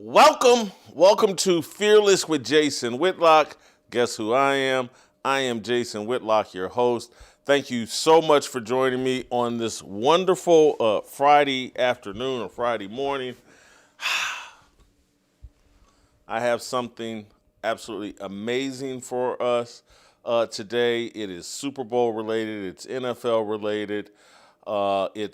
Welcome to Fearless with Jason Whitlock. Guess who I am? I am Jason Whitlock, your host. Thank you so much for joining me on this wonderful Friday afternoon or Friday morning. I have something absolutely amazing for us today. It is Super Bowl related. It's NFL related.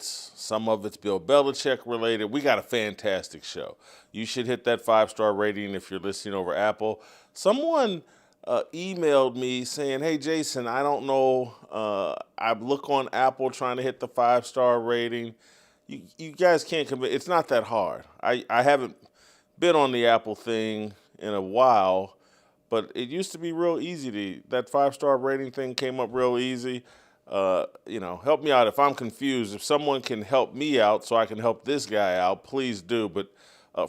Some of it's Bill Belichick related. We got a fantastic show. You should hit that 5-star rating if you're listening over Apple. Someone emailed me saying, "Hey Jason, I don't know. I look on Apple trying to hit the 5-star rating. You guys can't commit. It's not that hard. I haven't been on the Apple thing in a while, but it used to be real easy. That 5-star rating thing came up real easy. Help me out if I'm confused. If someone can help me out so I can help this guy out, please do. But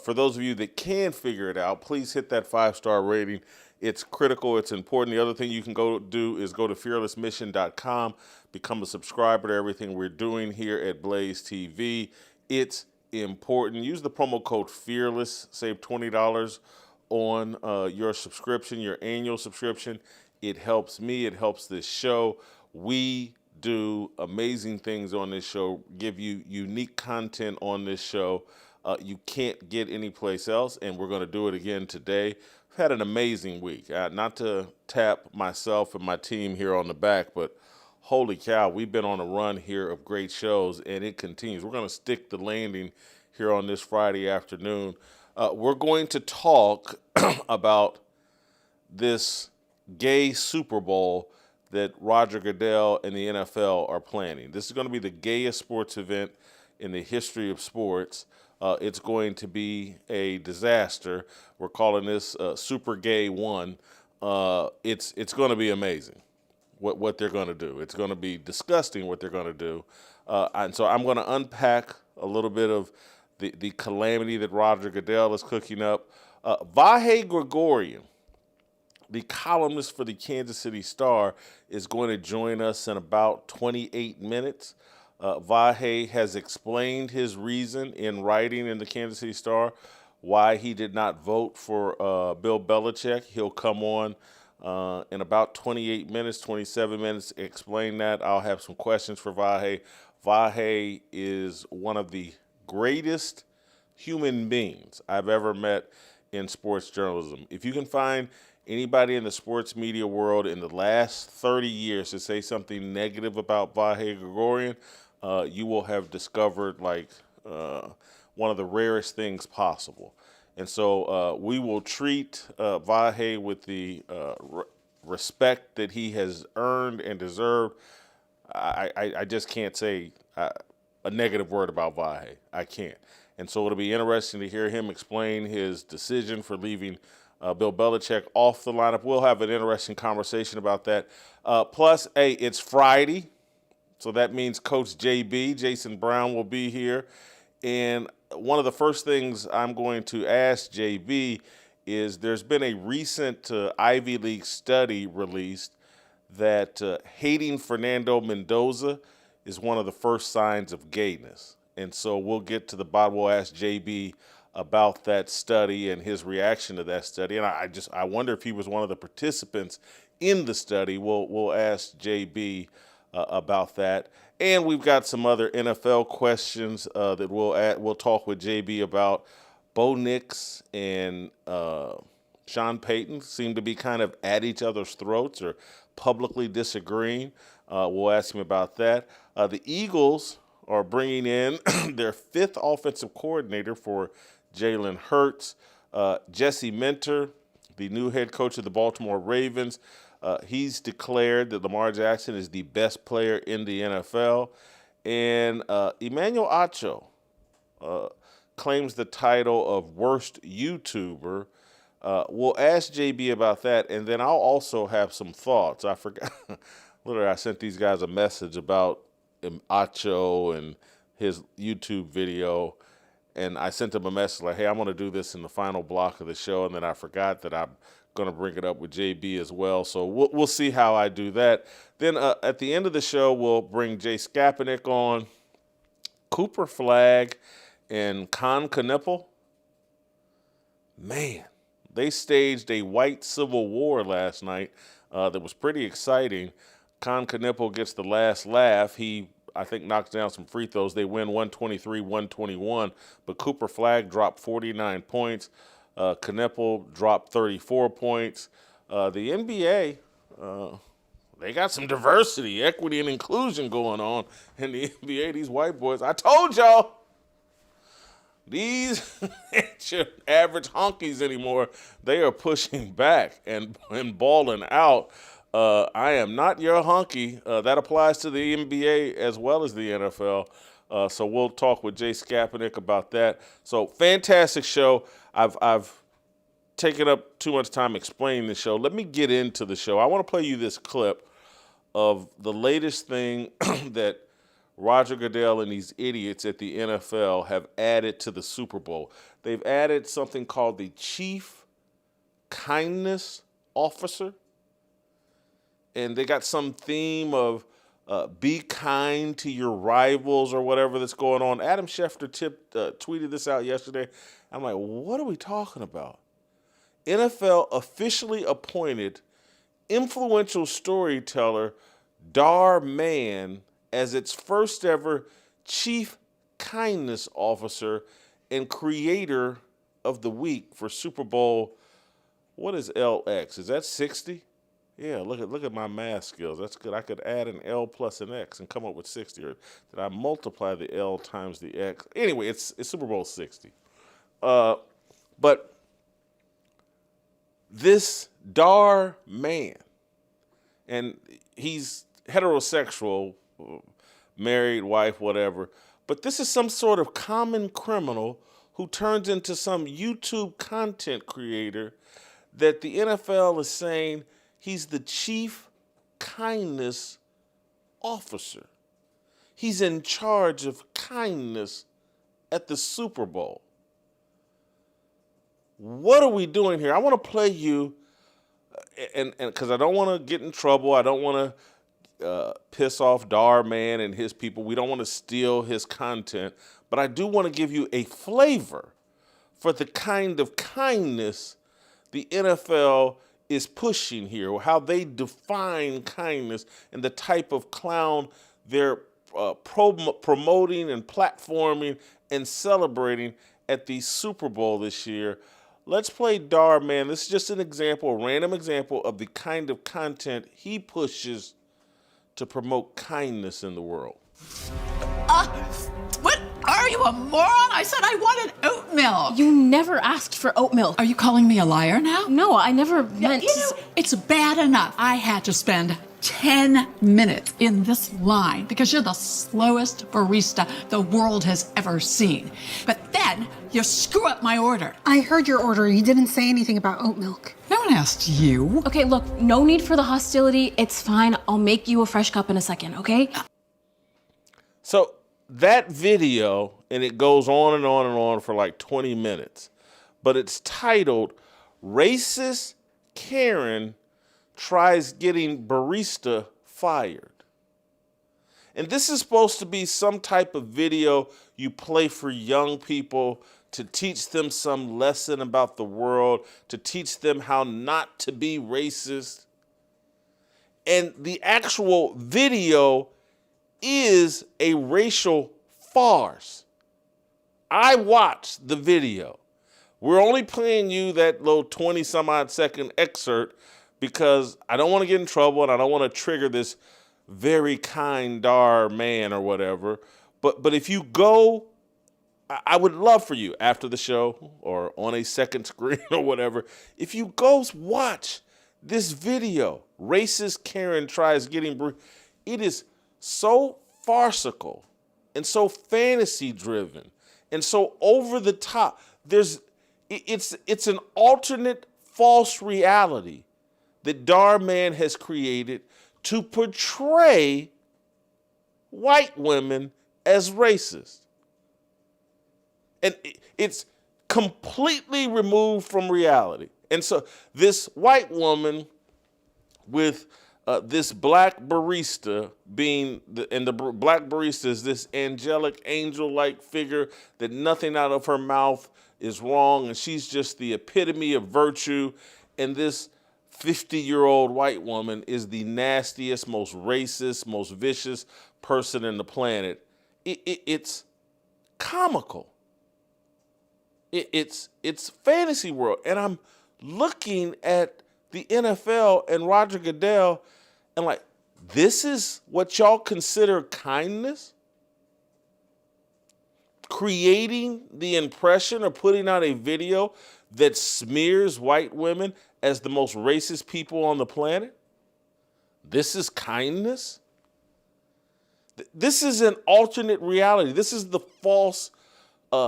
for those of you that can figure it out, please hit that 5-star rating. It's critical. It's important. The other thing you can go do is go to fearlessmission.com, become a subscriber to everything we're doing here at Blaze TV. It's important. Use the promo code FEARLESS. Save $20 on your subscription, your annual subscription. It helps me. It helps this show. We do amazing things on this show, give you unique content on this show you can't get anyplace else, and we're going to do it again today. We've had an amazing week. Not to tap myself and my team here on the back, but holy cow, we've been on a run here of great shows, and it continues. We're going to stick the landing here on this Friday afternoon. We're going to talk about this gay Super Bowl that Roger Goodell and the NFL are planning. This is going to be the gayest sports event in the history of sports. It's going to be a disaster. We're calling this Super Gay 1. It's going to be amazing what they're going to do. It's going to be disgusting what they're going to do. And so I'm going to unpack a little bit of the calamity that Roger Goodell is cooking up. Vahe Gregorian, the columnist for the Kansas City Star, is going to join us in about 28 minutes. Vahe has explained his reason in writing in the Kansas City Star why he did not vote for Bill Belichick. He'll come on in about 28 minutes, 27 minutes, explain that. I'll have some questions for Vahe. Vahe is one of the greatest human beings I've ever met in sports journalism. If you can find anybody in the sports media world in the last 30 years to say something negative about Vahe Gregorian, you will have discovered one of the rarest things possible. And so we will treat Vahe with the respect that he has earned and deserved. I just can't say a negative word about Vahe. I can't. And so it'll be interesting to hear him explain his decision for leaving Bill Belichick off the lineup. We'll have an interesting conversation about that. Plus, it's Friday, so that means Coach JB, Jason Brown, will be here. And one of the first things I'm going to ask JB is there's been a recent Ivy League study released that hating Fernando Mendoza is one of the first signs of gayness. And so we'll get to the bottom. We'll ask JB about that study and his reaction to that study. And I wonder if he was one of the participants in the study. We'll ask JB about that. And we've got some other NFL questions that we'll talk with JB about. Bo Nix and Sean Payton seem to be kind of at each other's throats or publicly disagreeing. We'll ask him about that. The Eagles are bringing in their 5th offensive coordinator for Jalen Hurts. Jesse Minter, the new head coach of the Baltimore Ravens, he's declared that Lamar Jackson is the best player in the NFL. And Emmanuel Acho claims the title of worst YouTuber. We'll ask JB about that, and then I'll also have some thoughts. I forgot. Literally, I sent these guys a message about Acho and his YouTube video, and I sent him a message like, hey, I'm going to do this in the final block of the show, and then I forgot that I'm going to bring it up with JB as well. So we'll see how I do that. Then at the end of the show, we'll bring Jay Skapanik on, Cooper Flagg, and Con Knipple. Man, they staged a white civil war last night that was pretty exciting. Con Knippel gets the last laugh. He, I think, knocks down some free throws. They win 123-121, but Cooper Flagg dropped 49 points. Knippel dropped 34 points. The NBA, they got some diversity, equity, and inclusion going on in the NBA. These white boys, I told y'all, these ain't your average honkies anymore. They are pushing back and balling out. I am not your honky. That applies to the NBA as well as the NFL. So we'll talk with Jay Skapanik about that. So fantastic show. I've taken up too much time explaining the show. Let me get into the show. I want to play you this clip of the latest thing that Roger Goodell and these idiots at the NFL have added to the Super Bowl. They've added something called the Chief Kindness Officer. And they got some theme of be kind to your rivals or whatever that's going on. Adam Schefter tweeted this out yesterday. I'm like, what are we talking about? NFL officially appointed influential storyteller Dhar Mann as its first ever Chief Kindness Officer and creator of the week for Super Bowl. What is LX? Is that 60? Yeah, look at my math skills. That's good. I could add an L plus an X and come up with 60. Or did I multiply the L times the X? Anyway, it's Super Bowl 60. But this Dhar Mann, and he's heterosexual, married, wife, whatever, but this is some sort of common criminal who turns into some YouTube content creator that the NFL is saying he's the Chief Kindness Officer. He's in charge of kindness at the Super Bowl. What are we doing here? I want to play you, and because I don't want to get in trouble. I don't want to piss off Dhar Mann and his people. We don't want to steal his content. But I do want to give you a flavor for the kind of kindness the NFL is pushing here, or how they define kindness and the type of clown they're promoting and platforming and celebrating at the Super Bowl this year. Let's play Dhar Mann. This is just an example, a random example of the kind of content he pushes to promote kindness in the world. What? Are you a moron? I said I wanted oat milk. You never asked for oat milk. Are you calling me a liar now? No, I never meant... You know, it's bad enough I had to spend 10 minutes in this line because you're the slowest barista the world has ever seen. But then you screw up my order. I heard your order. You didn't say anything about oat milk. No one asked you. Okay, look, no need for the hostility. It's fine. I'll make you a fresh cup in a second, okay? So that video, and it goes on and on and on for like 20 minutes, but it's titled, Racist Karen Tries Getting Barista Fired. And this is supposed to be some type of video you play for young people to teach them some lesson about the world, to teach them how not to be racist. And the actual video is a racial farce. I watched the video. We're only playing you that little 20-some-odd second excerpt because I don't want to get in trouble and I don't want to trigger this very kind Dhar Mann or whatever. But if you go, I would love for you after the show or on a second screen or whatever, if you go watch this video, Racist Karen Tries Getting... It is so farcical and so fantasy-driven and so over the top. It's an alternate false reality that Dhar Mann has created to portray white women as racist. And it's completely removed from reality. And so this white woman with this black barista and the black barista is this angelic, angel-like figure that nothing out of her mouth is wrong, and she's just the epitome of virtue, and this 50-year-old white woman is the nastiest, most racist, most vicious person in the planet. It's comical. It's fantasy world, and I'm looking at the NFL and Roger Goodell, and like, this is what y'all consider kindness? Creating the impression or putting out a video that smears white women as the most racist people on the planet? This is kindness? This is an alternate reality. This is the false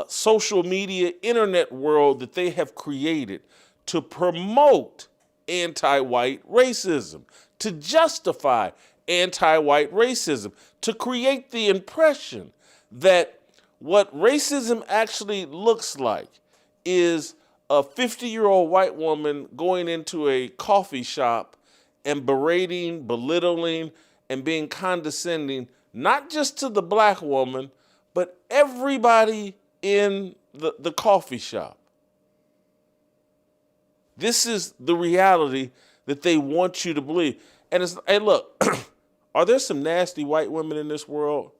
social media, internet world that they have created to promote anti-white racism, to justify anti-white racism, to create the impression that what racism actually looks like is a 50-year-old white woman going into a coffee shop and berating, belittling, and being condescending, not just to the black woman, but everybody in the coffee shop. This is the reality that they want you to believe. And it's, hey, look, are there some nasty white women in this world?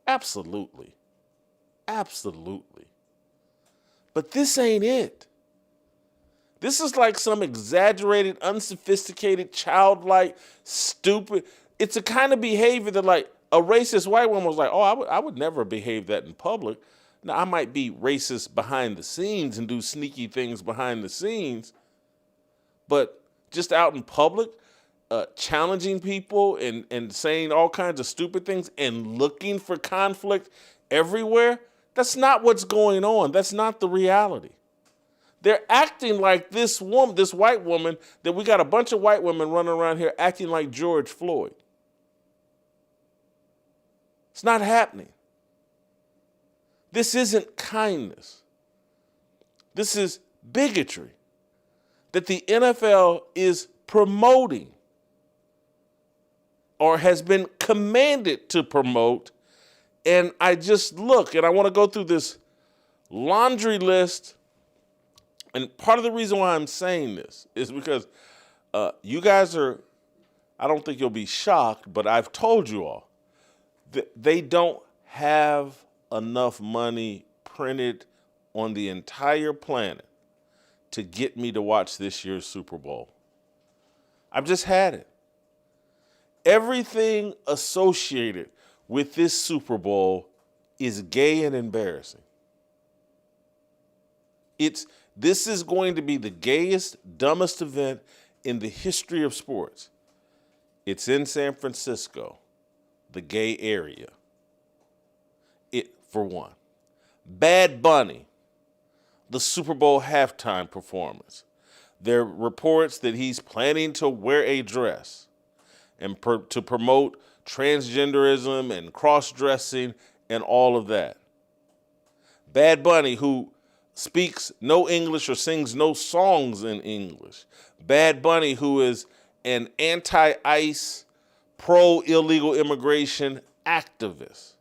Absolutely. Absolutely. But this ain't it. This is like some exaggerated, unsophisticated, childlike, stupid. It's a kind of behavior that, like, a racist white woman was like, oh, I would never behave that in public. Now, I might be racist behind the scenes and do sneaky things behind the scenes, but just out in public, challenging people and saying all kinds of stupid things and looking for conflict everywhere, that's not what's going on. That's not the reality. They're acting like this white woman, that we got a bunch of white women running around here acting like George Floyd. It's not happening. This isn't kindness. This is bigotry that the NFL is promoting or has been commanded to promote. And I just look, and I want to go through this laundry list. And part of the reason why I'm saying this is because you guys are, I don't think you'll be shocked, but I've told you all that they don't have enough money printed on the entire planet to get me to watch this year's Super Bowl. I've just had it. Everything associated with this Super Bowl is gay and embarrassing. This is going to be the gayest, dumbest event in the history of sports. It's in San Francisco, the gay area. For one. Bad Bunny, the Super Bowl halftime performance. There are reports that he's planning to wear a dress and to promote transgenderism and cross-dressing and all of that. Bad Bunny, who speaks no English or sings no songs in English. Bad Bunny, who is an anti-ICE, pro-illegal immigration activist.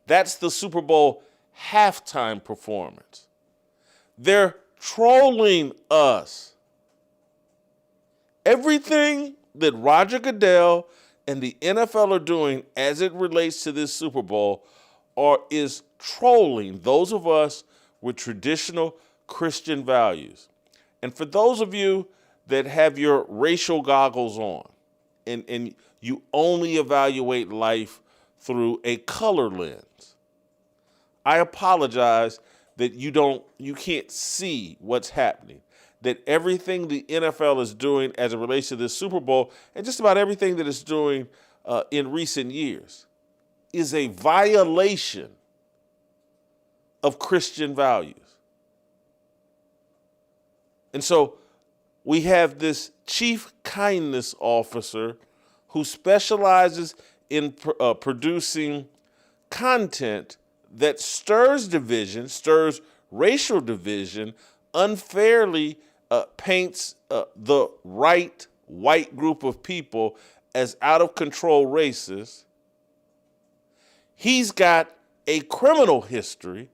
That's the Super Bowl halftime performance. They're trolling us. Everything that Roger Goodell and the NFL are doing as it relates to this Super Bowl is trolling those of us with traditional Christian values. And for those of you that have your racial goggles on and you only evaluate life through a color lens, I apologize that you can't see what's happening. That everything the NFL is doing as it relates to this Super Bowl, and just about everything that it's doing in recent years, is a violation of Christian values. And so we have this chief kindness officer who specializes in producing content that stirs division, stirs racial division, unfairly paints the right white group of people as out of control racists. He's got a criminal history,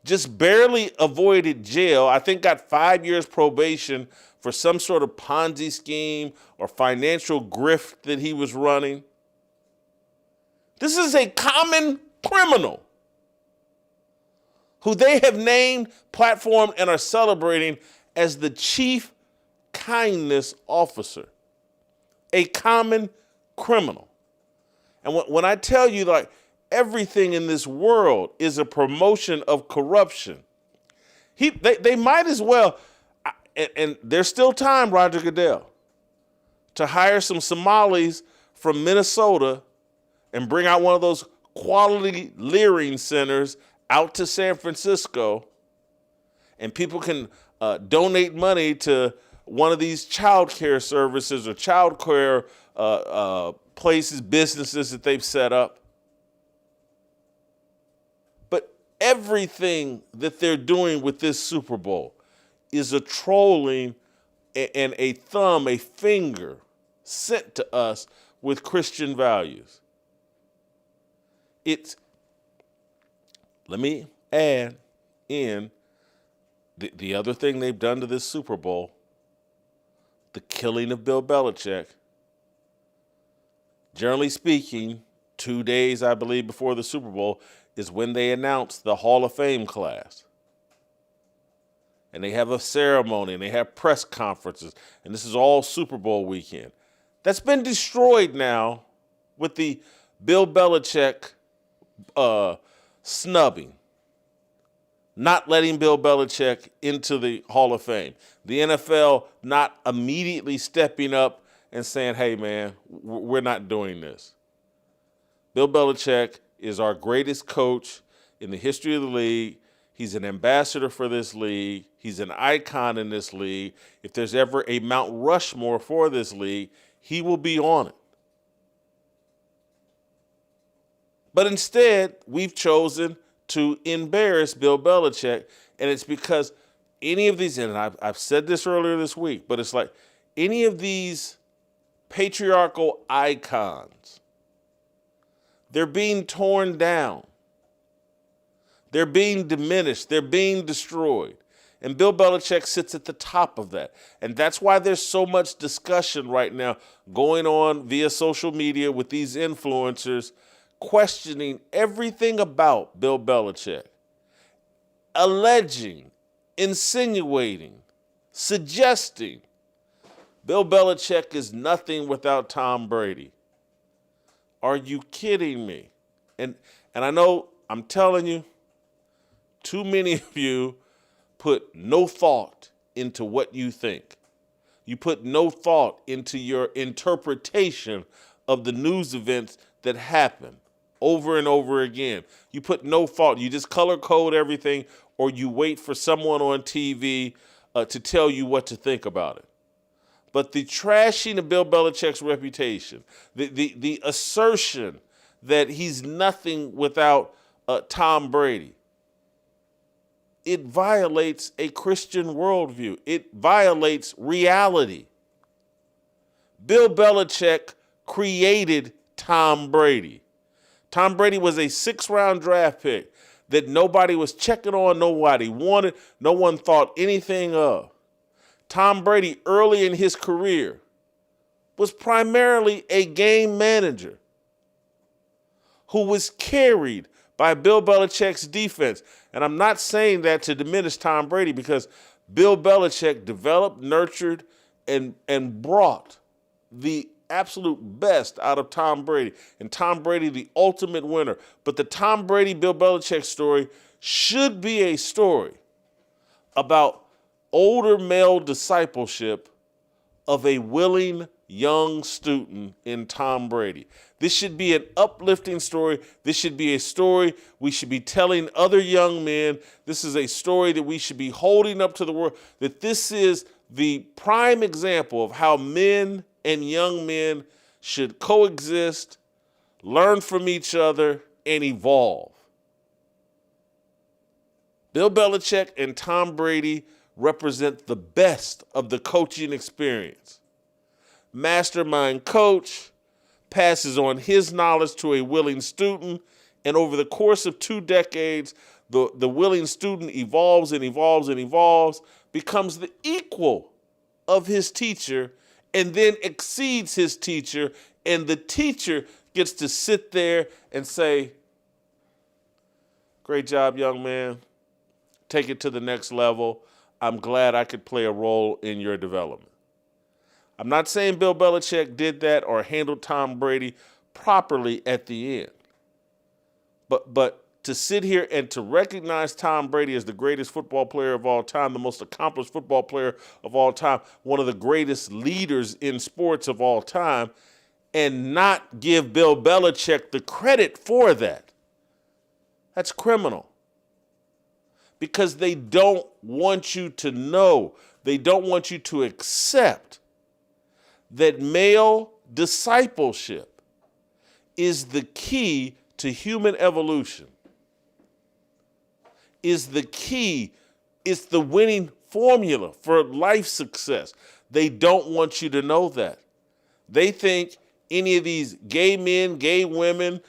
just barely avoided jail. I think got 5 years probation for some sort of Ponzi scheme or financial grift that he was running. This is a common criminal who they have named, platformed, and are celebrating as the chief kindness officer. A common criminal. And when I tell you, like, everything in this world is a promotion of corruption, they might as well, and there's still time, Roger Goodell, to hire some Somalis from Minnesota and bring out one of those quality leering centers out to San Francisco, and people can donate money to one of these child care services or child care places, businesses that they've set up. But everything that they're doing with this Super Bowl is a trolling and a thumb, a finger sent to us with Christian values. Let me add in the other thing they've done to this Super Bowl, the killing of Bill Belichick. Generally speaking, 2 days, I believe, before the Super Bowl is when they announce the Hall of Fame class. And they have a ceremony and they have press conferences. And this is all Super Bowl weekend. That's been destroyed now with the Bill Belichick snubbing. Not letting Bill Belichick into the Hall of Fame. The NFL not immediately stepping up and saying, hey, man, we're not doing this. Bill Belichick is our greatest coach in the history of the league. He's an ambassador for this league. He's an icon in this league. If there's ever a Mount Rushmore for this league, he will be on it. But instead, we've chosen to embarrass Bill Belichick, and it's because any of these, and I've said this earlier this week, but it's like any of these patriarchal icons, they're being torn down. They're being diminished. They're being destroyed. And Bill Belichick sits at the top of that. And that's why there's so much discussion right now going on via social media with these influencers questioning everything about Bill Belichick, alleging, insinuating, suggesting Bill Belichick is nothing without Tom Brady. Are you kidding me? And I know I'm telling you, too many of you put no thought into what you think. You put no thought into your interpretation of the news events that happen over and over again. You put no thought. You just color code everything, or you wait for someone on TV to tell you what to think about it. But the trashing of Bill Belichick's reputation, the assertion that he's nothing without Tom Brady, it violates a Christian worldview. It violates reality. Bill Belichick created Tom Brady. Tom Brady was a 6th-round draft pick that nobody was checking on, nobody wanted, no one thought anything of. Tom Brady, early in his career, was primarily a game manager who was carried by Bill Belichick's defense. And I'm not saying that to diminish Tom Brady, because Bill Belichick developed, nurtured, and brought the absolute best out of Tom Brady. And Tom Brady, the ultimate winner. But the Tom Brady-Bill Belichick story should be a story about older male discipleship of a willing young student in Tom Brady. This should be an uplifting story. This should be a story we should be telling other young men. This is a story that we should be holding up to the world, that this is the prime example of how men and young men should coexist, learn from each other, and evolve. Bill Belichick and Tom Brady represent the best of the coaching experience. mastermind coach, passes on his knowledge to a willing student, and over the course of 2 decades, the willing student evolves and evolves and evolves, becomes the equal of his teacher, and then exceeds his teacher, and the teacher gets to sit there and say, great job, young man. Take it to the next level. I'm glad I could play a role in your development. I'm not saying Bill Belichick did that or handled Tom Brady properly at the end. But to sit here and to recognize Tom Brady as the greatest football player of all time, the most accomplished football player of all time, one of the greatest leaders in sports of all time, and not give Bill Belichick the credit for that, that's criminal. Because they don't want you to know, they don't want you to accept that male discipleship is the key to human evolution, is the key, it's the winning formula for life success. They don't want you to know that. They think any of these gay men, gay women,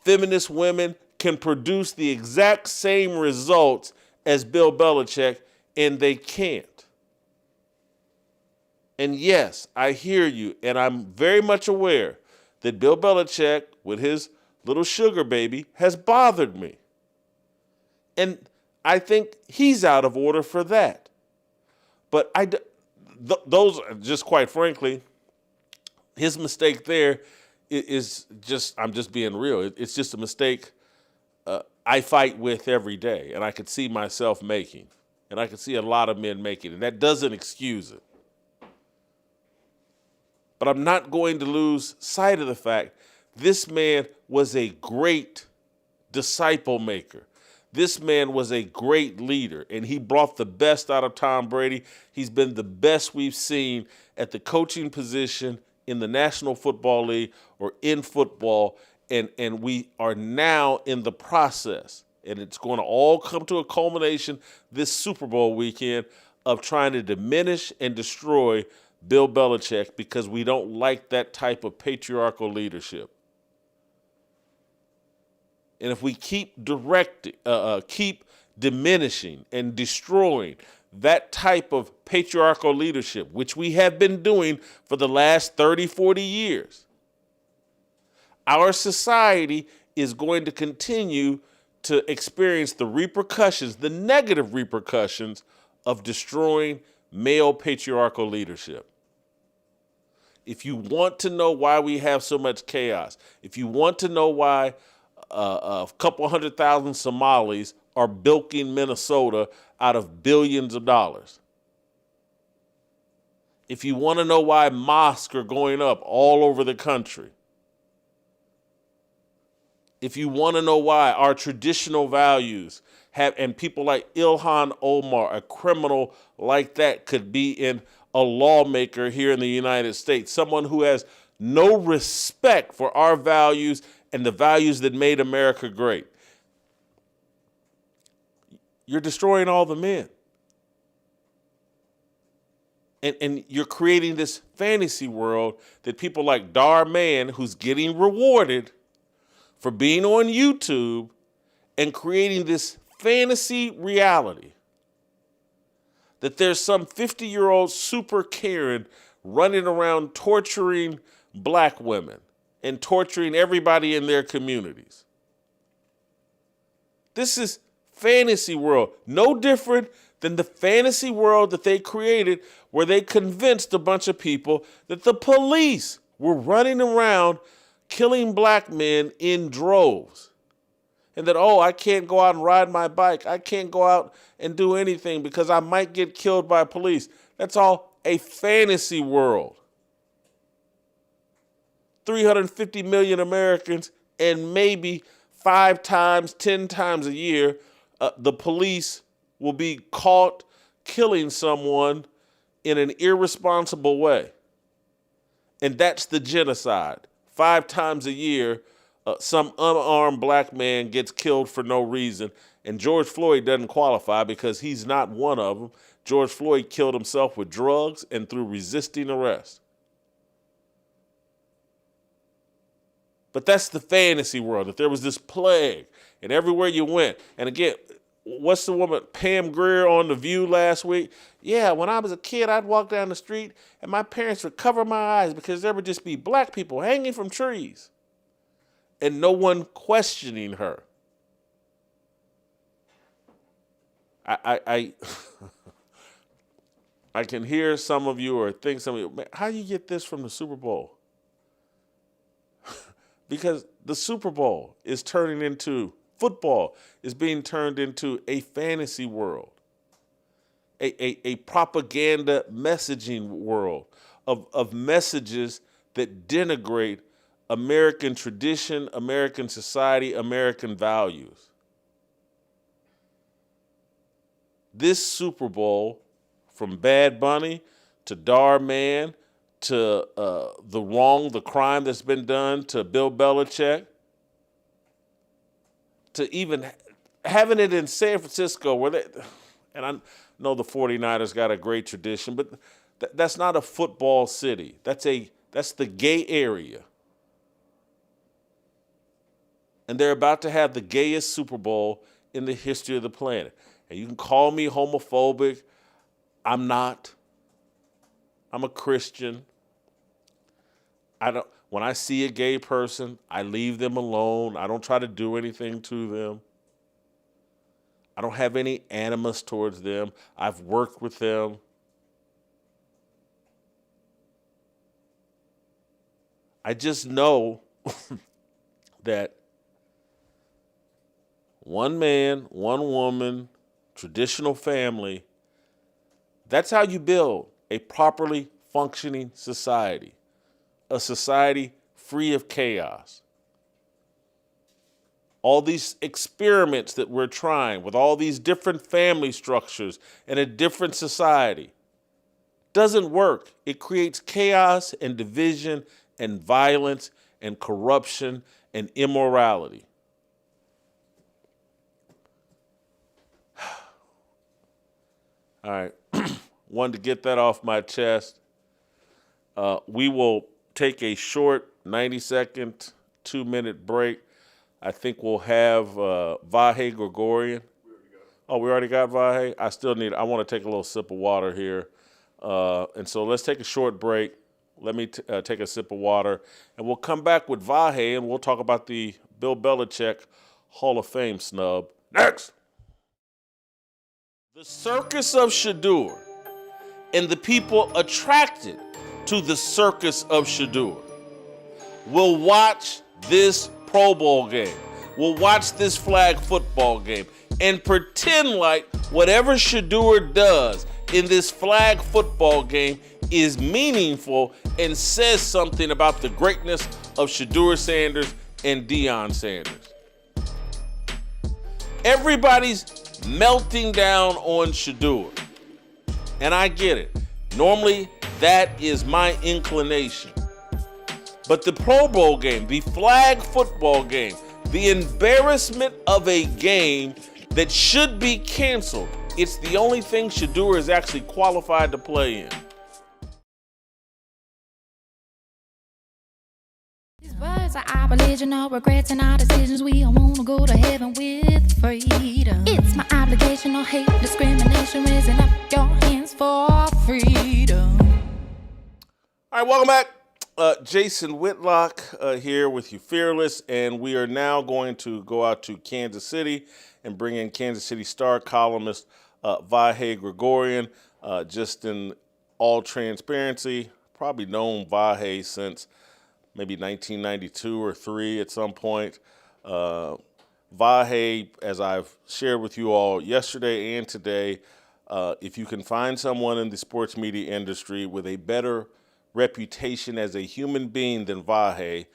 feminist women can produce the exact same results as Bill Belichick, and they can't. And yes, I hear you, and I'm very much aware that Bill Belichick, with his little sugar baby, has bothered me. And I think he's out of order for that. But those, just quite frankly, his mistake there is just, I'm just being real. It's just a mistake I fight with every day, and I could see myself making, and I could see a lot of men making, and that doesn't excuse it. But I'm not going to lose sight of the fact this man was a great disciple maker. This man was a great leader, and he brought the best out of Tom Brady. He's been the best we've seen at the coaching position in the National Football League or in football, and we are now in the process, and it's going to all come to a culmination this Super Bowl weekend of trying to diminish and destroy Bill Belichick because we don't like that type of patriarchal leadership. And if we keep keep diminishing and destroying that type of patriarchal leadership, which we have been doing for the last 30, 40 years, our society is going to continue to experience the repercussions, the negative repercussions of destroying male patriarchal leadership. If you want to know why we have so much chaos, if you want to know why a couple 100,000 Somalis are bilking Minnesota out of billions of dollars, if you want to know why mosques are going up all over the country, if you want to know why our traditional values have, and people like Ilhan Omar, a criminal like that, could be in a lawmaker here in the United States, someone who has no respect for our values and the values that made America great. You're destroying all the men. And you're creating this fantasy world that people like Dhar Mann, who's getting rewarded for being on YouTube and creating this fantasy reality that there's some 50-year-old super Karen running around torturing black women and torturing everybody in their communities. This is fantasy world, no different than the fantasy world that they created where they convinced a bunch of people that the police were running around killing black men in droves. And that, oh, I can't go out and ride my bike. I can't go out and do anything because I might get killed by police. That's all a fantasy world. 350 million Americans, and maybe 5 times, 10 times a year, the police will be caught killing someone in an irresponsible way. And that's the genocide. 5 times a year, some unarmed black man gets killed for no reason, and George Floyd doesn't qualify because he's not one of them. George Floyd killed himself with drugs and through resisting arrest. But that's the fantasy world. If there was this plague and everywhere you went, and again, what's the woman, Pam Grier on The View last week? Yeah, when I was a kid, I'd walk down the street and my parents would cover my eyes because there would just be black people hanging from trees and no one questioning her. I I can hear some of you or think some of you, man, how do you get this from the Super Bowl? Because the Super Bowl is turning into, football is being turned into a fantasy world, a propaganda messaging world of messages that denigrate American tradition, American society, American values. This Super Bowl, from Bad Bunny to Dhar Mann to the crime that's been done to Bill Belichick, to even having it in San Francisco where they, and I know the 49ers got a great tradition, but that's not a football city. That's the gay area. And they're about to have the gayest Super Bowl in the history of the planet. And you can call me homophobic. I'm not. I'm a Christian. When I see a gay person, I leave them alone. I don't try to do anything to them. I don't have any animus towards them. I've worked with them. I just know that one man, one woman, traditional family, that's how you build a properly functioning society, a society free of chaos. All these experiments that we're trying with all these different family structures and a different society doesn't work. It creates chaos and division and violence and corruption and immorality. All right, wanted to get that off my chest. We will take a short 90-second, 2-minute break. I think we'll have Vahe Gregorian. Oh, we already got Vahe? I want to take a little sip of water here. And so let's take a short break. Let me take a sip of water. And we'll come back with Vahe, and we'll talk about the Bill Belichick Hall of Fame snub. Next! The circus of Shedeur and the people attracted to the circus of Shedeur will watch this Pro Bowl game, will watch this flag football game, and pretend like whatever Shedeur does in this flag football game is meaningful and says something about the greatness of Shedeur Sanders and Deion Sanders. Everybody's melting down on Shedeur. And I get it. Normally, that is my inclination. But the Pro Bowl game, the flag football game, the embarrassment of a game that should be canceled, it's the only thing Shedeur is actually qualified to play in. These words are our religion, no regrets in our decisions. We all want to go to heaven with freedom. It's my obligation, no hate, discrimination, raising up your hands for freedom. All right, welcome back. Jason Whitlock here with you, Fearless, and we are now going to go out to Kansas City and bring in Kansas City Star columnist Vahe Gregorian. Just in all transparency, probably known Vahe since maybe 1992 or 3 at some point. Vahe, as I've shared with you all yesterday and today, if you can find someone in the sports media industry with a better reputation as a human being than Vahe,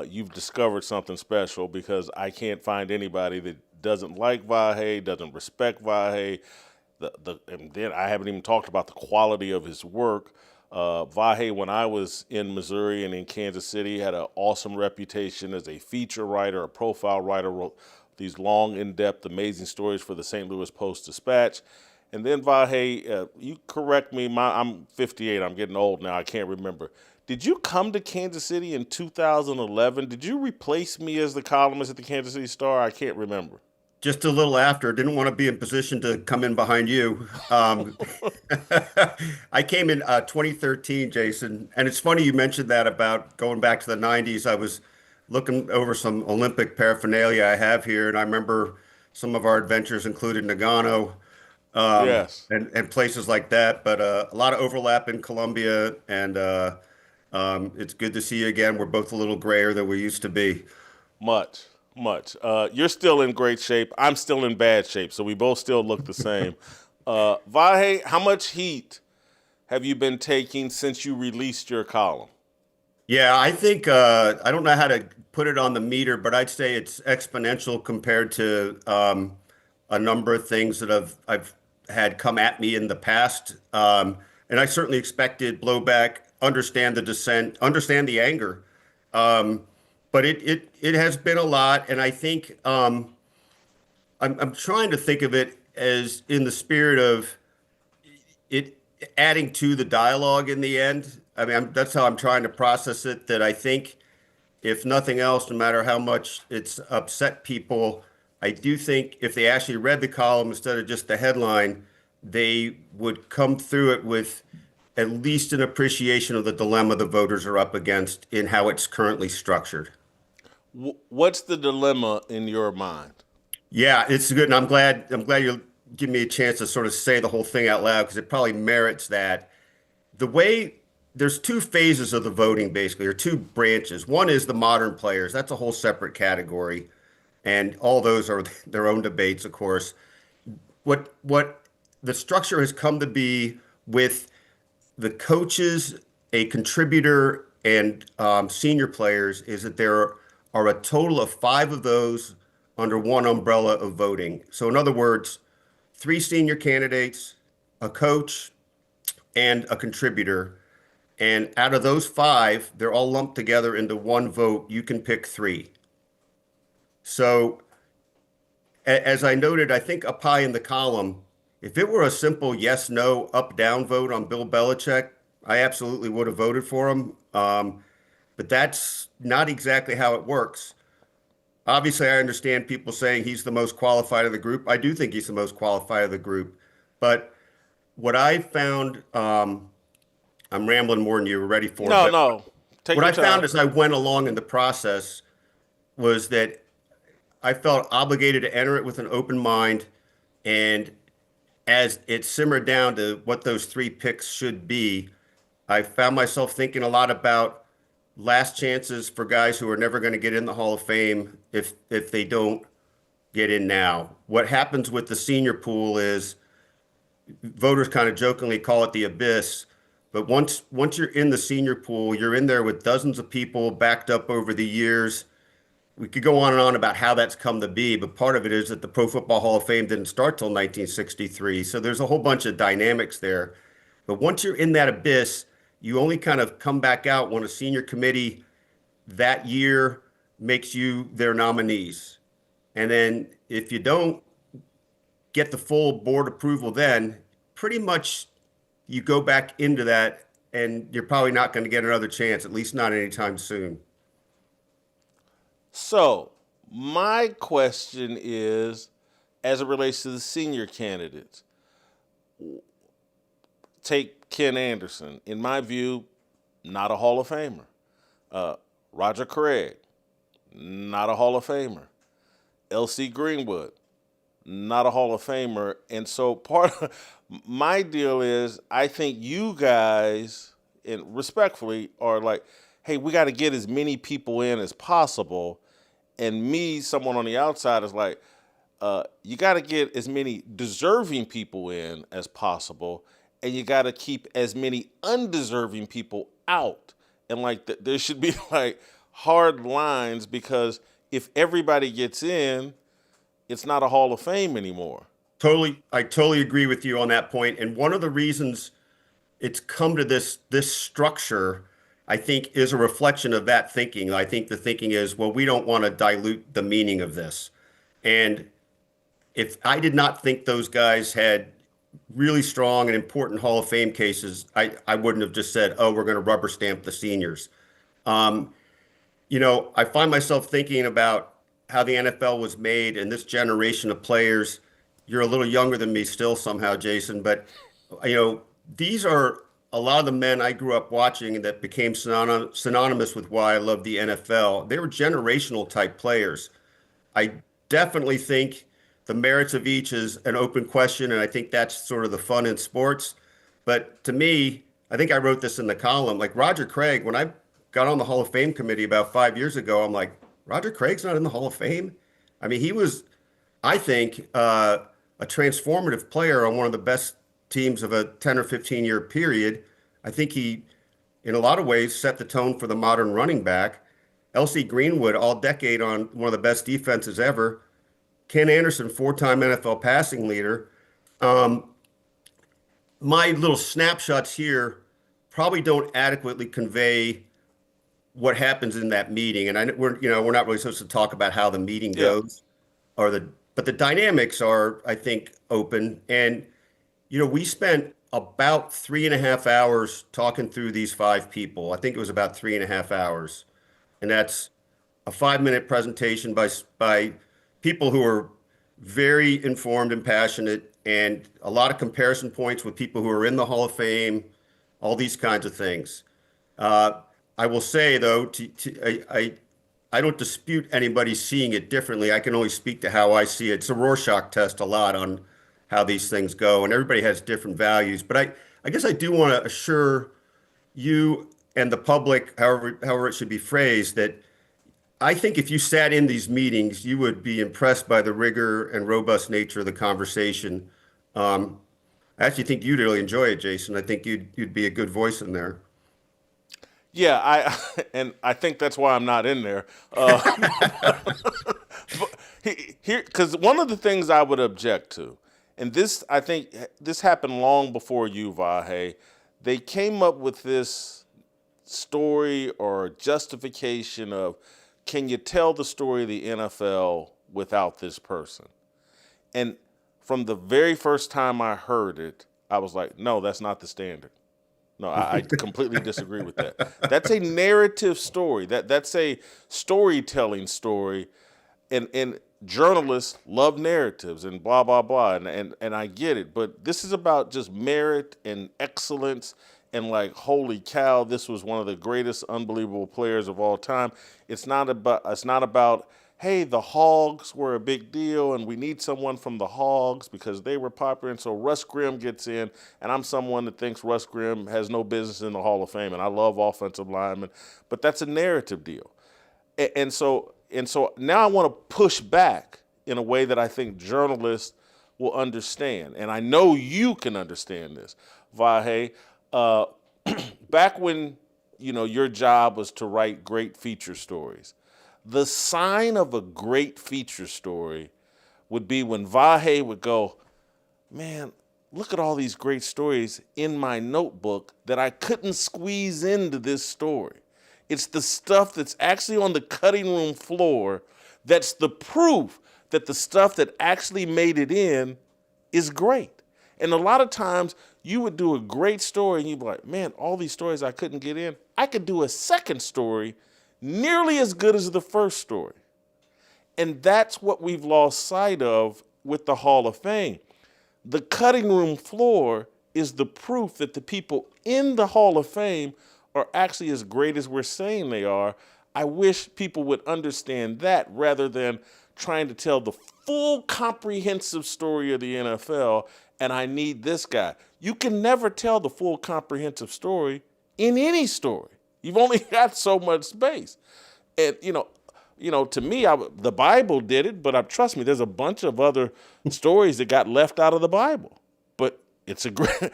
you've discovered something special, because I can't find anybody that doesn't like Vahe, doesn't respect Vahe. And then I haven't even talked about the quality of his work. Vahe, when I was in Missouri and in Kansas City, had an awesome reputation as a feature writer, a profile writer, wrote these long, in-depth, amazing stories for the St. Louis Post-Dispatch. And then Vahe, you correct me. I'm 58. I'm getting old now. I can't remember. Did you come to Kansas City in 2011? Did you replace me as the columnist at the Kansas City Star? I can't remember. Just a little after. Didn't want to be in position to come in behind you. I came in 2013, Jason. And it's funny you mentioned that about going back to the 90s. I was looking over some Olympic paraphernalia I have here, and I remember some of our adventures included Nagano, Yes. and places like that. But a lot of overlap in Colombia, and it's good to see you again. We're both a little grayer than we used to be. Much. You're still in great shape. I'm still in bad shape, so we both still look the same. Vahe, how much heat have you been taking since you released your column? Yeah, I think I don't know how to put it on the meter, but I'd say it's exponential compared to a number of things that I've had come at me in the past. And I certainly expected blowback, understand the dissent, understand the anger. But it has been a lot, and I think I'm trying to think of it as in the spirit of it adding to the dialogue in the end. I mean, that's how I'm trying to process it, that I think if nothing else, no matter how much it's upset people, I do think if they actually read the column instead of just the headline, they would come through it with at least an appreciation of the dilemma the voters are up against in how it's currently structured. What's the dilemma in your mind? Yeah, it's good, and I'm glad you'll give me a chance to sort of say the whole thing out loud, because it probably merits that. The way there's two phases of the voting, basically, or two branches. One is the modern players. That's a whole separate category, and all those are their own debates, of course. What the structure has come to be with the coaches, a contributor, and senior players is that there are a total of 5 of those under one umbrella of voting. So in other words, 3 senior candidates, a coach, and a contributor. And out of those 5, they're all lumped together into one vote. You can pick 3. So as I noted, I think up high in the column, if it were a simple yes, no, up, down vote on Bill Belichick, I absolutely would have voted for him. But that's not exactly how it works. Obviously, I understand people saying he's the most qualified of the group. I do think he's the most qualified of the group. But what I found, I'm rambling more than you were ready for. No. Take what your I time. found as I went along in the process was that I felt obligated to enter it with an open mind. And as it simmered down to what those 3 picks should be, I found myself thinking a lot about last chances for guys who are never going to get in the Hall of Fame if they don't get in now. What happens with the senior pool is voters kind of jokingly call it the abyss, but once you're in the senior pool, you're in there with dozens of people backed up over the years. We could go on and on about how that's come to be, but part of it is that the Pro Football Hall of Fame didn't start till 1963. So there's a whole bunch of dynamics there. But once you're in that abyss, you only kind of come back out when a senior committee that year makes you their nominees. And then if you don't get the full board approval, then pretty much you go back into that and you're probably not going to get another chance, at least not anytime soon. So my question is, as it relates to the senior candidates, take Ken Anderson. In my view, not a Hall of Famer. Roger Craig, not a Hall of Famer. L.C. Greenwood, not a Hall of Famer. And so part of my deal is I think you guys, and respectfully, are like, hey, we got to get as many people in as possible. And me, someone on the outside, is like, you got to get as many deserving people in as possible. And you got to keep as many undeserving people out. And like there should be like hard lines, because if everybody gets in, it's not a Hall of Fame anymore. I totally agree with you on that point. And one of the reasons it's come to this structure, I think, is a reflection of that thinking. I think the thinking is, well, we don't want to dilute the meaning of this. And if I did not think those guys had really strong and important Hall of Fame cases, I wouldn't have just said, oh, we're going to rubber stamp the seniors. I find myself thinking about how the NFL was made and this generation of players. You're a little younger than me still somehow, Jason, but these are a lot of the men I grew up watching that became synonymous with why I love the NFL. They were generational type players. I definitely think the merits of each is an open question, and I think that's sort of the fun in sports. But to me, I think I wrote this in the column, like Roger Craig, when I got on the Hall of Fame committee about 5 years ago, I'm like, Roger Craig's not in the Hall of Fame? I mean, he was, I think, a transformative player on one of the best teams of a 10 or 15-year period. I think he, in a lot of ways, set the tone for the modern running back. L.C. Greenwood, all decade on one of the best defenses ever. Ken Anderson, 4-time NFL passing leader. My little snapshots here probably don't adequately convey what happens in that meeting. And we're not really supposed to talk about how the meeting goes, but the dynamics are, I think, open. And we spent about 3.5 hours talking through these 5 people. I think it was about 3.5 hours, and that's a 5-minute presentation by people who are very informed and passionate, and a lot of comparison points with people who are in the Hall of Fame, all these kinds of things. I will say, though, I don't dispute anybody seeing it differently. I can only speak to how I see it. It's a Rorschach test a lot on how these things go, and everybody has different values. But I guess I do want to assure you and the public, however it should be phrased, that I think if you sat in these meetings, you would be impressed by the rigor and robust nature of the conversation. I actually think you'd really enjoy it, Jason. I think you'd be a good voice in there. Yeah, I think that's why I'm not in there. Because one of the things I would object to, and this, I think this happened long before you, Vahe, they came up with this story or justification of, can you tell the story of the NFL without this person? And from the very first time I heard it, I was like, no, that's not the standard. No, I completely disagree with that. That's a narrative story. That's a storytelling story, and journalists love narratives and blah blah blah, and I get it. But this is about just merit and excellence, and like, holy cow, this was one of the greatest, unbelievable players of all time. It's not about hey, the Hogs were a big deal, and we need someone from the Hogs because they were popular, and so Russ Grimm gets in, and I'm someone that thinks Russ Grimm has no business in the Hall of Fame, and I love offensive linemen, but that's a narrative deal. And so now I want to push back in a way that I think journalists will understand, and I know you can understand this, Vahe. Back when your job was to write great feature stories, the sign of a great feature story would be when Vahe would go, man, look at all these great stories in my notebook that I couldn't squeeze into this story. It's the stuff that's actually on the cutting room floor that's the proof that the stuff that actually made it in is great. And a lot of times you would do a great story and you'd be like, man, all these stories I couldn't get in, I could do a second story nearly as good as the first story. And that's what we've lost sight of with the Hall of Fame. The cutting room floor is the proof that the people in the Hall of Fame are actually as great as we're saying they are. I wish people would understand that rather than trying to tell the full comprehensive story of the NFL, and I need this guy. You can never tell the full comprehensive story in any story. You've only got so much space. And, to me, the Bible did it, but trust me, there's a bunch of other stories that got left out of the Bible. But it's a great...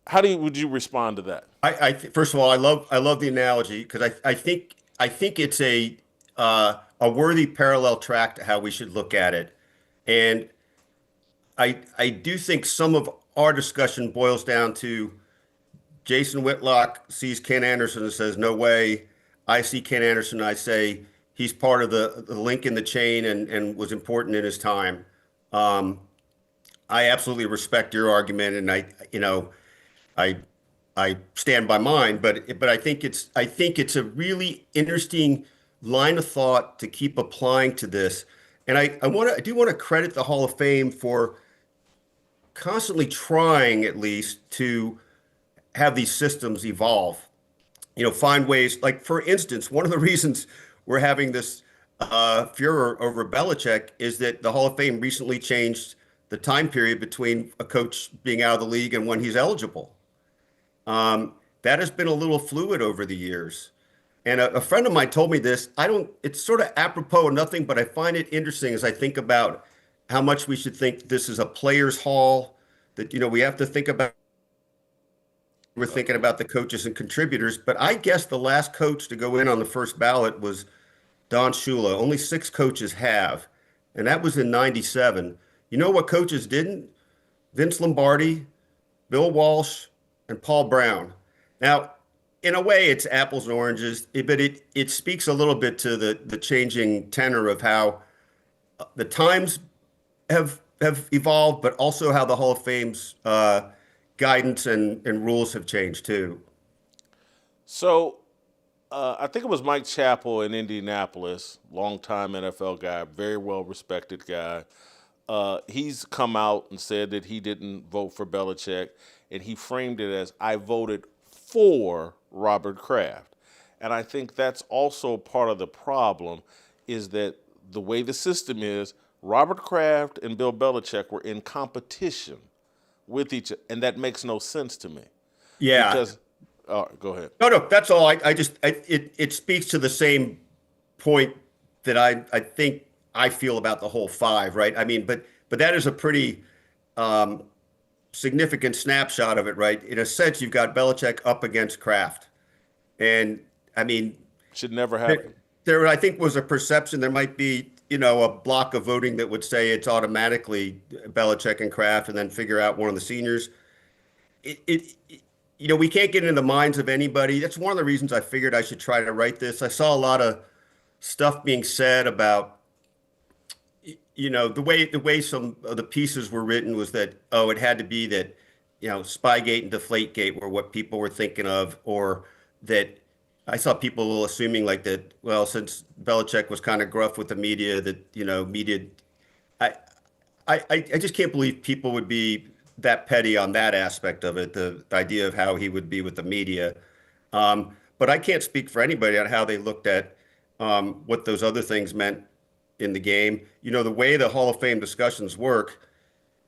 How would you respond to that? First of all, I love the analogy because I think it's a worthy parallel track to how we should look at it. And I do think some of our discussion boils down to Jason Whitlock sees Ken Anderson and says, no way. I see Ken Anderson, I say he's part of the link in the chain and was important in his time. I absolutely respect your argument, and I I stand by mine. But I think it's a really interesting line of thought to keep applying to this. And I do want to credit the Hall of Fame for constantly trying, at least, to have these systems evolve. Find ways. Like, for instance, one of the reasons we're having this furor over Belichick is that the Hall of Fame recently changed the time period between a coach being out of the league and when he's eligible. That has been a little fluid over the years. And a friend of mine told me this. It's sort of apropos of nothing, but I find it interesting as I think about how much we should think this is a players' hall, that, we have to think about. We're thinking about the coaches and contributors, but I guess the last coach to go in on the first ballot was Don Shula. Only 6 coaches have, and that was in '97. You know what coaches didn't? Vince Lombardi, Bill Walsh, and Paul Brown. Now, in a way, it's apples and oranges, but it speaks a little bit to the changing tenor of how the times have evolved, but also how the Hall of Fame's guidance and rules have changed too. So I think it was Mike Chappell in Indianapolis, longtime NFL guy, very well respected guy. He's come out and said that he didn't vote for Belichick, and he framed it as, I voted for Robert Kraft. And I think that's also part of the problem, is that the way the system is, Robert Kraft and Bill Belichick were in competition with each other, and that makes no sense to me. Yeah. Because, go ahead. No, that's all. It speaks to the same point that I think I feel about the whole 5, right? I mean, but that is a pretty significant snapshot of it, right? In a sense, you've got Belichick up against Kraft. And, I mean, should never happen. There, I think, was a perception there might be, a block of voting that would say it's automatically Belichick and Kraft, and then figure out one of the seniors. We can't get into the minds of anybody. That's one of the reasons I figured I should try to write this. I saw a lot of stuff being said about, the way some of the pieces were written was that, it had to be that, Spygate and Deflategate were what people were thinking of, or that I saw people assuming like that, well, since Belichick was kind of gruff with the media, that, media, I just can't believe people would be that petty on that aspect of it, the idea of how he would be with the media. But I can't speak for anybody on how they looked at what those other things meant in the game. The way the Hall of Fame discussions work,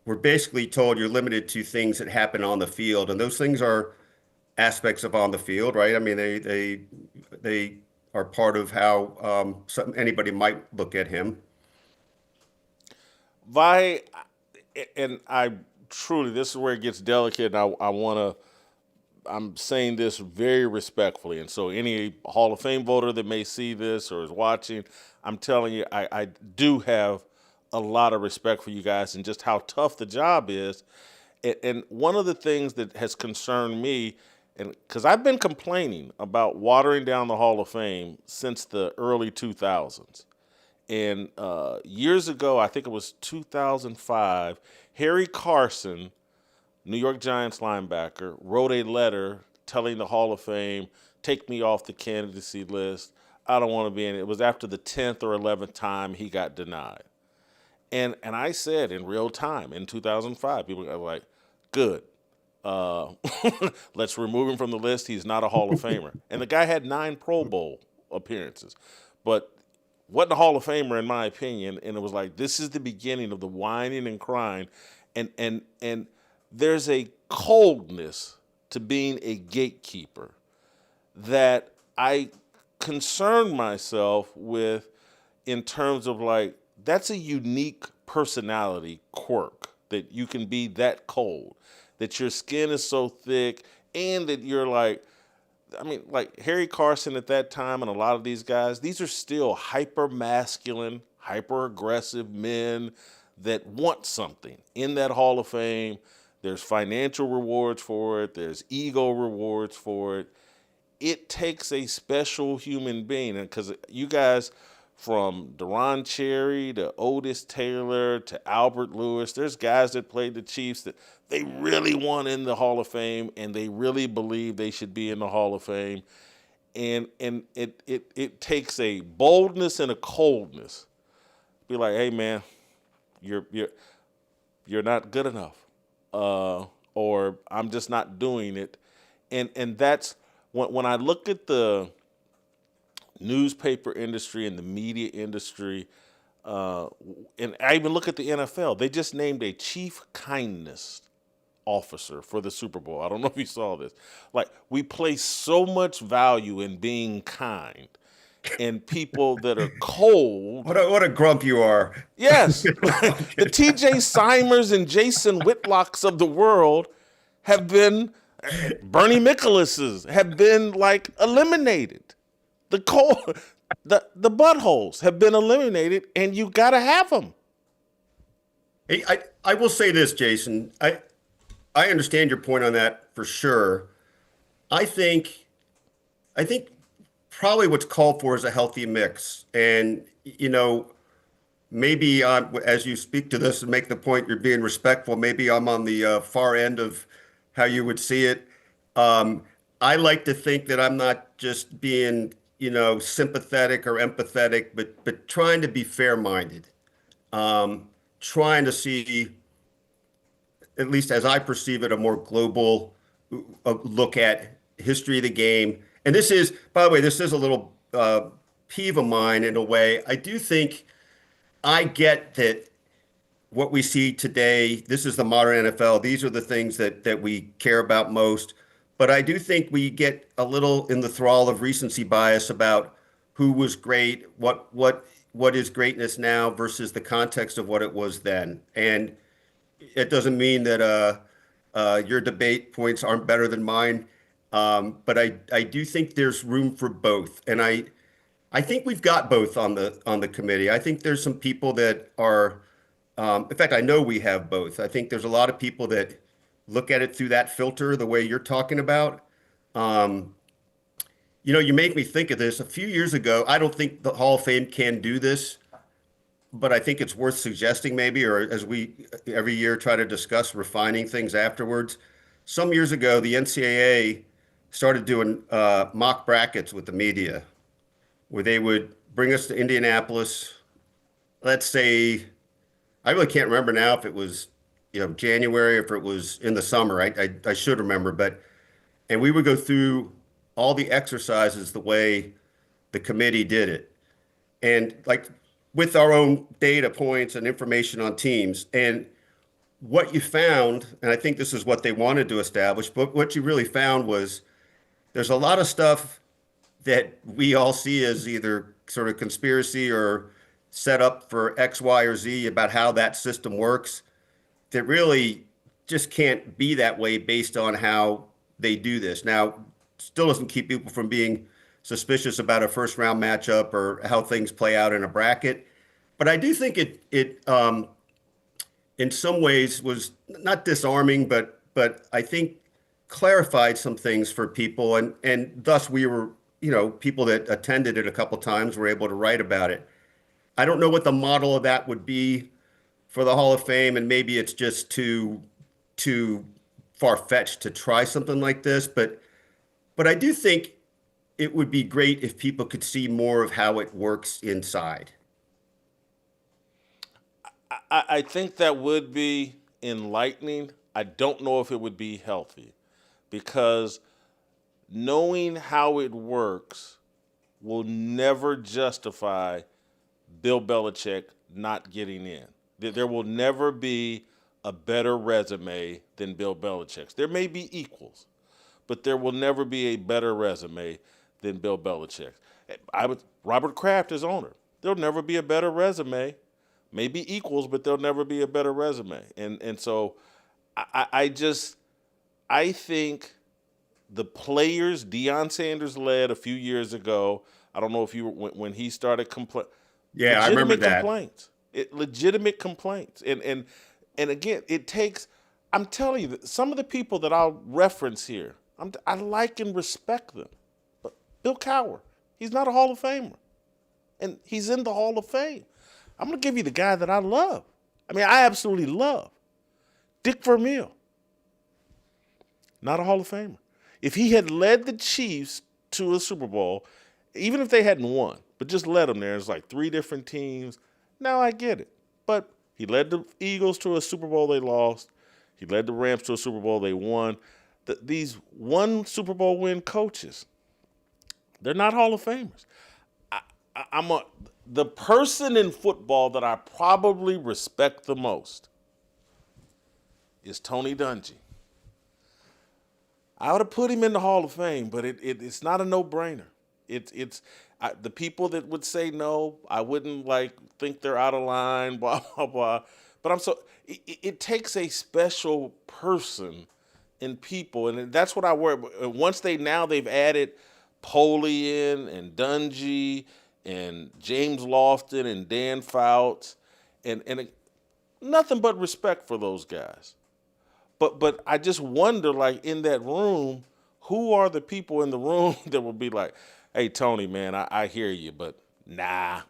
we're basically told you're limited to things that happen on the field, and those things are aspects of on the field, right? I mean, they are part of how anybody might look at him. Vahe, and I truly, this is where it gets delicate, and I'm saying this very respectfully, and so any Hall of Fame voter that may see this or is watching, I'm telling you, I do have a lot of respect for you guys and just how tough the job is. And one of the things that has concerned me, and because I've been complaining about watering down the Hall of Fame since the early 2000s. And years ago, I think it was 2005, Harry Carson, New York Giants linebacker, wrote a letter telling the Hall of Fame, take me off the candidacy list. I don't want to be in it. It was after the 10th or 11th time he got denied. And I said in real time in 2005, people were like, good. Let's remove him from the list. He's not a Hall of Famer. And the guy had 9 Pro Bowl appearances. But wasn't a Hall of Famer, in my opinion. And it was like, this is the beginning of the whining and crying. And there's a coldness to being a gatekeeper that I concern myself with, in terms of like, that's a unique personality quirk, that you can be that cold, that your skin is so thick, and that you're like, I mean, like Harry Carson at that time and a lot of these guys, these are still hyper masculine, hyper aggressive men that want something in that Hall of Fame. There's financial rewards for it. There's ego rewards for it. It takes a special human being, and because you guys, from Deron Cherry to Otis Taylor to Albert Lewis. There's guys that played the Chiefs that they really want in the Hall of Fame, and they really believe they should be in the Hall of Fame. And it takes a boldness and a coldness. Be like, hey man, you're not good enough, or I'm just not doing it. And that's when I look at the newspaper industry and the media industry, and I even look at the NFL. They just named a chief kindness officer for the Super Bowl. I don't know if you saw this. Like, we place so much value in being kind, and people that are cold. What a grump you are. Yes. The TJ Simers and Jason Whitlocks of the world have been, Bernie Nicholas's have been like eliminated. The buttholes have been eliminated, and you got to have them. Hey, I will say this, Jason. I understand your point on that for sure. I think probably what's called for is a healthy mix. And, maybe as you speak to this and make the point you're being respectful, maybe I'm on the far end of how you would see it. I like to think that I'm not just being, sympathetic or empathetic, but trying to be fair-minded, trying to see, at least as I perceive it, a more global look at history of the game. And this is, by the way, this is a little peeve of mine in a way. I do think I get that what we see today, this is the modern NFL. These are the things that we care about most. But I do think we get a little in the thrall of recency bias about who was great, what is greatness now versus the context of what it was then. And it doesn't mean that your debate points aren't better than mine, but I do think there's room for both, and I think we've got both on the committee. I think there's some people that are, in fact, I know we have both. I think there's a lot of people that look at it through that filter, the way you're talking about. You make me think of this. A few years ago, I don't think the Hall of Fame can do this, but I think it's worth suggesting maybe, or as we every year try to discuss refining things afterwards. Some years ago, the NCAA started doing mock brackets with the media, where they would bring us to Indianapolis. Let's say, I really can't remember now if it was January, if it was in the summer. I should remember, and we would go through all the exercises the way the committee did it, and like with our own data points and information on teams. And what you found, and I think this is what they wanted to establish, but what you really found was there's a lot of stuff that we all see as either sort of conspiracy or set up for X, Y, or Z about how that system works, that really just can't be that way based on how they do this. Now, still doesn't keep people from being suspicious about a first round matchup or how things play out in a bracket. But I do think it in some ways was not disarming, but I think clarified some things for people. And thus we were, people that attended it a couple times were able to write about it. I don't know what the model of that would be for the Hall of Fame, and maybe it's just too far-fetched to try something like this, but I do think it would be great if people could see more of how it works inside. I think that would be enlightening. I don't know if it would be healthy, because knowing how it works will never justify Bill Belichick not getting in. There will never be a better resume than Bill Belichick's. There may be equals, but there will never be a better resume than Bill Belichick's. Robert Kraft is owner. There'll never be a better resume. Maybe equals, but there'll never be a better resume. And so I think the players, Deion Sanders led a few years ago. I don't know if you were when he started complaining. Yeah, I remember that. Legitimate complaints. And again, it takes, I'm telling you, some of the people that I'll reference here, I like and respect them. But Bill Cowher, he's not a Hall of Famer. and he's in the Hall of Fame. I'm going to give you the guy that I love. I mean, I absolutely love Dick Vermeil. Not a Hall of Famer. If he had led the Chiefs to a Super Bowl, even if they hadn't won, but just led them there, it's like 3 different teams. Now I get it. But he led the Eagles to a Super Bowl they lost. He led the Rams to a Super Bowl they won. These one Super Bowl win coaches, they're not Hall of Famers. The person in football that I probably respect the most is Tony Dungy. I would have put him in the Hall of Fame, but it's not a no-brainer. The people that would say no, I wouldn't think they're out of line, blah blah blah. But it takes a special person in people, and that's what I worry about. Once they've added Poley in and Dungy and James Lofton and Dan Fouts, and nothing but respect for those guys. But I just wonder, in that room, who are the people in the room that will be like, hey, Tony, man, I hear you, but nah,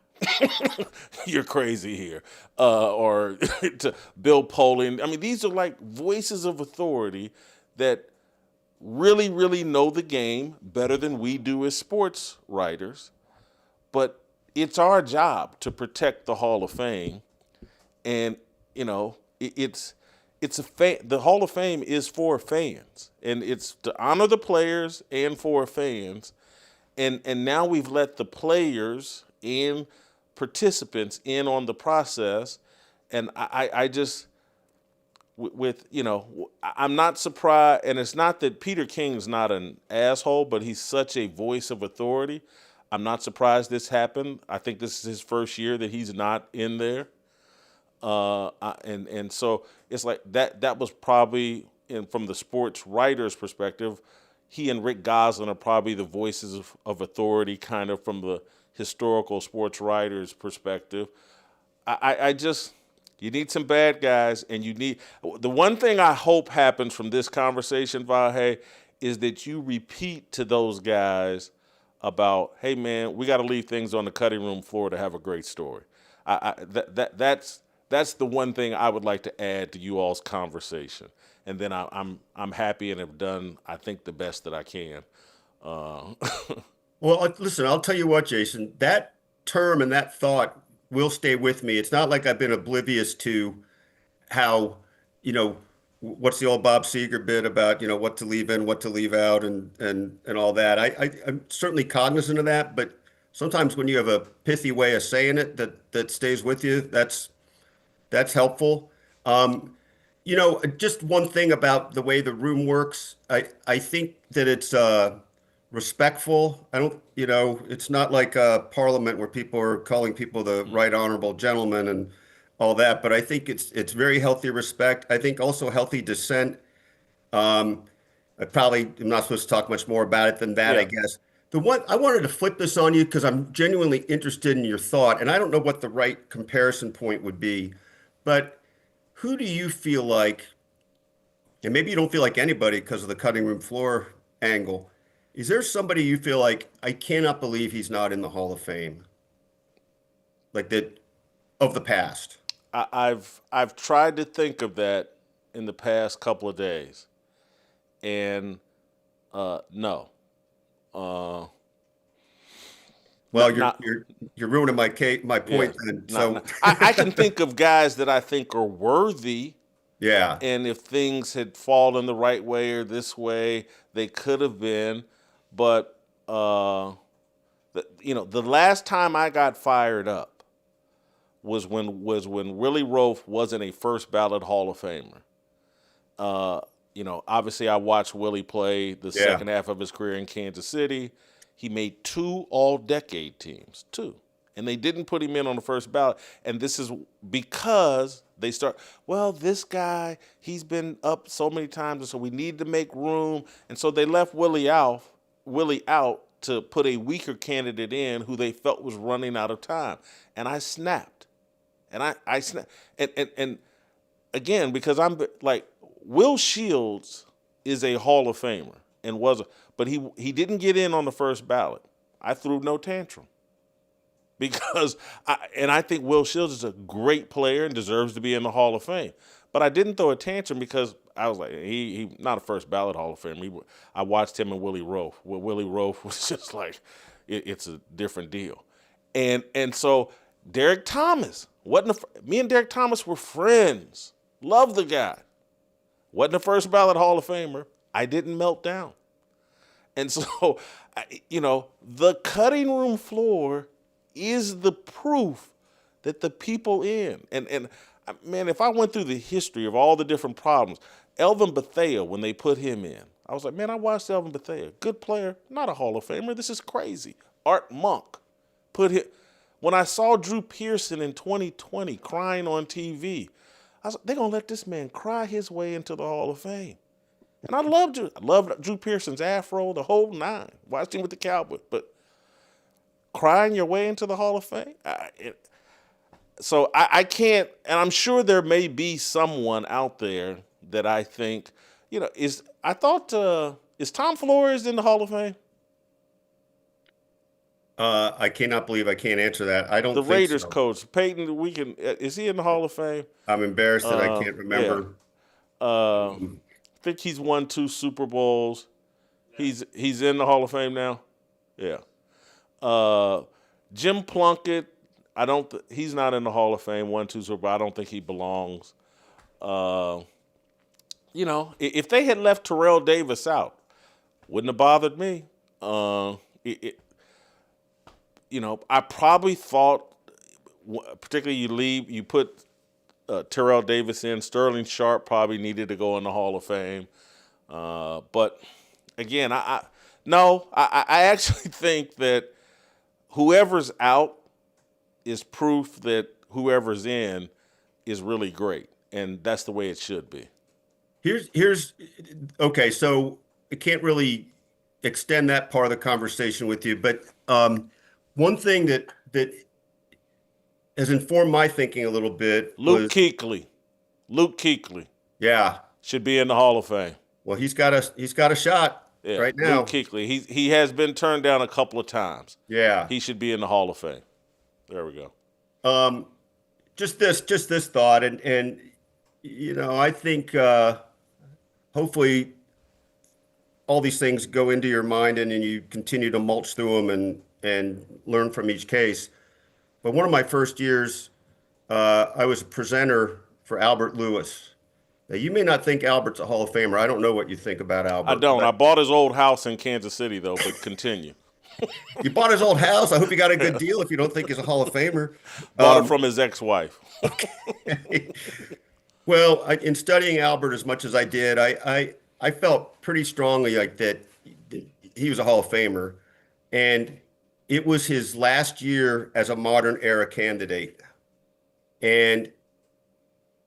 you're crazy here. Or to Bill Poley. I mean, these are voices of authority that really, really know the game better than we do as sports writers. But it's our job to protect the Hall of Fame. And, the Hall of Fame is for fans, and it's to honor the players and for fans. And now we've let the players and participants in on the process. And I just, I'm not surprised. And it's not that Peter King's not an asshole, but he's such a voice of authority. I'm not surprised this happened. I think this is his first year that he's not in there. And so it's like that was probably, from the sports writer's perspective, he and Rick Gosselin are probably the voices of authority kind of from the historical sports writer's perspective. I just, you need some bad guys, and the one thing I hope happens from this conversation, Vahe, is that you repeat to those guys about, hey man, we got to leave things on the cutting room floor to have a great story. That's the one thing I would like to add to you all's conversation, and then I'm happy and have done, I think, the best that I can. Well, listen, I'll tell you what, Jason, that term and that thought will stay with me. It's not like I've been oblivious to how, what's the old Bob Seger bit about, what to leave in, what to leave out, and all that. I'm certainly cognizant of that, but sometimes when you have a pithy way of saying it that stays with you, that's helpful. Just one thing about the way the room works, I think that it's respectful. I don't, it's not like Parliament where people are calling people the right honorable gentleman and all that, but I think it's very healthy respect. I think also healthy dissent. I probably am not supposed to talk much more about it than that, I guess. The one I wanted to flip this on you because I'm genuinely interested in your thought, and I don't know what the right comparison point would be, but who do you feel like, and maybe you don't feel like anybody because of the cutting room floor angle, is there somebody you feel like, I cannot believe he's not in the Hall of Fame? Like that, of the past? I've tried to think of that in the past couple of days, and no. Well, you're ruining my point then. So I can think of guys that I think are worthy. Yeah. And if things had fallen the right way or this way, they could have been. But the last time I got fired up was when Willie Roaf wasn't a first ballot Hall of Famer. Obviously I watched Willie play the second half of his career in Kansas City. He made 2 all-decade teams, 2. And they didn't put him in on the first ballot. And this is because they start, this guy, he's been up so many times, and so we need to make room. And so they left Willie out to put a weaker candidate in who they felt was running out of time. And I snapped. And I snapped. And again, because I'm like, Will Shields is a Hall of Famer but he didn't get in on the first ballot. I threw no tantrum because I think Will Shields is a great player and deserves to be in the Hall of Fame. But I didn't throw a tantrum because I was like, he not a first ballot Hall of Famer. I watched him and Willie Roaf. Willie Roaf was just like, it's a different deal. And so Derek Thomas, me and Derek Thomas were friends. Love the guy. Wasn't a first ballot Hall of Famer. I didn't melt down. And so, the cutting room floor is the proof that the people in. And man, if I went through the history of all the different problems, Elvin Bethea, when they put him in, I was like, man, I watched Elvin Bethea. Good player, not a Hall of Famer. This is crazy. Art Monk put him. When I saw Drew Pearson in 2020 crying on TV, I was like, they're going to let this man cry his way into the Hall of Fame. And I loved Drew Pearson's afro, the whole nine. Watched him with the Cowboys. But crying your way into the Hall of Fame? So I can't, and I'm sure there may be someone out there that I think, is Tom Flores in the Hall of Fame? I cannot believe I can't answer that. I don't think so. The Raiders coach, Payton, is he in the Hall of Fame? I'm embarrassed that I can't remember. Yeah. I think he's won 2 Super Bowls. He's in the Hall of Fame now? Yeah. Jim Plunkett, he's not in the Hall of Fame, 1, 2 Super Bowl. I don't think he belongs. If they had left Terrell Davis out, wouldn't have bothered me. I probably thought, particularly you put Terrell Davis in, Sterling Sharp probably needed to go in the Hall of Fame. But again, I actually think that whoever's out is proof that whoever's in is really great, and that's the way it should be. Here's okay. So I can't really extend that part of the conversation with you, but one thing that has informed my thinking a little bit. Luke Kuechly, yeah, should be in the Hall of Fame. Well, he's got a shot right now. Luke Kuechly, he has been turned down a couple of times. Yeah, he should be in the Hall of Fame. There we go. Just this thought, and I think hopefully all these things go into your mind, and then you continue to mulch through them and learn from each case. But one of my first years, I was a presenter for Albert Lewis. Now, you may not think Albert's a Hall of Famer. I don't know what you think about Albert. I don't. I bought his old house in Kansas City, though, but continue. You bought his old house? I hope you got a good deal if you don't think he's a Hall of Famer. Bought it from his ex-wife. Okay. Well, in studying Albert as much as I did, I felt pretty strongly like that he was a Hall of Famer. And it was his last year as a modern era candidate. And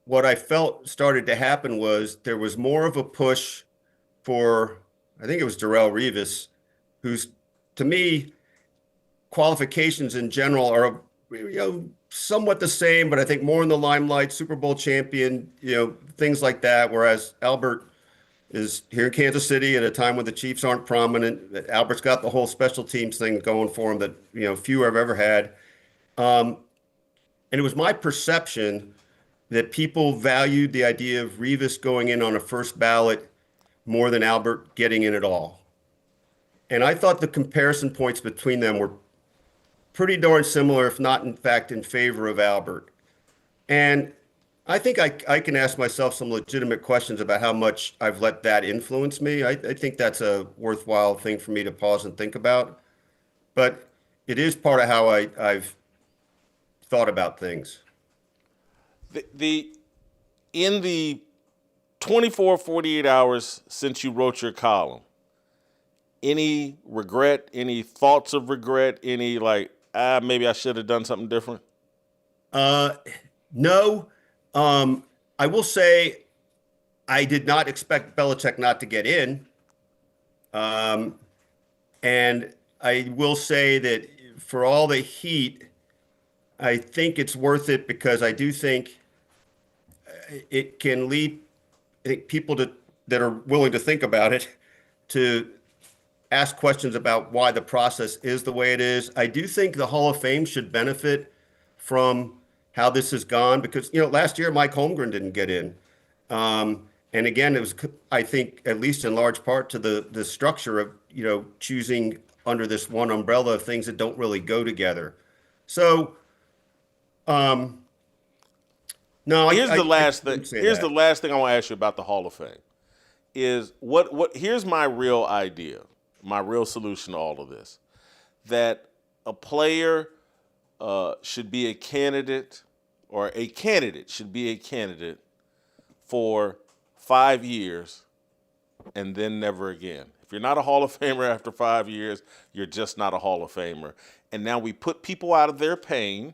what I felt started to happen was there was more of a push for, I think it was Darrelle Revis, who's, to me, qualifications in general are somewhat the same, but I think more in the limelight, Super Bowl champion, things like that. Whereas Albert is here in Kansas City at a time when the Chiefs aren't prominent. Albert's got the whole special teams thing going for him that few have ever had. And it was my perception that people valued the idea of Revis going in on a first ballot more than Albert getting in at all. And I thought the comparison points between them were pretty darn similar, if not, in fact, in favor of Albert. And I think I can ask myself some legitimate questions about how much I've let that influence me. I think that's a worthwhile thing for me to pause and think about. But it is part of how I've thought about things. In the 24, 48 hours since you wrote your column, any regret, any thoughts of regret, any maybe I should have done something different? No. I will say I did not expect Belichick not to get in. And I will say that for all the heat, I think it's worth it because I do think it can lead people that are willing to think about it to ask questions about why the process is the way it is. I do think the Hall of Fame should benefit from how this has gone because, last year Mike Holmgren didn't get in. And again, it was, I think, at least in large part to the structure of, choosing under this one umbrella of things that don't really go together. So, no, here's the last I thing. Here's the last thing I want to ask you about the Hall of Fame. Is what? Here's my real idea, my real solution to all of this: that a player should be a candidate, or a candidate should be a candidate for 5 years, and then never again. If you're not a Hall of Famer after 5 years, you're just not a Hall of Famer. And now we put people out of their pain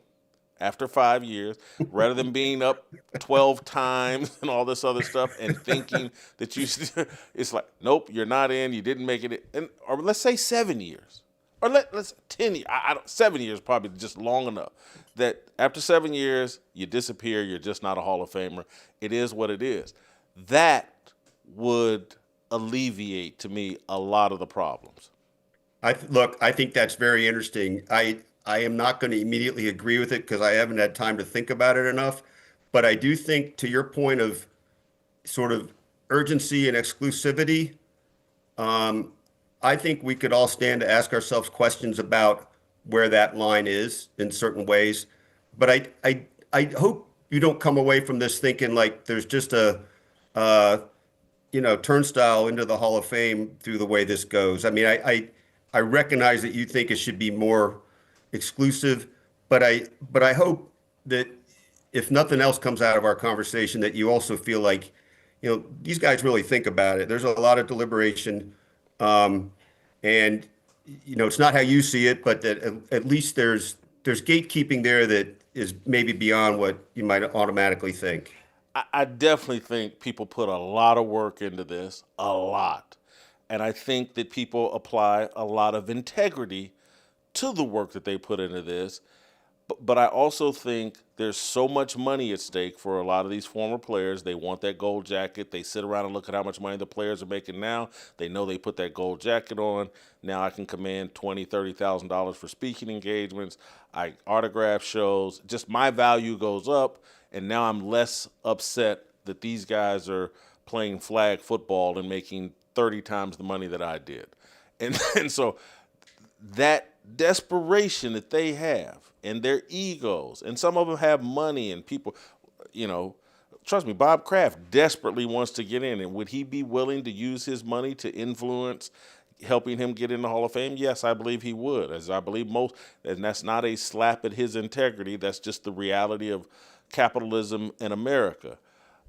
after 5 years, rather than being up 12 times and all this other stuff and thinking that it's like, nope, you're not in, you didn't make it. Or let's say 7 years. Or let's 10 years. 7 years probably just long enough. That after 7 years, you disappear, you're just not a Hall of Famer. It is what it is. That would alleviate, to me, a lot of the problems. I think that's very interesting. I am not going to immediately agree with it because I haven't had time to think about it enough. But I do think, to your point of sort of urgency and exclusivity, I think we could all stand to ask ourselves questions about where that line is in certain ways. But I hope you don't come away from this thinking like there's just a turnstile into the Hall of Fame through the way this goes. I mean, I recognize that you think it should be more exclusive, but I hope that if nothing else comes out of our conversation, that you also feel like, these guys really think about it. There's a lot of deliberation, and it's not how you see it, but that at least there's gatekeeping there that is maybe beyond what you might automatically think. I definitely think people put a lot of work into this, a lot. And I think that people apply a lot of integrity to the work that they put into this. But I also think there's so much money at stake for a lot of these former players. They want that gold jacket. They sit around and look at how much money the players are making now. They know they put that gold jacket on. Now I can command $20,000, $30,000 for speaking engagements. I autograph shows. Just my value goes up. And now I'm less upset that these guys are playing flag football and making 30 times the money that I did. And so that desperation that they have and their egos, and some of them have money and people, trust me, Bob Kraft desperately wants to get in. And would he be willing to use his money to influence helping him get in the Hall of Fame? Yes, I believe he would, as I believe most. And that's not a slap at his integrity. That's just the reality of capitalism in America.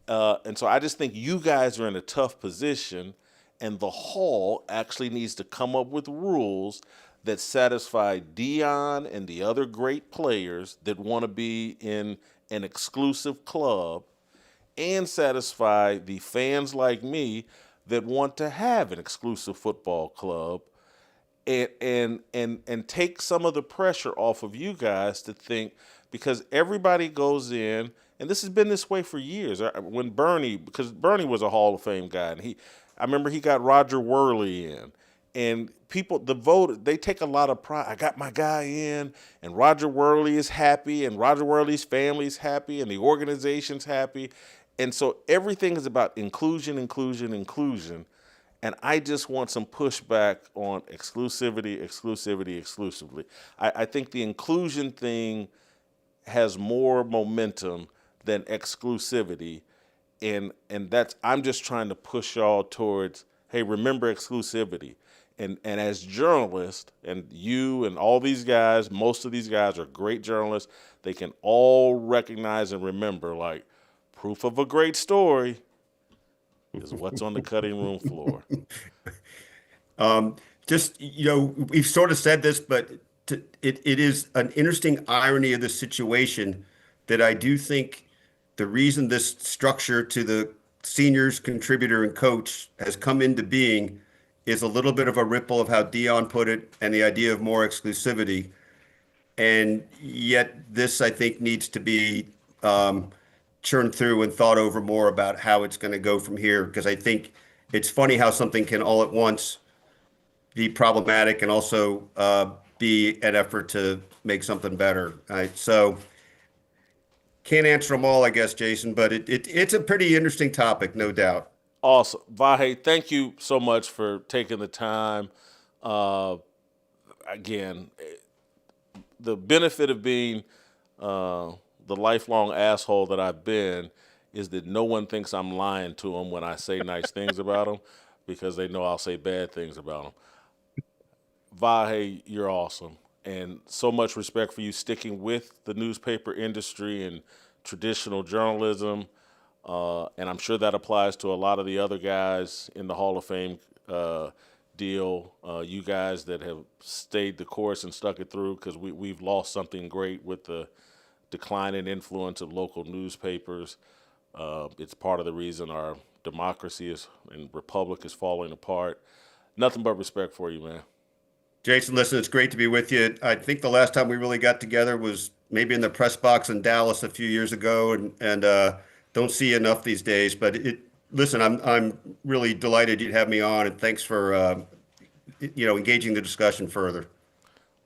And so I just think you guys are in a tough position, and the Hall actually needs to come up with rules that satisfy Dion and the other great players that want to be in an exclusive club, and satisfy the fans like me that want to have an exclusive football club, and take some of the pressure off of you guys to think, because everybody goes in, and this has been this way for years. When because Bernie was a Hall of Fame guy, and I remember he got Roger Worley in, and people, they take a lot of pride. I got my guy in, and Roger Worley is happy, and Roger Worley's family's happy, and the organization's happy, and so everything is about inclusion, inclusion, inclusion. And I just want some pushback on exclusivity. I think the inclusion thing has more momentum than exclusivity. And I'm just trying to push y'all towards, hey, remember exclusivity. And as journalists, and you and all these guys, most of these guys are great journalists, they can all recognize and remember, like, proof of a great story is what's on the cutting room floor. We've sort of said this, but it is an interesting irony of the situation that I do think the reason this structure to the seniors, contributor, and coach has come into being is a little bit of a ripple of how Dion put it and the idea of more exclusivity. And yet this, I think, needs to be churned through and thought over more about how it's going to go from here, because I think it's funny how something can all at once be problematic and also be an effort to make something better. So can't answer them all, I guess, Jason, but it's a pretty interesting topic, no doubt. Awesome. Vahe, thank you so much for taking the time. Again, the benefit of being the lifelong asshole that I've been is that no one thinks I'm lying to them when I say nice things about them, because they know I'll say bad things about them. Vahe, you're awesome. And so much respect for you sticking with the newspaper industry and traditional journalism. And I'm sure that applies to a lot of the other guys in the Hall of Fame deal. You guys that have stayed the course and stuck it through, because we've lost something great with the decline in influence of local newspapers. It's part of the reason our democracy and republic is falling apart. Nothing but respect for you, man. Jason, listen, it's great to be with you. I think the last time we really got together was maybe in the press box in Dallas a few years ago, and don't see enough these days. But listen, I'm really delighted you'd have me on, and thanks for engaging the discussion further.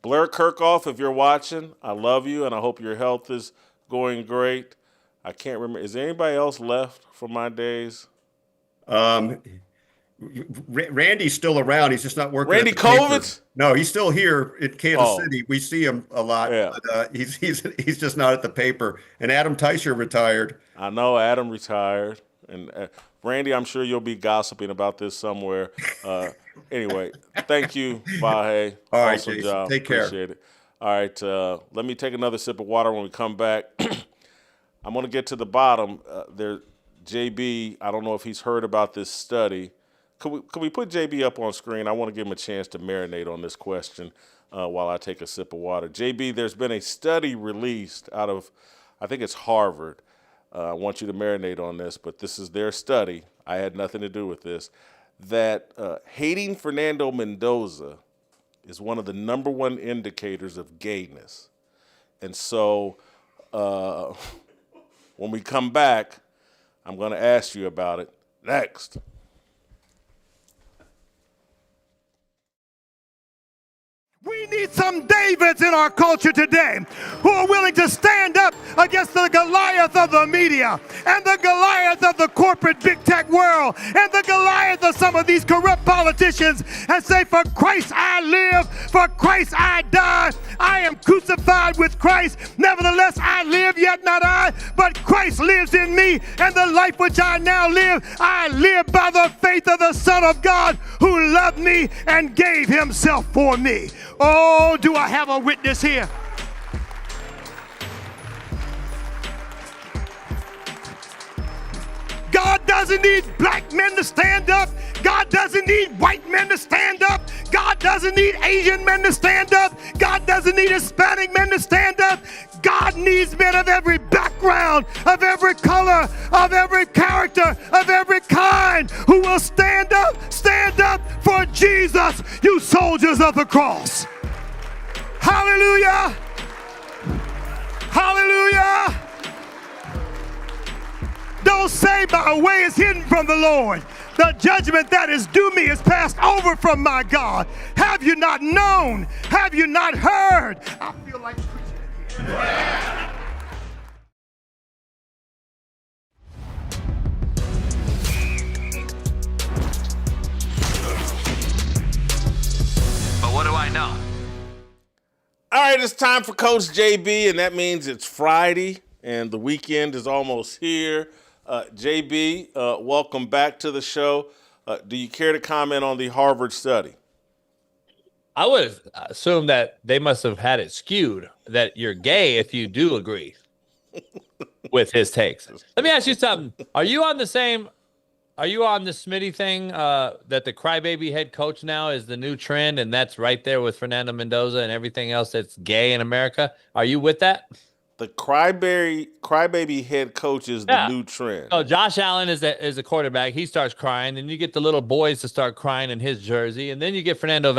Blair Kirkhoff, if you're watching, I love you, and I hope your health is going great. I can't remember. Is there anybody else left from my days? Randy's still around. He's just not working. Randy Kovitz? No, he's still here in Kansas City. We see him a lot. Yeah. But he's just not at the paper. And Adam Teicher retired. I know Adam retired. And Randy, I'm sure you'll be gossiping about this somewhere. Anyway, thank you, Vahe. All right, awesome Jason. job. Take care. Appreciate it. All right, let me take another sip of water when we come back. I'm going to get to the bottom. JB, I don't know if he's heard about this study. Could we put JB up on screen? I want to give him a chance to marinate on this question while I take a sip of water. JB, there's been a study released out of, I think it's Harvard. I want you to marinate on this, but this is their study. I had nothing to do with this. That hating Fernando Mendoza is one of the number one indicators of gayness. And so when we come back, I'm going to ask you about it next. We need some Davids in our culture today who are willing to stand up against the Goliath of the media and the Goliath of the corporate big tech world and the Goliath of some of these corrupt politicians and say, for Christ I live, for Christ I die. I am crucified with Christ. Nevertheless, I live, yet not I, but Christ lives in me. And the life which I now live, I live by the faith of the Son of God who loved me and gave himself for me. Oh, do I have a witness here? God doesn't need black men to stand up. God doesn't need white men to stand up. God doesn't need Asian men to stand up. God doesn't need Hispanic men to stand up. God needs men of every background, of every color, of every character, of every kind, who will stand up for Jesus, you soldiers of the cross. Hallelujah! Hallelujah! Don't say my way is hidden from the Lord. The judgment that is due me is passed over from my God. Have you not known? Have you not heard? I feel like preaching in here. But what do I know? All right, it's time for Coach JB, and that means it's Friday, and the weekend is almost here. JB, welcome back to the show. Do you care to comment on the Harvard study? I would assume that they must have had it skewed, that you're gay if you do agree with his takes. Let me ask you something. Are you on the Smitty thing that the crybaby head coach now is the new trend, and that's right there with Fernando Mendoza and everything else that's gay in America? Are you with that? The crybaby head coach is the new trend. Oh, Josh Allen is a quarterback. He starts crying, and you get the little boys to start crying in his jersey, and then you get Fernando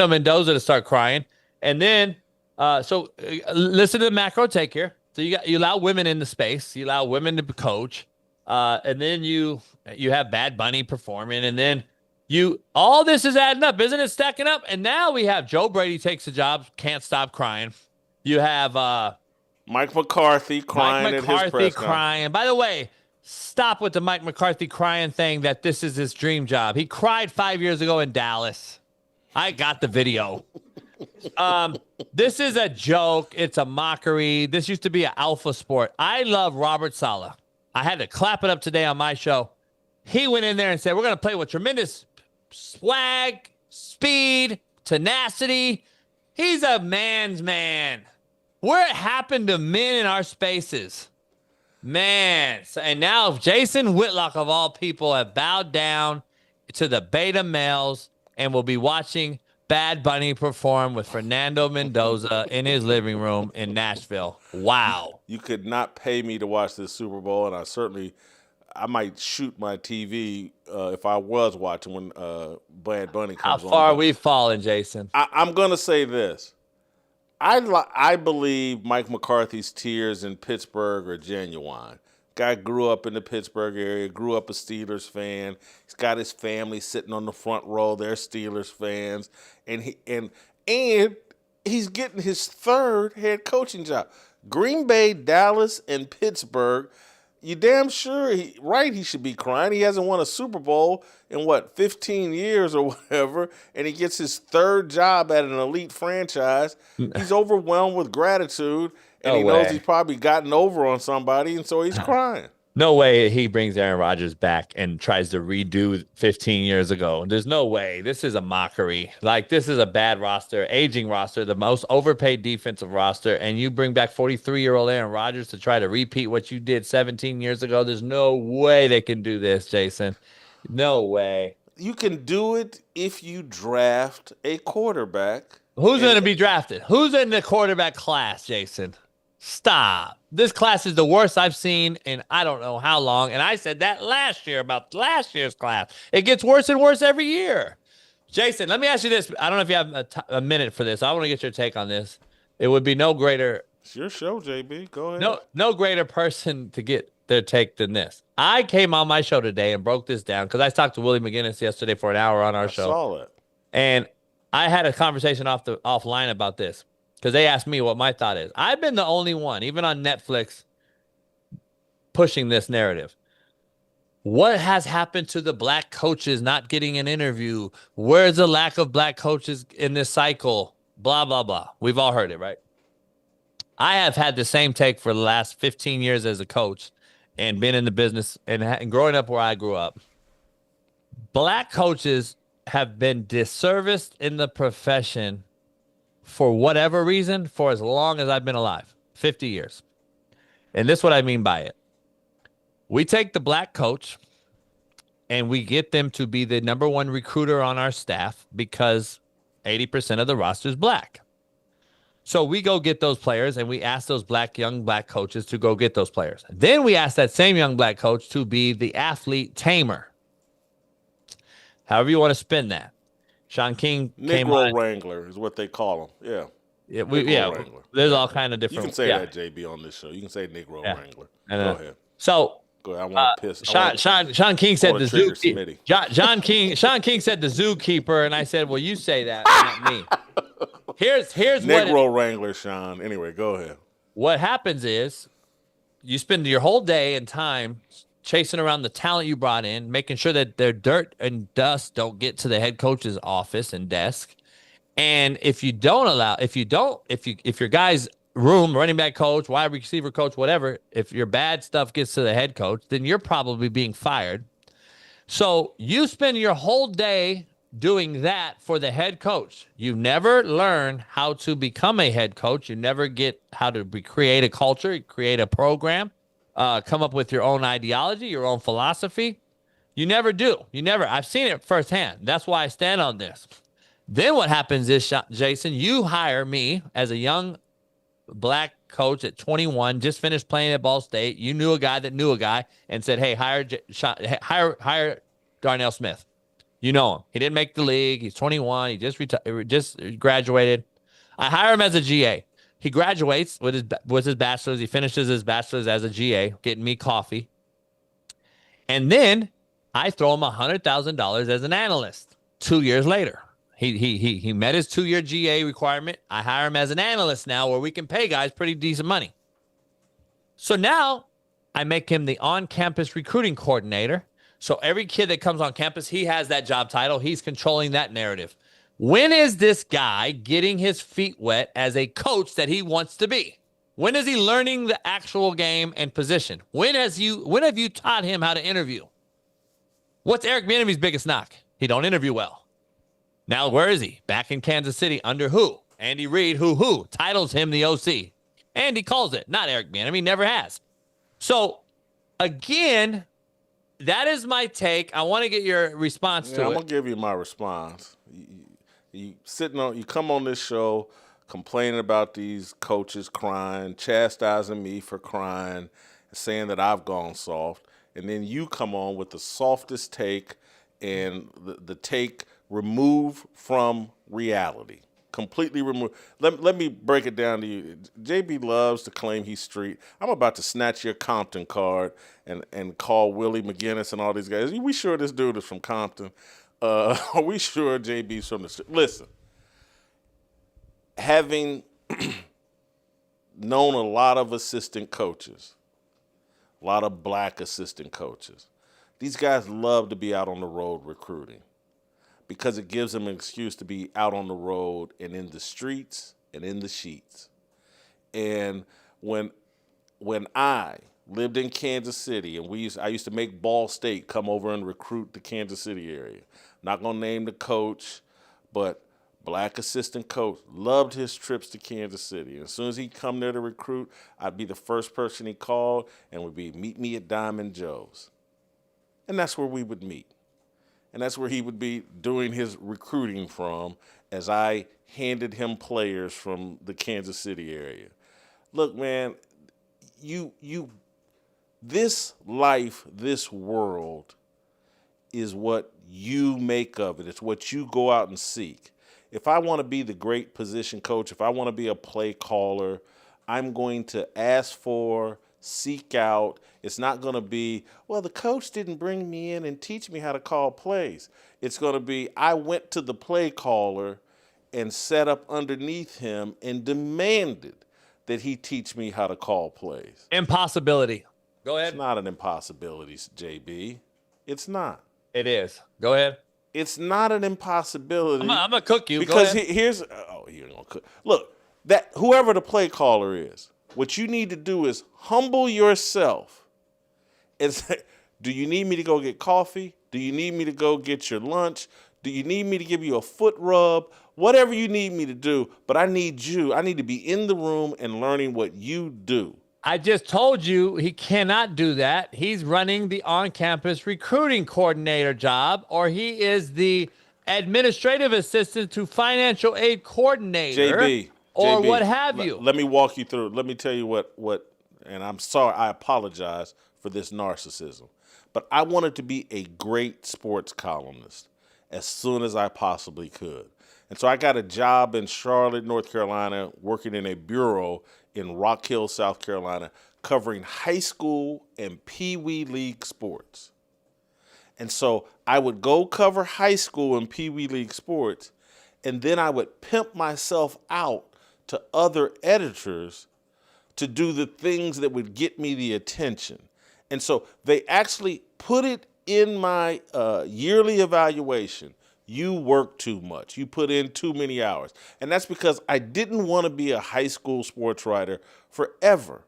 Mendoza to start crying, and then listen to the macro take here. So you allow women in the space, you allow women to coach, and then you have Bad Bunny performing, and then All this is adding up, isn't it? Stacking up. And now we have Joe Brady takes the job, can't stop crying. You have Mike McCarthy crying at his press crying. By the way, stop with the Mike McCarthy crying thing that this is his dream job. He cried 5 years ago in Dallas. I got the video. This is a joke. It's a mockery. This used to be an alpha sport. I love Robert Saleh. I had to clap it up today on my show. He went in there and said, we're going to play with tremendous swag, speed, tenacity. He's a man's man. What happened to men in our spaces? Man. And now Jason Whitlock, of all people, have bowed down to the beta males and will be watching Bad Bunny perform with Fernando Mendoza in his living room in Nashville. Wow. You could not pay me to watch this Super Bowl, and I might shoot my TV if I was watching when Bad Bunny comes on. How far we've fallen, Jason. I'm going to say this. I believe Mike McCarthy's tears in Pittsburgh are genuine. Guy grew up in the Pittsburgh area, grew up a Steelers fan. He's got his family sitting on the front row. They're Steelers fans. And he's getting his third head coaching job. Green Bay, Dallas, and Pittsburgh. You damn sure he should be crying. He hasn't won a Super Bowl in 15 years or whatever, and he gets his third job at an elite franchise. He's overwhelmed with gratitude, and he knows he's probably gotten over on somebody, and so he's crying. No way he brings Aaron Rodgers back and tries to redo 15 years ago. There's no way. This is a mockery. Like, this is a bad roster, aging roster, the most overpaid defensive roster, and you bring back 43-year-old Aaron Rodgers to try to repeat what you did 17 years ago. There's no way they can do this, Jason. No way. You can do it if you draft a quarterback. Who's going to be drafted? Who's in the quarterback class, Jason? Stop. This class is the worst I've seen in I don't know how long. And I said that last year about last year's class. It gets worse and worse every year. Jason, let me ask you this. I don't know if you have a minute for this. I want to get your take on this. It would be no greater. It's your show, JB. Go ahead. No greater person to get their take than this. I came on my show today and broke this down because I talked to Willie McGinnis yesterday for an hour on our show. I saw that. And I had a conversation offline about this. Because they asked me what my thought is. I've been the only one, even on Netflix, pushing this narrative. What has happened to the black coaches not getting an interview? Where's the lack of black coaches in this cycle? Blah, blah, blah. We've all heard it, right? I have had the same take for the last 15 years as a coach and been in the business and growing up where I grew up. Black coaches have been disserviced in the profession for whatever reason, for as long as I've been alive, 50 years. And this is what I mean by it. We take the black coach and we get them to be the number one recruiter on our staff because 80% of the roster is black. So we go get those players and we ask those young black coaches to go get those players. Then we ask that same young black coach to be the athlete tamer. However you want to spin that. Sean King came on. Negro Wrangler is what they call him. Yeah. Wrangler. There's all kind of different. You can say that, JB, on this show. You can say Negro Wrangler. Go ahead. So go ahead. I want to piss. Sean King said the zookeeper. Sean King said the zookeeper, and I said, "Well, you say that, not me." Here's Negro Wrangler, Sean. Anyway, go ahead. What happens is you spend your whole day and time chasing around the talent you brought in, making sure that their dirt and dust don't get to the head coach's office and desk. And if your guy's room, running back coach, wide receiver coach, whatever, if your bad stuff gets to the head coach, then you're probably being fired. So you spend your whole day doing that for the head coach. You never learn how to become a head coach. You never get how to create a culture, create a program. Come up with your own ideology, your own philosophy. You never do. I've seen it firsthand. That's why I stand on this. Then what happens is, Jason, you hire me as a young black coach at 21, just finished playing at Ball State. You knew a guy that knew a guy and said, hey, hire Darnell Smith. You know him. He didn't make the league. He's 21. He just graduated. I hire him as a GA. He graduates with his bachelor's. He finishes his bachelor's as a GA, getting me coffee. And then I throw him $100,000 as an analyst 2 years later. He met his 2-year GA requirement. I hire him as an analyst now where we can pay guys pretty decent money. So now I make him the on-campus recruiting coordinator. So every kid that comes on campus, he has that job title. He's controlling that narrative. When is this guy getting his feet wet as a coach that he wants to be? When is he learning the actual game and position? When have you taught him how to interview? What's Eric Bieniemy's biggest knock? He don't interview well. Now, where is he? Back in Kansas City under who? Andy Reid, who titles him the OC. Andy calls it, not Eric Bieniemy, never has. So, again, that is my take. I want to get your response to it. I'm going to give you my response. You come on this show complaining about these coaches crying, chastising me for crying, saying that I've gone soft, and then you come on with the softest take and the take removed from reality. Completely removed. Let me break it down to you. JB loves to claim he's street. I'm about to snatch your Compton card and call Willie McGinnis and all these guys. Are we sure this dude is from Compton? Are we sure JB's from the street? Listen, having known a lot of assistant coaches, a lot of black assistant coaches, these guys love to be out on the road recruiting because it gives them an excuse to be out on the road and in the streets and in the sheets. And when I lived in Kansas City, and I used to make Ball State come over and recruit the Kansas City area. Not going to name the coach, but black assistant coach, loved his trips to Kansas City. And as soon as he'd come there to recruit, I'd be the first person he called and would be, meet me at Diamond Joe's. And that's where we would meet. And that's where he would be doing his recruiting from as I handed him players from the Kansas City area. Look, man, this life, this world is what you make of it. It's what you go out and seek. If I want to be the great position coach, if I want to be a play caller, I'm going to ask for, seek out. It's not going to be, well, the coach didn't bring me in and teach me how to call plays. It's going to be, I went to the play caller and sat up underneath him and demanded that he teach me how to call plays. Impossibility. Go ahead. It's not an impossibility, JB. It's not. It is. Go ahead. It's not an impossibility. I'm going to cook you. Because Go ahead. you're going to cook. Look, that whoever the play caller is, what you need to do is humble yourself and say, do you need me to go get coffee? Do you need me to go get your lunch? Do you need me to give you a foot rub? Whatever you need me to do, but I need to be in the room and learning what you do. I just told you he cannot do that. He's running the on-campus recruiting coordinator job, or he is the administrative assistant to financial aid coordinator. JB. What have you. Let me walk you through. Let me tell you what, and I'm sorry, I apologize for this narcissism, but I wanted to be a great sports columnist as soon as I possibly could. And so I got a job in Charlotte, North Carolina, working in a bureau in Rock Hill, South Carolina, covering high school and Pee Wee League sports. And so I would go cover high school and Pee Wee League sports, and then I would pimp myself out to other editors to do the things that would get me the attention. And so they actually put it in my yearly evaluation. You work too much. You put in too many hours. And that's because I didn't want to be a high school sports writer forever.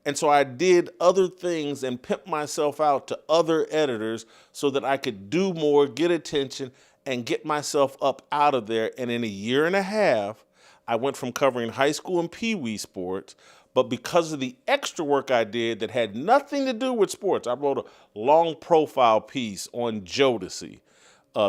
And so I did other things and pimped myself out to other editors so that I could do more, get attention, and get myself up out of there. And in a year and a half, I went from covering high school and Pee Wee sports, but because of the extra work I did that had nothing to do with sports, I wrote a long profile piece on Jodeci,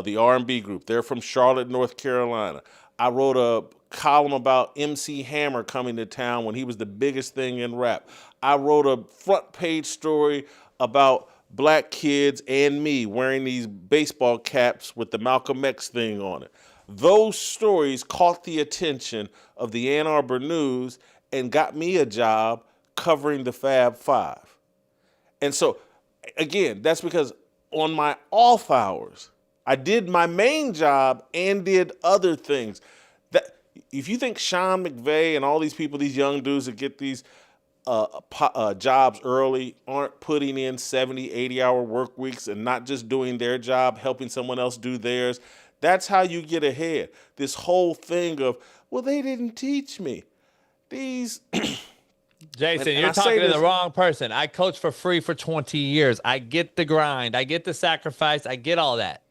the R&B group. They're from Charlotte, North Carolina. I wrote a column about MC Hammer coming to town when he was the biggest thing in rap. I wrote a front page story about black kids and me wearing these baseball caps with the Malcolm X thing on it. Those stories caught the attention of the Ann Arbor News and got me a job covering the Fab Five. And so, again, that's because on my off hours. I did my main job and did other things. That if you think Sean McVay and all these people, these young dudes that get these jobs early aren't putting in 70, 80-hour work weeks and not just doing their job, helping someone else do theirs, that's how you get ahead. This whole thing of, well, they didn't teach me. These... Jason, you're talking to the wrong person. I coached for free for 20 years. I get the grind. I get the sacrifice. I get all that.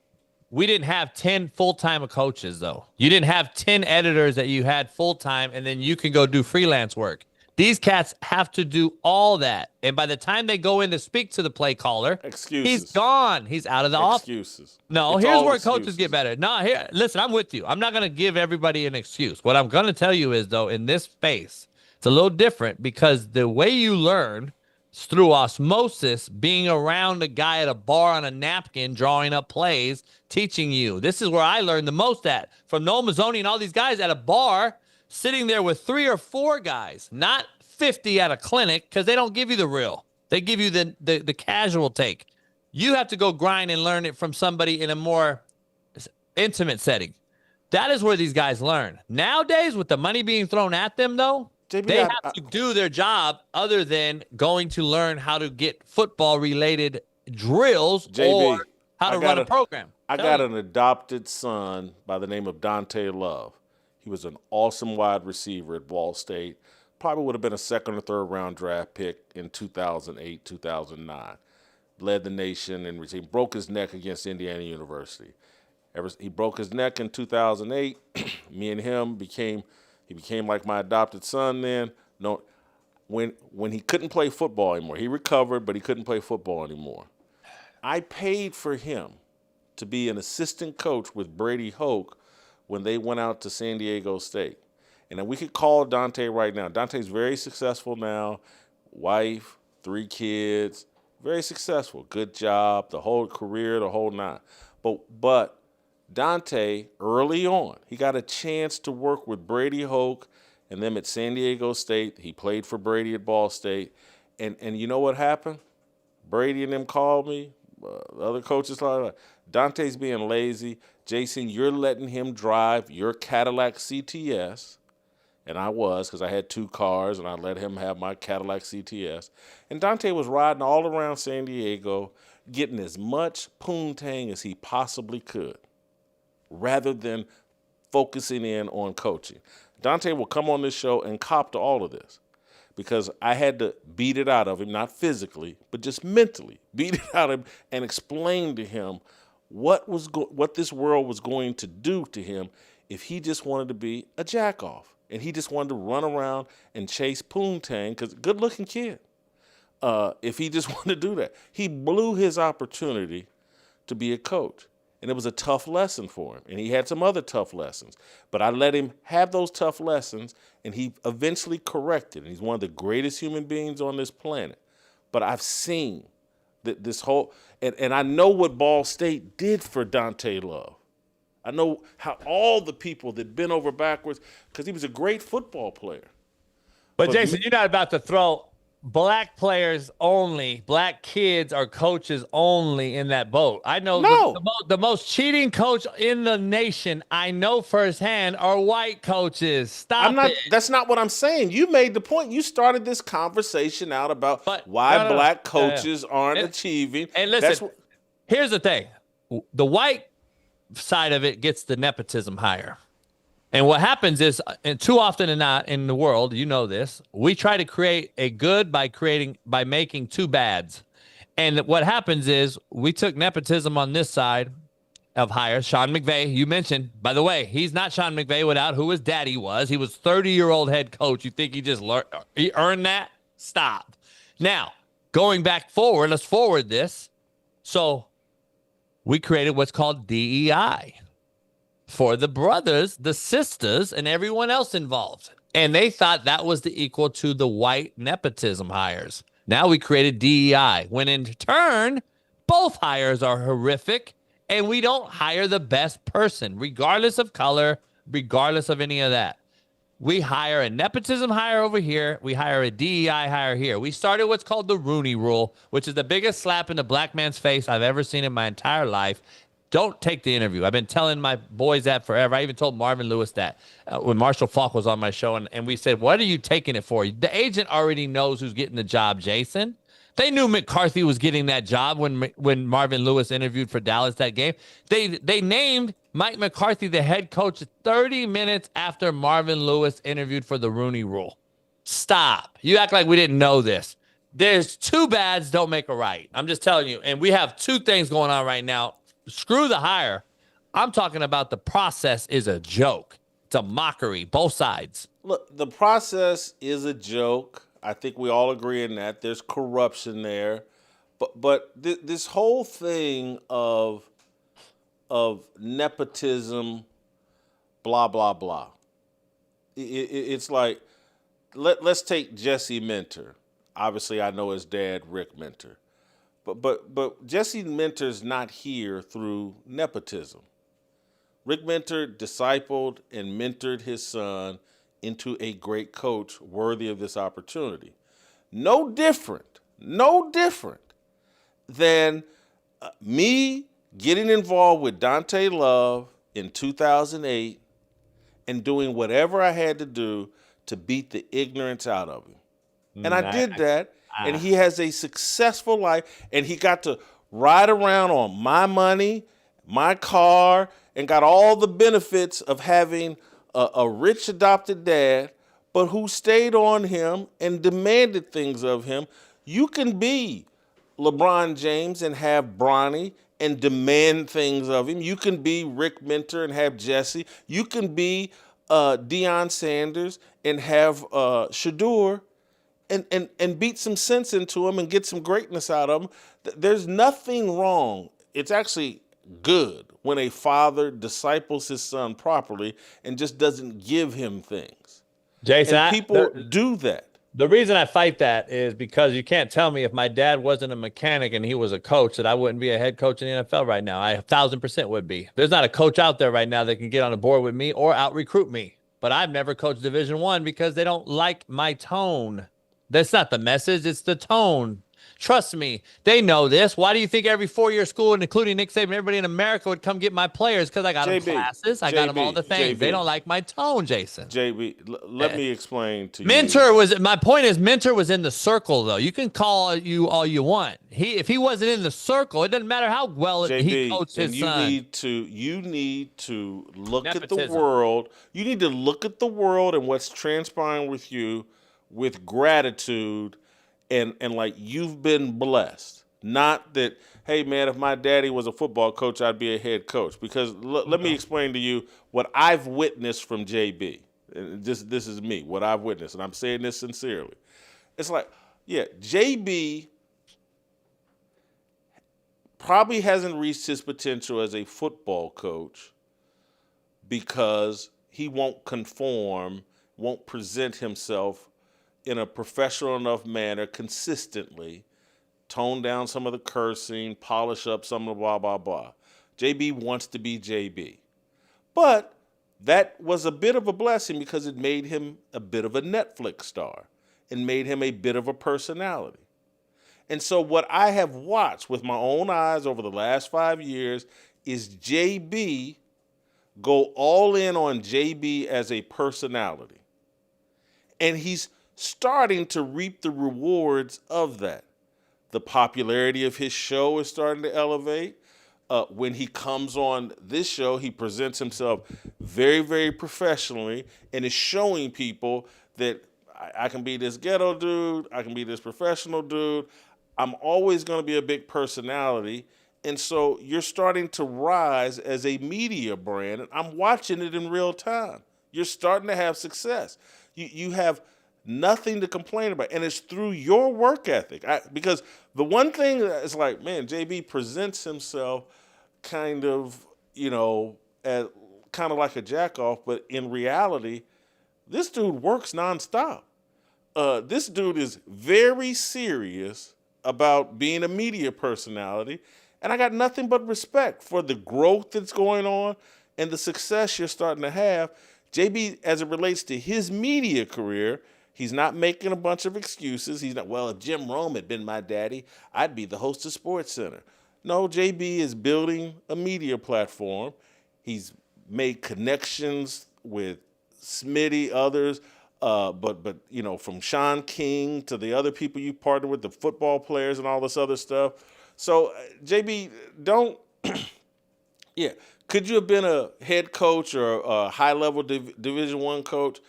We didn't have 10 full-time coaches, though. You didn't have 10 editors that you had full-time, and then you can go do freelance work. These cats have to do all that. And by the time they go in to speak to the play caller, he's gone. He's out of the office. Excuses. No, here's where coaches get better. No, here, listen, I'm with you. I'm not going to give everybody an excuse. What I'm going to tell you is, though, in this space, it's a little different because the way you learn is through osmosis, being around a guy at a bar on a napkin, drawing up plays, teaching you. This is where I learned the most at. From Noel Mazzoni and all these guys at a bar, sitting there with 3 or 4 guys, not 50 at a clinic, because they don't give you the real. They give you the casual take. You have to go grind and learn it from somebody in a more intimate setting. That is where these guys learn. Nowadays, with the money being thrown at them, though, JB, they have to do their job other than going to learn how to get football-related drills or how to run a program. I got an adopted son by the name of Dante Love. He was an awesome wide receiver at Ball State. Probably would have been a 2nd or 3rd round draft pick in 2008, 2009. Led the nation and he broke his neck against Indiana University. He broke his neck in 2008. Me and him became like my adopted son then. No, when he couldn't play football anymore. He recovered, but he couldn't play football anymore. I paid for him to be an assistant coach with Brady Hoke when they went out to San Diego State. And then we could call Dante right now. Dante's very successful now. Wife, 3 kids, very successful. Good job, the whole career, the whole 9. But Dante, early on, he got a chance to work with Brady Hoke and them at San Diego State. He played for Brady at Ball State. And you know what happened? Brady and them called me. Other coaches like Dante's being lazy. Jason, you're letting him drive your Cadillac CTS. And I was, because I had 2 cars, and I let him have my Cadillac CTS. And Dante was riding all around San Diego, getting as much poontang as he possibly could, rather than focusing in on coaching. Dante will come on this show and cop to all of this, because I had to beat it out of him, not physically, but just mentally, beat it out of him and explain to him what this world was going to do to him if he just wanted to be a jack-off. And he just wanted to run around and chase poontang, because good-looking kid. If he just wanted to do that. He blew his opportunity to be a coach. And it was a tough lesson for him. And he had some other tough lessons. But I let him have those tough lessons, and he eventually corrected. And he's one of the greatest human beings on this planet. But I've seen that this whole – and I know what Ball State did for Dante Love. I know how all the people that bent over backwards, because he was a great football player. But Jason, you're not about to throw black players only, black kids or coaches only in that boat. I know the most cheating coach in the nation, I know firsthand, are white coaches. Stop it. That's not what I'm saying. You made the point. You started this conversation out about why black coaches aren't achieving. And listen, here's the thing. The white side of it gets the nepotism higher. And what happens is, and too often than not in the world, you know this, we try to create a good by making 2 bads. And what happens is we took nepotism on this side of hire. Sean McVay, you mentioned, by the way, he's not Sean McVay without who his daddy was. He was 30-year-old head coach. You think he earned that? Stop. Now, going back forward, let's forward this. So we created what's called DEI for the brothers, the sisters, and everyone else involved. And they thought that was the equal to the white nepotism hires. Now we created DEI, when in turn, both hires are horrific, and we don't hire the best person, regardless of color, regardless of any of that. We hire a nepotism hire over here. We hire a DEI hire here. We started what's called the Rooney Rule, which is the biggest slap in the black man's face I've ever seen in my entire life. Don't take the interview. I've been telling my boys that forever. I even told Marvin Lewis that when Marshall Faulk was on my show, and we said, what are you taking it for? The agent already knows who's getting the job, Jason. They knew McCarthy was getting that job when Marvin Lewis interviewed for Dallas that game. They named Mike McCarthy the head coach 30 minutes after Marvin Lewis interviewed for the Rooney Rule. Stop. You act like we didn't know this. There's two bads don't make a right. I'm just telling you. And we have two things going on right now. Screw the hire. I'm talking about the process is a joke. It's a mockery, both sides. Look, the process is a joke. I think we all agree in that. There's corruption there. But this whole thing of nepotism, blah, blah, blah. It's like, let's take Jesse Minter. Obviously, I know his dad, Rick Minter. But Jesse Minter's not here through nepotism. Rick Minter discipled and mentored his son into a great coach worthy of this opportunity. No different than me getting involved with Dante Love in 2008 and doing whatever I had to do to beat the ignorance out of him. And I did that, and he has a successful life, and he got to ride around on my money, my car, and got all the benefits of having a rich adopted dad, but who stayed on him and demanded things of him. You can be LeBron James and have Bronny and demand things of him. You can be Rick Minter and have Jesse. You can be Deion Sanders and have Shedeur and beat some sense into him and get some greatness out of him. There's nothing wrong. It's actually good when a father disciples his son properly and just doesn't give him things. Jason, and people do that. The reason I fight that is because you can't tell me if my dad wasn't a mechanic and he was a coach that I wouldn't be a head coach in the NFL right now. I 1,000% would be. There's not a coach out there right now that can get on the board with me or out recruit me. But I've never coached Division I because they don't like my tone. That's not the message. It's the tone. Trust me, they know this. Why do you think every four-year school, including Nick Saban, everybody in America would come get my players? Because I got them classes. I got them all the things. They don't like my tone, Jason. JB, let me explain to you. My point is Mentor was in the circle, though. You can call you all you want. If he wasn't in the circle, it doesn't matter how well he coached his son. You need to look at the world. You need to look at the world and what's transpiring with you with gratitude. And like you've been blessed. Not that, hey, man, if my daddy was a football coach, I'd be a head coach. Because let me explain to you what I've witnessed from JB. And this is me, what I've witnessed. And I'm saying this sincerely. It's like, yeah, JB probably hasn't reached his potential as a football coach because he won't conform, won't present himself in a professional enough manner consistently, tone down some of the cursing, polish up some of the blah, blah, blah. JB wants to be JB. But that was a bit of a blessing because it made him a bit of a Netflix star and made him a bit of a personality. And so what I have watched with my own eyes over the last 5 years is JB go all in on JB as a personality. And he's starting to reap the rewards of that. The popularity of his show is starting to elevate. When he comes on this show, he presents himself very, very professionally and is showing people that I can be this ghetto dude, I can be this professional dude. I'm always going to be a big personality. And so you're starting to rise as a media brand, and I'm watching it in real time. You're starting to have success. You have nothing to complain about. And it's through your work ethic. Because the one thing that is like, man, JB presents himself kind of, as kind of like a jack-off, but in reality, this dude works nonstop. This dude is very serious about being a media personality, and I got nothing but respect for the growth that's going on and the success you're starting to have. JB, as it relates to his media career, he's not making a bunch of excuses. He's not, well, if Jim Rome had been my daddy, I'd be the host of SportsCenter. No, JB is building a media platform. He's made connections with Smitty, others, but you know, from Sean King to the other people you partner with, the football players and all this other stuff. So, JB, don't, yeah. Could you have been a head coach or a high-level Division I coach?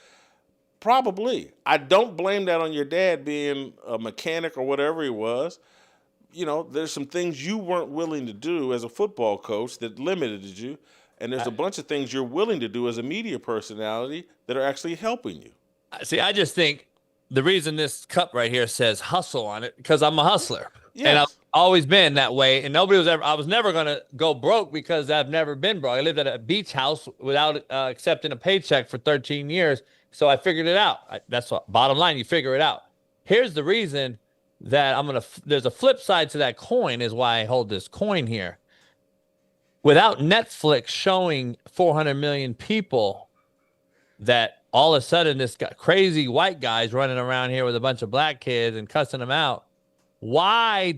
Probably. I don't blame that on your dad being a mechanic or whatever he was. You know, there's some things you weren't willing to do as a football coach that limited you, and there's a bunch of things you're willing to do as a media personality that are actually helping you. See, I just think the reason this cup right here says hustle on it, because I'm a hustler. Yes. And I've always been that way. And I was never going to go broke because I've never been broke. I lived at a beach house without accepting a paycheck for 13 years. So I figured it out. That's what, bottom line, you figure it out. Here's the reason that there's a flip side to that coin is why I hold this coin here. Without Netflix showing 400 million people that all of a sudden this crazy white guy's running around here with a bunch of black kids and cussing them out. Why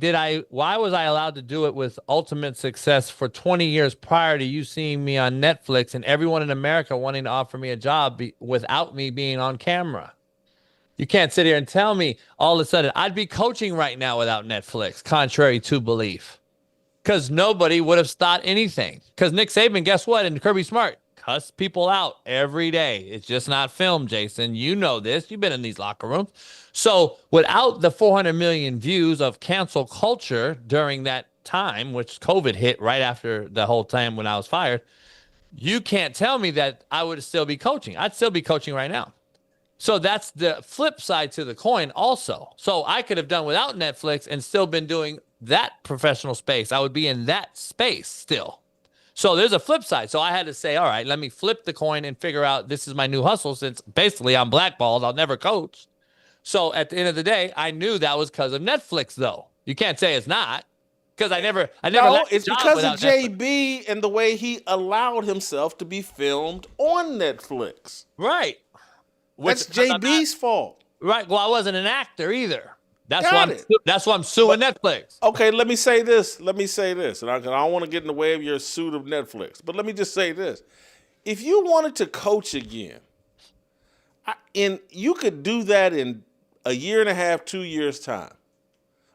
was I allowed to do it with ultimate success for 20 years prior to you seeing me on Netflix and everyone in America wanting to offer me a job without me being on camera? You can't sit here and tell me all of a sudden I'd be coaching right now without Netflix, contrary to belief. Because nobody would have thought anything. Because Nick Saban, guess what? And Kirby Smart cuss people out every day. It's just not filmed, Jason. You know this. You've been in these locker rooms. So without the 400 million views of cancel culture during that time, which COVID hit right after the whole time when I was fired, you can't tell me that I would still be coaching. I'd still be coaching right now. So that's the flip side to the coin also. So I could have done without Netflix and still been doing that professional space. I would be in that space still. So there's a flip side. So I had to say, all right, let me flip the coin and figure out this is my new hustle since basically I'm blackballed. I'll never coach. So at the end of the day, I knew that was because of Netflix, though. You can't say it's not because I never. No, it's because of JB and the way he allowed himself to be filmed on Netflix. Right. That's JB's fault. Right. Well, I wasn't an actor either. That's why I'm suing Netflix. Okay, let me say this. And I don't want to get in the way of your suit of Netflix, but let me just say this. If you wanted to coach again, and you could do that in a year and a half, 2 years' time.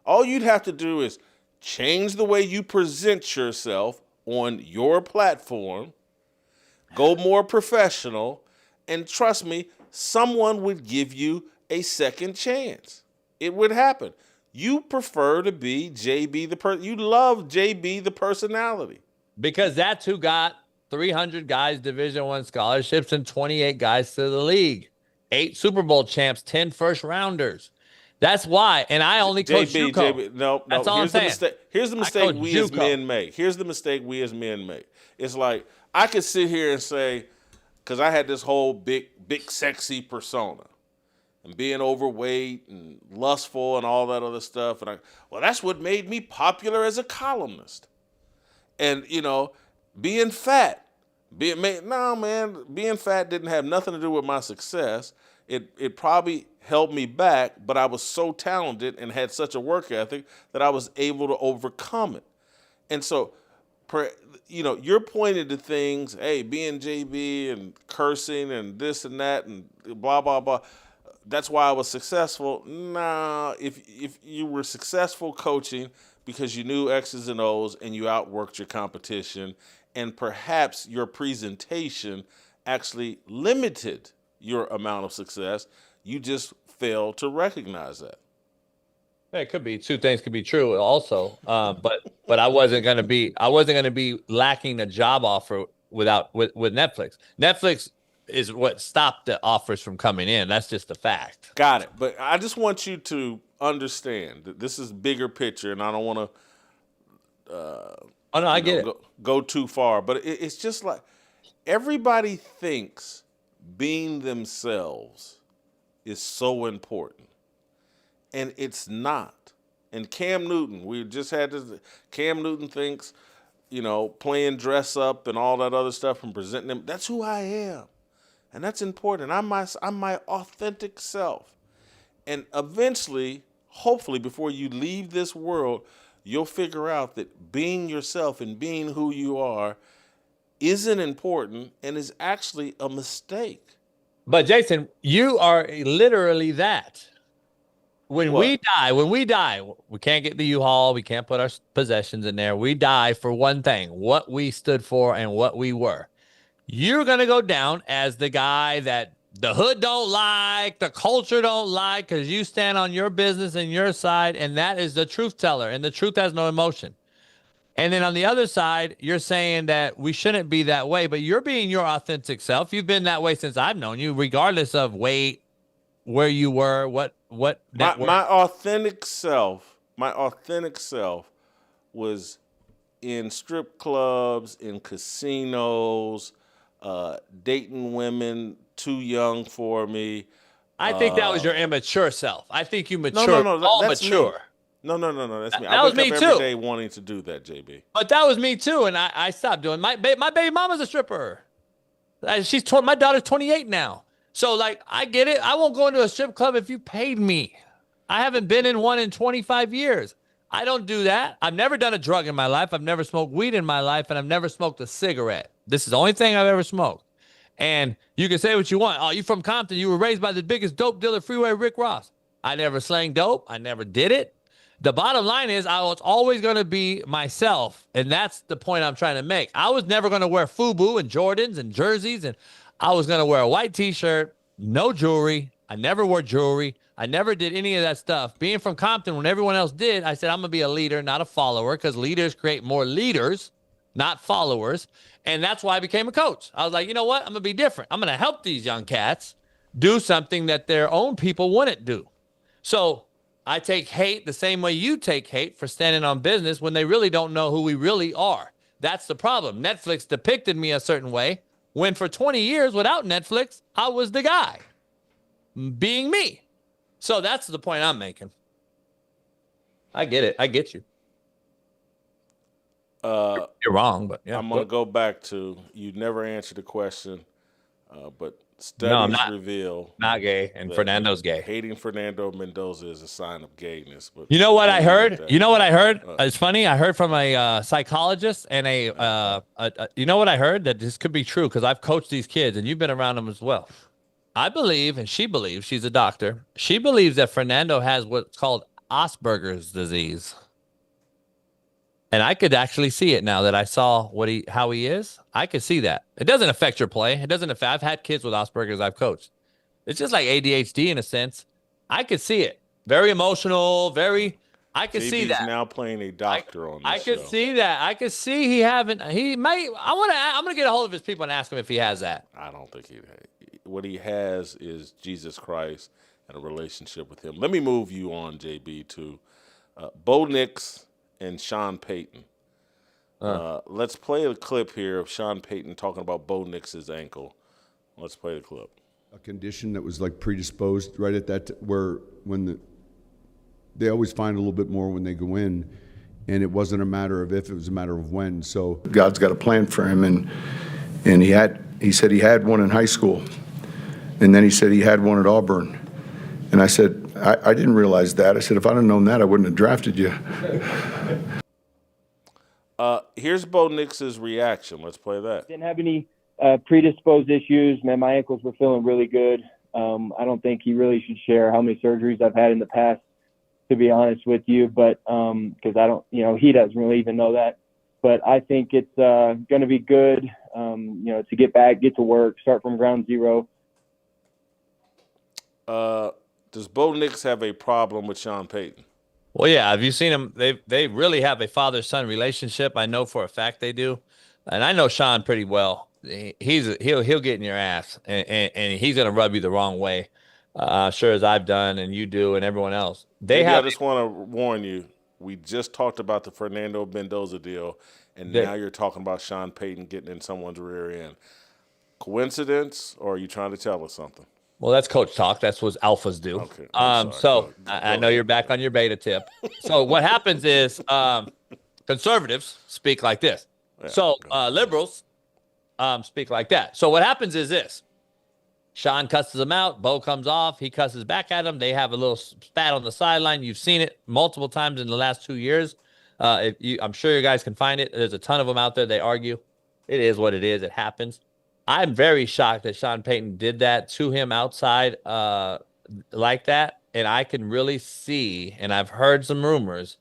All you'd have to do is change the way you present yourself on your platform, go more professional, and trust me, someone would give you a second chance. It would happen. You prefer to be JB the person. You love JB the personality. Because that's who got 300 guys Division I scholarships and 28 guys to the league. 8 Super Bowl champs, 10 first rounders. That's why. And I only coach JUCO. No. That's all I'm saying. Here's the mistake we as men make. It's like I could sit here and say, because I had this whole big sexy persona. And being overweight and lustful and all that other stuff. And that's what made me popular as a columnist. And, being fat. Being fat didn't have nothing to do with my success. It probably held me back, but I was so talented and had such a work ethic that I was able to overcome it. And so, you're pointing to things, hey, being JB and cursing and this and that and blah, blah, blah. That's why I was successful. Nah, if you were successful coaching because you knew X's and O's and you outworked your competition, and perhaps your presentation actually limited your amount of success, you just failed to recognize that. It could be two things could be true also, but I wasn't gonna be lacking a job offer with Netflix. Netflix is what stopped the offers from coming in. That's just a fact. Got it. But I just want you to understand that this is bigger picture, and I don't want to. I get it. Go too far, but it's just like everybody thinks being themselves is so important, and it's not. And Cam Newton, we just had this. Cam Newton thinks, playing dress up and all that other stuff and presenting them. That's who I am. And that's important. I'm my authentic self. And eventually, hopefully, before you leave this world, you'll figure out that being yourself and being who you are isn't important and is actually a mistake. But Jason, you are literally that. When we die, we can't get the U-Haul. We can't put our possessions in there. We die for one thing, what we stood for and what we were. You're going to go down as the guy that the hood don't like, the culture don't like, because you stand on your business and your side, and that is the truth teller, and the truth has no emotion. And then on the other side, you're saying that we shouldn't be that way, but you're being your authentic self. You've been that way since I've known you, regardless of weight, where you were, what network. My authentic self was in strip clubs, in casinos, dating women too young for me. I think that was your immature self. I think you matured. That's mature. Me. No, that's me. That was me too. Every day wanting to do that, JB. But that was me too, and I stopped doing. My baby mama's a stripper. My daughter's 28 now. So like I get it. I won't go into a strip club if you paid me. I haven't been in one in 25 years. I don't do that. I've never done a drug in my life. I've never smoked weed in my life, and I've never smoked a cigarette. This is the only thing I've ever smoked. And you can say what you want. Oh, you from Compton. You were raised by the biggest dope dealer freeway, Rick Ross. I never slang dope. I never did it. The bottom line is I was always going to be myself, and that's the point I'm trying to make. I was never going to wear FUBU and Jordans and jerseys, and I was going to wear a white T-shirt, no jewelry. I never wore jewelry. I never did any of that stuff. Being from Compton, when everyone else did, I said I'm going to be a leader, not a follower, because leaders create more leaders, not followers, and that's why I became a coach. I was like, you know what? I'm going to be different. I'm going to help these young cats do something that their own people wouldn't do. So I take hate the same way you take hate for standing on business when they really don't know who we really are. That's the problem. Netflix depicted me a certain way when for 20 years without Netflix, I was the guy being me. So that's the point I'm making. I get it. I get you. You're wrong, but yeah. I'm going to go back to, you never answered the question, but studies reveal not gay, and Fernando's gay. Hating Fernando Mendoza is a sign of gayness. But you know what I heard? It's funny. I heard from a psychologist and you know what I heard? That this could be true because I've coached these kids and you've been around them as well. I believe, and she believes, she's a doctor, she believes that Fernando has what's called Asperger's disease. And I could actually see it now that I saw how he is. I could see that. It doesn't affect your play. It doesn't affect. I've had kids with Asperger's I've coached. It's just like ADHD in a sense. I could see it. Very emotional, I could see that. He's now playing a doctor on this I could see that. I could see I'm going to get a hold of his people and ask him if he has that. I don't think what he has is Jesus Christ and a relationship with him. Let me move you on, JB, to Bo Nix and Sean Payton. Let's play a clip here of Sean Payton talking about Bo Nix's ankle. Let's play the clip. A condition that was like predisposed right at that they always find a little bit more when they go in, and it wasn't a matter of if, it was a matter of when. So God's got a plan for him, and he said he had one in high school, and then he said he had one at Auburn. And I said, I didn't realize that. I said, if I'd have known that, I wouldn't have drafted you. Here's Bo Nix's reaction. Let's play that. Didn't have any predisposed issues. Man, my ankles were feeling really good. I don't think he really should share how many surgeries I've had in the past, to be honest with you. But because I don't, he doesn't really even know that. But I think it's going to be good, to get back, get to work, start from ground zero. Does Bo Nix have a problem with Sean Payton? Well, yeah. Have you seen him? They really have a father-son relationship. I know for a fact they do, and I know Sean pretty well. He'll get in your ass, and he's gonna rub you the wrong way, sure as I've done, and you do, and everyone else. I just want to warn you. We just talked about the Fernando Mendoza deal, and now you're talking about Sean Payton getting in someone's rear end. Coincidence, or are you trying to tell us something? Well, that's coach talk. That's what alphas do. Okay. I know you're back on your beta tip. So what happens is conservatives speak like this. Yeah, liberals speak like that. So what happens is this. Sean cusses him out. Bo comes off. He cusses back at him. They have a little spat on the sideline. You've seen it multiple times in the last 2 years. I'm sure you guys can find it. There's a ton of them out there. They argue. It is what it is. It happens. I'm very shocked that Sean Payton did that to him outside like that. And I can really see, and I've heard some rumors,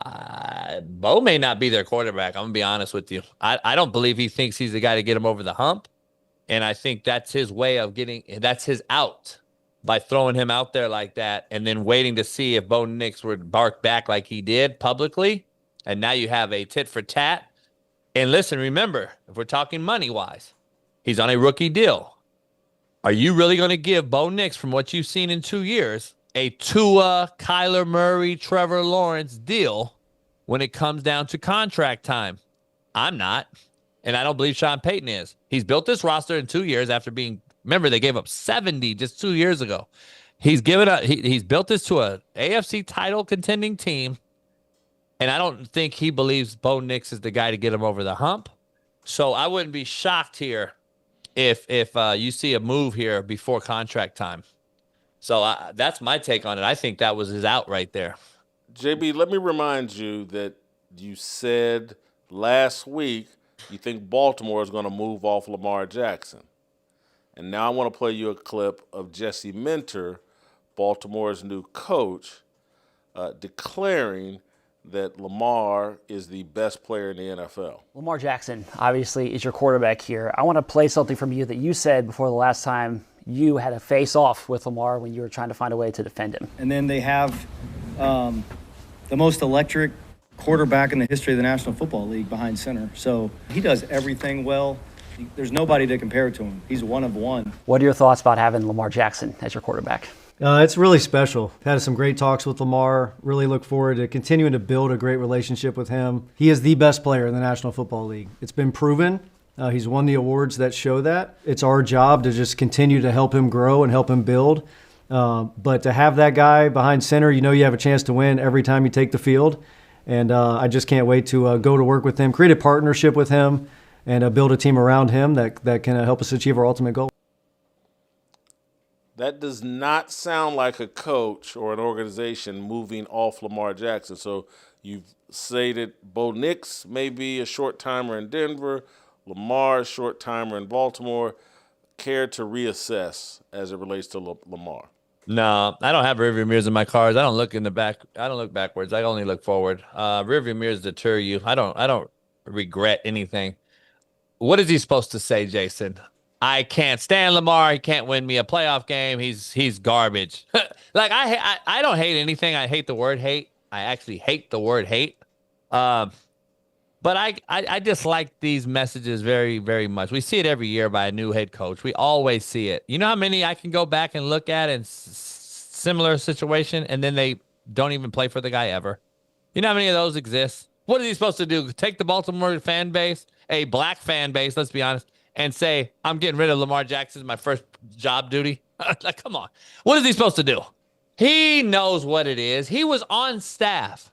Bo may not be their quarterback. I'm going to be honest with you. I don't believe he thinks he's the guy to get him over the hump. And I think that's his way of that's his out by throwing him out there like that and then waiting to see if Bo Nix would bark back like he did publicly. And now you have a tit for tat. And listen, remember, if we're talking money-wise, he's on a rookie deal. Are you really going to give Bo Nix, from what you've seen in 2 years, a Tua, Kyler Murray, Trevor Lawrence deal when it comes down to contract time? I'm not. And I don't believe Sean Payton is. He's built this roster in 2 years after remember, they gave up 70 just 2 years ago. He's built this to a AFC title contending team. And I don't think he believes Bo Nix is the guy to get him over the hump. So I wouldn't be shocked here if you see a move here before contract time. So that's my take on it. I think that was his out right there. JB, let me remind you that you said last week you think Baltimore is going to move off Lamar Jackson. And now I want to play you a clip of Jesse Minter, Baltimore's new coach, declaring that Lamar is the best player in the NFL. Lamar Jackson, obviously, is your quarterback here. I want to play something from you that you said before the last time you had a face-off with Lamar when you were trying to find a way to defend him. And then they have the most electric quarterback in the history of the National Football League behind center. So he does everything well. There's nobody to compare to him. He's one of one. What are your thoughts about having Lamar Jackson as your quarterback? It's really special. Had some great talks with Lamar. Really look forward to continuing to build a great relationship with him. He is the best player in the National Football League. It's been proven. He's won the awards that show that. It's our job to just continue to help him grow and help him build. But to have that guy behind center, you know you have a chance to win every time you take the field. And I just can't wait to go to work with him, create a partnership with him, and build a team around him that can help us achieve our ultimate goal. That does not sound like a coach or an organization moving off Lamar Jackson. So you've stated Bo Nix may be a short-timer in Denver, Lamar a short-timer in Baltimore. Care to reassess as it relates to Lamar? No, I don't have rearview mirrors in my cars. I don't look in the back. I don't look backwards. I only look forward. Rearview mirrors deter you. I don't regret anything. What is he supposed to say, Jason? I can't stand Lamar. He can't win me a playoff game. He's garbage. Like I don't hate anything. I hate the word hate. I actually hate the word hate. But I dislike these messages very, very much. We see it every year by a new head coach. We always see it. You know how many I can go back and look at in similar situation, and then they don't even play for the guy ever? You know how many of those exist? What is he supposed to do? Take the Baltimore fan base, a black fan base, let's be honest, and say, I'm getting rid of Lamar Jackson, my first job duty? Like, come on. What is he supposed to do? He knows what it is. He was on staff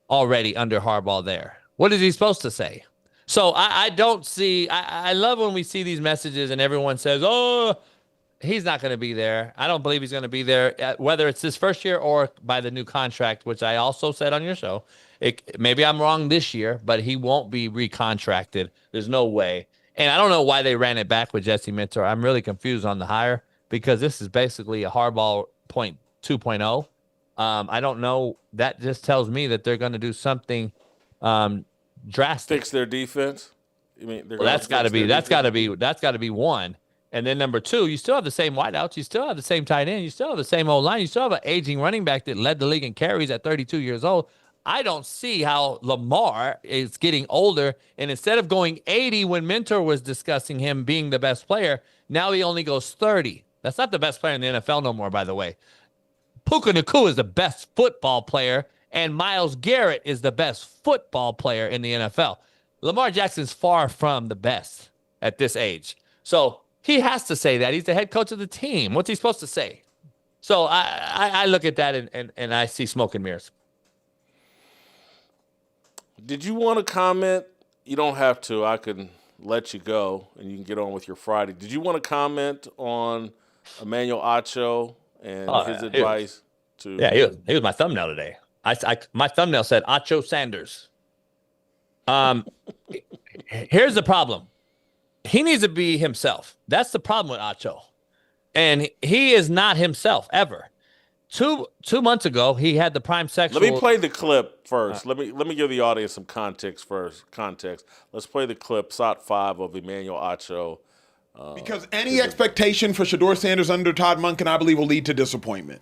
already under Harbaugh there. What is he supposed to say? So I don't see, I love when we see these messages and everyone says, oh, he's not going to be there. I don't believe he's going to be there, whether it's his first year or by the new contract, which I also said on your show. Maybe I'm wrong this year, but he won't be recontracted. There's no way. And I don't know why they ran it back with Jesse Minter. I'm really confused on the hire because this is basically a Harbaugh 2.0. I don't know. That just tells me that they're going to do something drastic. Fix their defense. I mean, that's got to be one. And then number two, you still have the same wideouts. You still have the same tight end. You still have the same old line. You still have an aging running back that led the league in carries at 32 years old. I don't see how Lamar is getting older. And instead of going 80 when Mentor was discussing him being the best player, now he only goes 30. That's not the best player in the NFL no more, by the way. Puka Nacua is the best football player, and Myles Garrett is the best football player in the NFL. Lamar Jackson's far from the best at this age. So he has to say that. He's the head coach of the team. What's he supposed to say? So I look at that and I see smoke and mirrors. Did you want to comment? You don't have to. I can let you go, and you can get on with your Friday. Did you want to comment on Emmanuel Acho and his advice to? Yeah, he was my thumbnail today. My thumbnail said Acho Sanders. Here's the problem. He needs to be himself. That's the problem with Acho. And he is not himself ever. Two months ago, he had the prime sexual. Let me play the clip first. Let me give the audience some context first. Let's play the clip, SOT 5 of Emmanuel Acho. Because any expectation for Shedeur Sanders under Todd Monken, I believe, will lead to disappointment.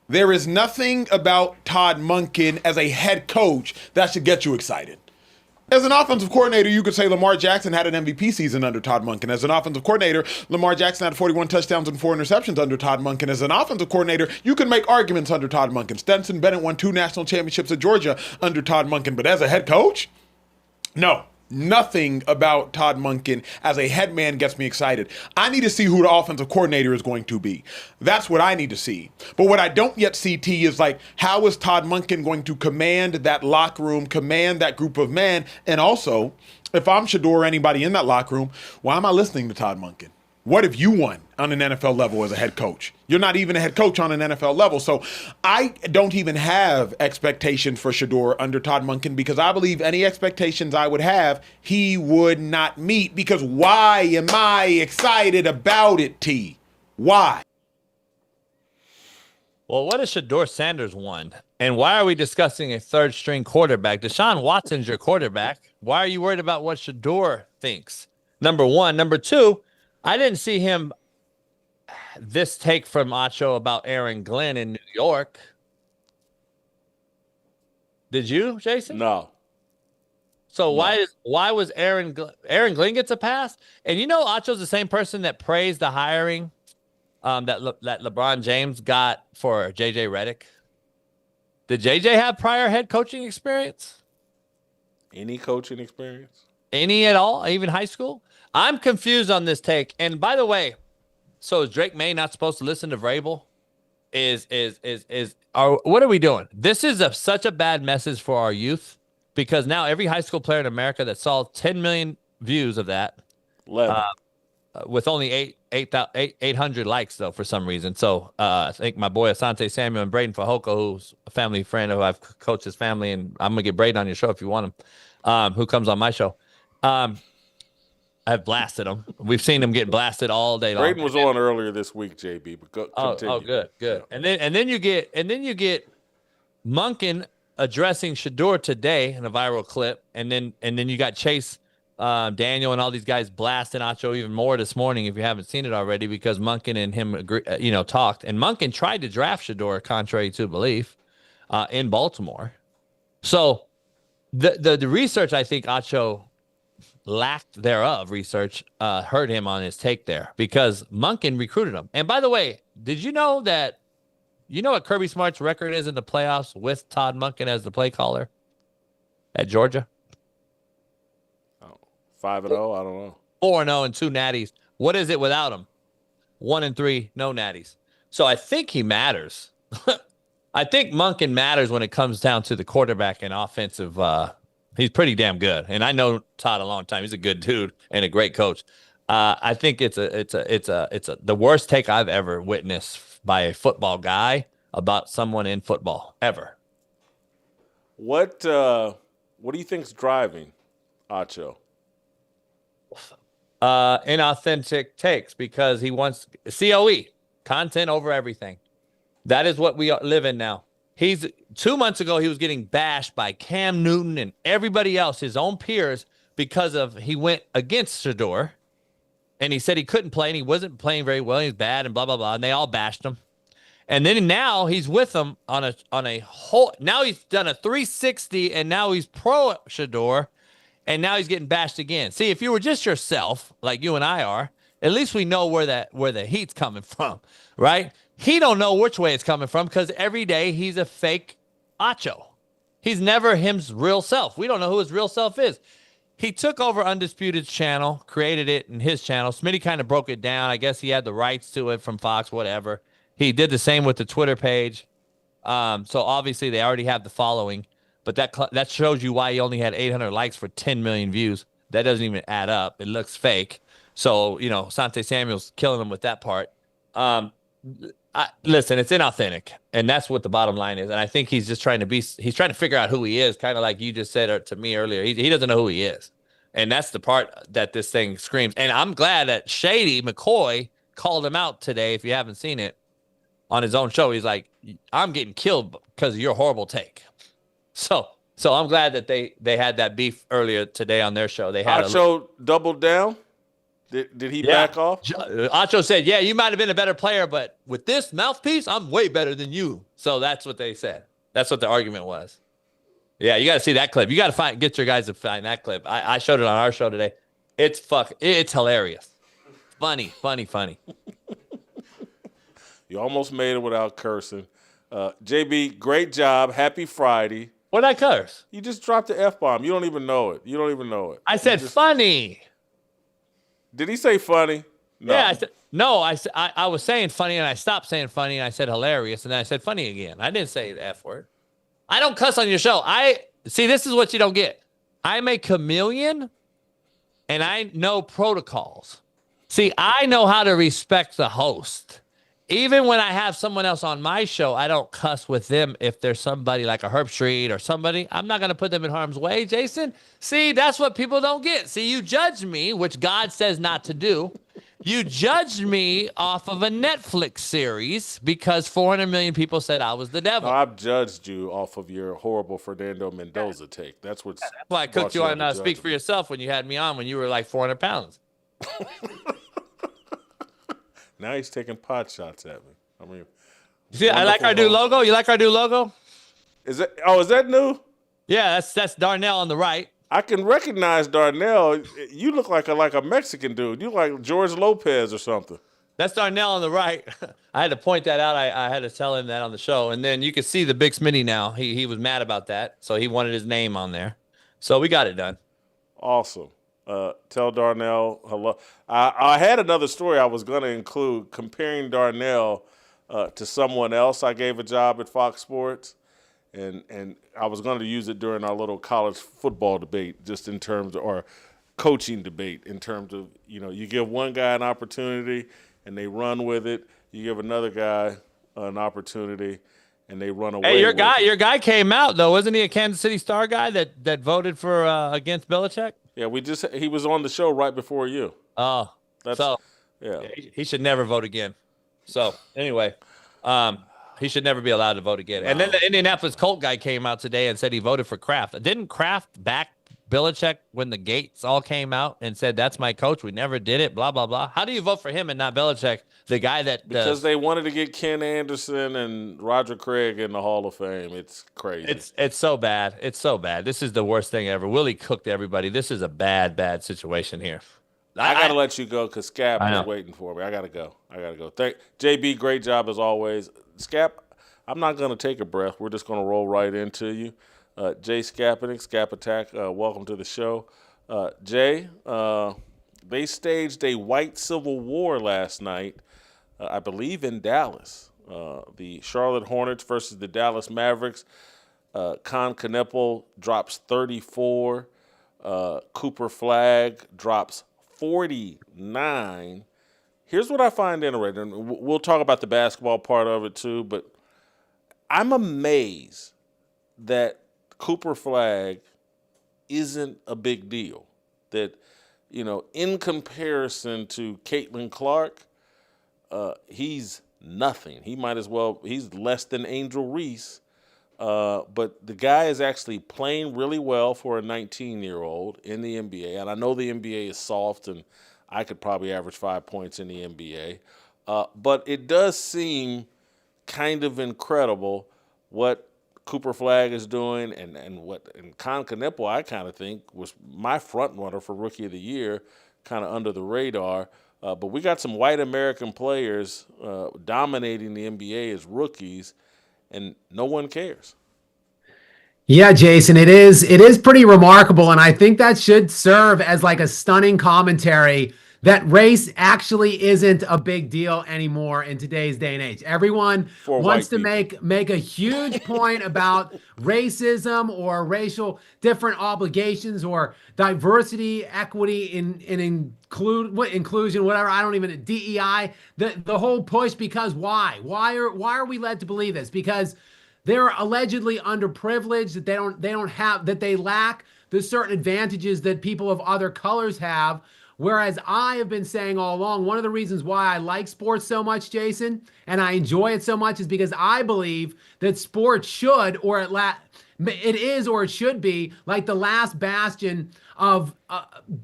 There is nothing about Todd Monken as a head coach that should get you excited. As an offensive coordinator, you could say Lamar Jackson had an MVP season under Todd Monken. As an offensive coordinator, Lamar Jackson had 41 touchdowns and 4 interceptions under Todd Monken. As an offensive coordinator, you can make arguments under Todd Monken. Stetson Bennett won 2 national championships at Georgia under Todd Monken. But as a head coach, no. Nothing about Todd Monken as a head man gets me excited. I need to see who the offensive coordinator is going to be. That's what I need to see. But what I don't yet see, T, is like, how is Todd Monken going to command that locker room, command that group of men? And also, if I'm Shedeur or anybody in that locker room, why am I listening to Todd Monken? What have you won on an NFL level as a head coach? You're not even a head coach on an NFL level. So I don't even have expectations for Shedeur under Todd Monken, because I believe any expectations I would have, he would not meet. Because why am I excited about it, T? Why? Well, what has Shedeur Sanders won? And why are we discussing a third-string quarterback? Deshaun Watson's your quarterback. Why are you worried about what Shedeur thinks? Number one. Number two, I didn't see him this take from Acho about Aaron Glenn in New York. Did you, Jason? No. So why was Aaron Glenn gets a pass? And you know Acho's the same person that praised the hiring that LeBron James got for JJ Redick. Did JJ have prior head coaching experience? Any coaching experience? Any at all? Even high school? I'm confused on this take. And by the way, so is Drake May not supposed to listen to Vrabel? What are we doing? This is such a bad message for our youth, because now every high school player in America that saw 10 million views of that, with only 800 likes though for some reason. So I think my boy Asante Samuel and Braden Fajoko, who's a family friend who I've coached his family, and I'm gonna get Braden on your show if you want him, who comes on my show. I've blasted him. We've seen him get blasted all day long. Braden was on earlier this week, JB. But continue. Good. Yeah. And then you get Monken addressing Shedeur today in a viral clip, and then you got Chase Daniel and all these guys blasting Acho even more this morning if you haven't seen it already, because Monken and him talked, and Monken tried to draft Shedeur contrary to belief in Baltimore. So the research, I think Acho lacked thereof research hurt him on his take there, because Monken recruited him. And by the way, did you know what Kirby Smart's record is in the playoffs with Todd Monken as the play caller at Georgia? 5-0, I don't know. 4-0 and 2 natties. What is it without him? 1-3, no natties. So I think he matters. I think Monken matters when it comes down to the quarterback and offensive. He's pretty damn good, and I know Todd a long time. He's a good dude and a great coach. I think it's the worst take I've ever witnessed by a football guy about someone in football ever. What do you think's driving Acho? Inauthentic takes, because he wants COE, content over everything. That is what we live in now. 2 months ago, he was getting bashed by Cam Newton and everybody else, his own peers, because he went against Shedeur, and he said he couldn't play and he wasn't playing very well. He's bad and blah, blah, blah. And they all bashed him. And then now he's with them on a whole. Now he's done a 360, and now he's pro Shedeur, and now he's getting bashed again. See, if you were just yourself, like you and I are, at least we know where the heat's coming from, right? He don't know which way it's coming from, because every day he's a fake Acho. He's never his real self. We don't know who his real self is. He took over Undisputed's channel, created it in his channel. Smitty kind of broke it down. I guess he had the rights to it from Fox, whatever. He did the same with the Twitter page. So obviously they already have the following, but that shows you why he only had 800 likes for 10 million views. that doesn't even add up. It looks fake. So, Sante Samuel's killing him with that part. Listen, it's inauthentic, and that's what the bottom line is. And I think he's just trying to figure out who he is, kind of like you just said to me earlier. He doesn't know who he is. And that's the part that this thing screams. And I'm glad that Shady McCoy called him out today, if you haven't seen it, on his own show. He's like, I'm getting killed because of your horrible take. So I'm glad that they had that beef earlier today on their show. They had Acho doubled down? Did he back off? Acho said, yeah, you might have been a better player, but with this mouthpiece, I'm way better than you. So that's what they said. That's what the argument was. Yeah, you got to see that clip. You got to get your guys to find that clip. I showed it on our show today. It's hilarious. Funny. You almost made it without cursing. JB, great job. Happy Friday. What did I curse? You just dropped the F-bomb. You don't even know it. I said funny. Did he say funny? No. Yeah, I was saying funny, and I stopped saying funny, and I said hilarious, and then I said funny again. I didn't say the F word. I don't cuss on your show. See, this is what you don't get. I'm a chameleon, and I know protocols. See, I know how to respect the host. Even when I have someone else on my show, I don't cuss with them. If there's somebody like a Herb Street or somebody, I'm not going to put them in harm's way, Jason. See, that's what people don't get. See, you judge me, which God says not to do. You judged me off of a Netflix series because 400 million people said I was the devil. No, I've judged you off of your horrible Fernando Mendoza take. That's what's. That's why I cooked you on Speak for Yourself when you had me on when you were like 400 pounds. Now he's taking pot shots at me. I mean, see, I like our new logo. You like our new logo? Is that new? Yeah, that's Darnell on the right. I can recognize Darnell. You look like a Mexican dude. You look like George Lopez or something. That's Darnell on the right. I had to point that out. I had to tell him that on the show. And then you can see the big Smitty now. He was mad about that, so he wanted his name on there. So we got it done. Awesome. Tell Darnell hello. I had another story I was going to include comparing Darnell to someone else I gave a job at Fox Sports. And I was going to use it during our little college football debate, just in terms of, or coaching debate, in terms of, you give one guy an opportunity and they run with it. You give another guy an opportunity and they run away. Hey, your guy came out though, wasn't he? A Kansas City Star guy that voted for against Belichick. Yeah, he was on the show right before you. Oh, yeah. He should never vote again. So anyway, he should never be allowed to vote again. And then the Indianapolis Colt guy came out today and said he voted for Kraft. Didn't Kraft back Belichick when the Gates all came out and said, that's my coach, we never did it, blah, blah, blah? How do you vote for him and not Belichick, the guy that... Because they wanted to get Ken Anderson and Roger Craig in the Hall of Fame. It's crazy. It's so bad. It's so bad. This is the worst thing ever. Willie cooked everybody. This is a bad, bad situation here. I got to let you go because Scap is waiting for me. I got to go. JB, great job as always. Scap, I'm not going to take a breath. We're just going to roll right into you. Jay Skapanik, Scap Attack, welcome to the show. Jay, they staged a white civil war last night, I believe in Dallas. The Charlotte Hornets versus the Dallas Mavericks. Con Kneppel drops 34. Cooper Flagg drops 49. Here's what I find interesting. We'll talk about the basketball part of it too, but I'm amazed that Cooper Flagg isn't a big deal. That, in comparison to Caitlin Clark, he's nothing. He might as well, he's less than Angel Reese. But the guy is actually playing really well for a 19-year-old in the NBA. And I know the NBA is soft, and I could probably average 5 points in the NBA. But it does seem kind of incredible what Cooper Flagg is doing, and Con Kneppel, I kind of think, was my front runner for Rookie of the Year, kind of under the radar. But we got some white American players dominating the NBA as rookies, and no one cares. Yeah, Jason, it is pretty remarkable, and I think that should serve as like a stunning commentary that race actually isn't a big deal anymore in today's day and age. Everyone wants to make a huge point about racism or racial different obligations or diversity, equity, inclusion, whatever. I don't even DEI. The whole push, because why? Why are we led to believe this? Because they're allegedly underprivileged, that they lack the certain advantages that people of other colors have. Whereas I have been saying all along, one of the reasons why I like sports so much, Jason, and I enjoy it so much, is because I believe that sports should, or it is, or it should be, like the last bastion of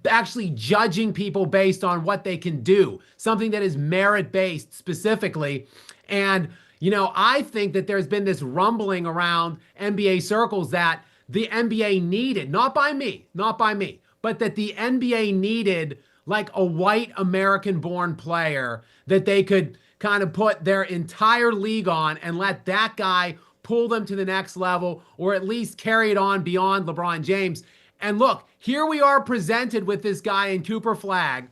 actually judging people based on what they can do, something that is merit-based specifically. And, I think that there's been this rumbling around NBA circles that the NBA needed, not by me, but that the NBA needed like a white American-born player that they could kind of put their entire league on and let that guy pull them to the next level, or at least carry it on beyond LeBron James. And look, here we are presented with this guy in Cooper Flagg,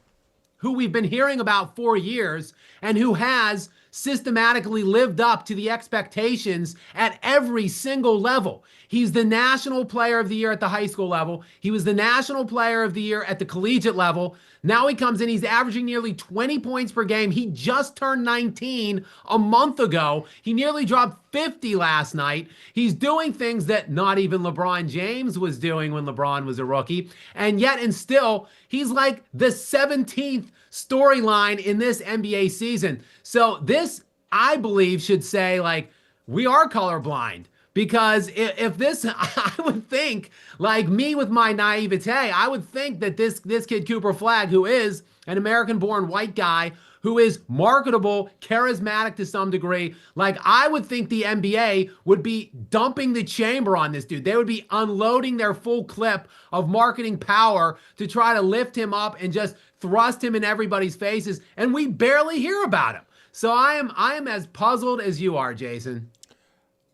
who we've been hearing about for years and who has systematically lived up to the expectations at every single level. He's the National Player of the Year at the high school level. He was the National Player of the Year at the collegiate level. Now he comes in, he's averaging nearly 20 points per game. He just turned 19 a month ago. He nearly dropped 50 last night. He's doing things that not even LeBron James was doing when LeBron was a rookie. And yet, and still, he's like the 17th storyline in this NBA season. So this, I believe, should say, like, we are colorblind. Because if this, I would think, like me with my naivete, I would think that this kid Cooper Flagg, who is an American-born white guy, who is marketable, charismatic to some degree, like I would think the NBA would be dumping the chamber on this dude. They would be unloading their full clip of marketing power to try to lift him up and just thrust him in everybody's faces, and we barely hear about him. So I am as puzzled as you are, Jason.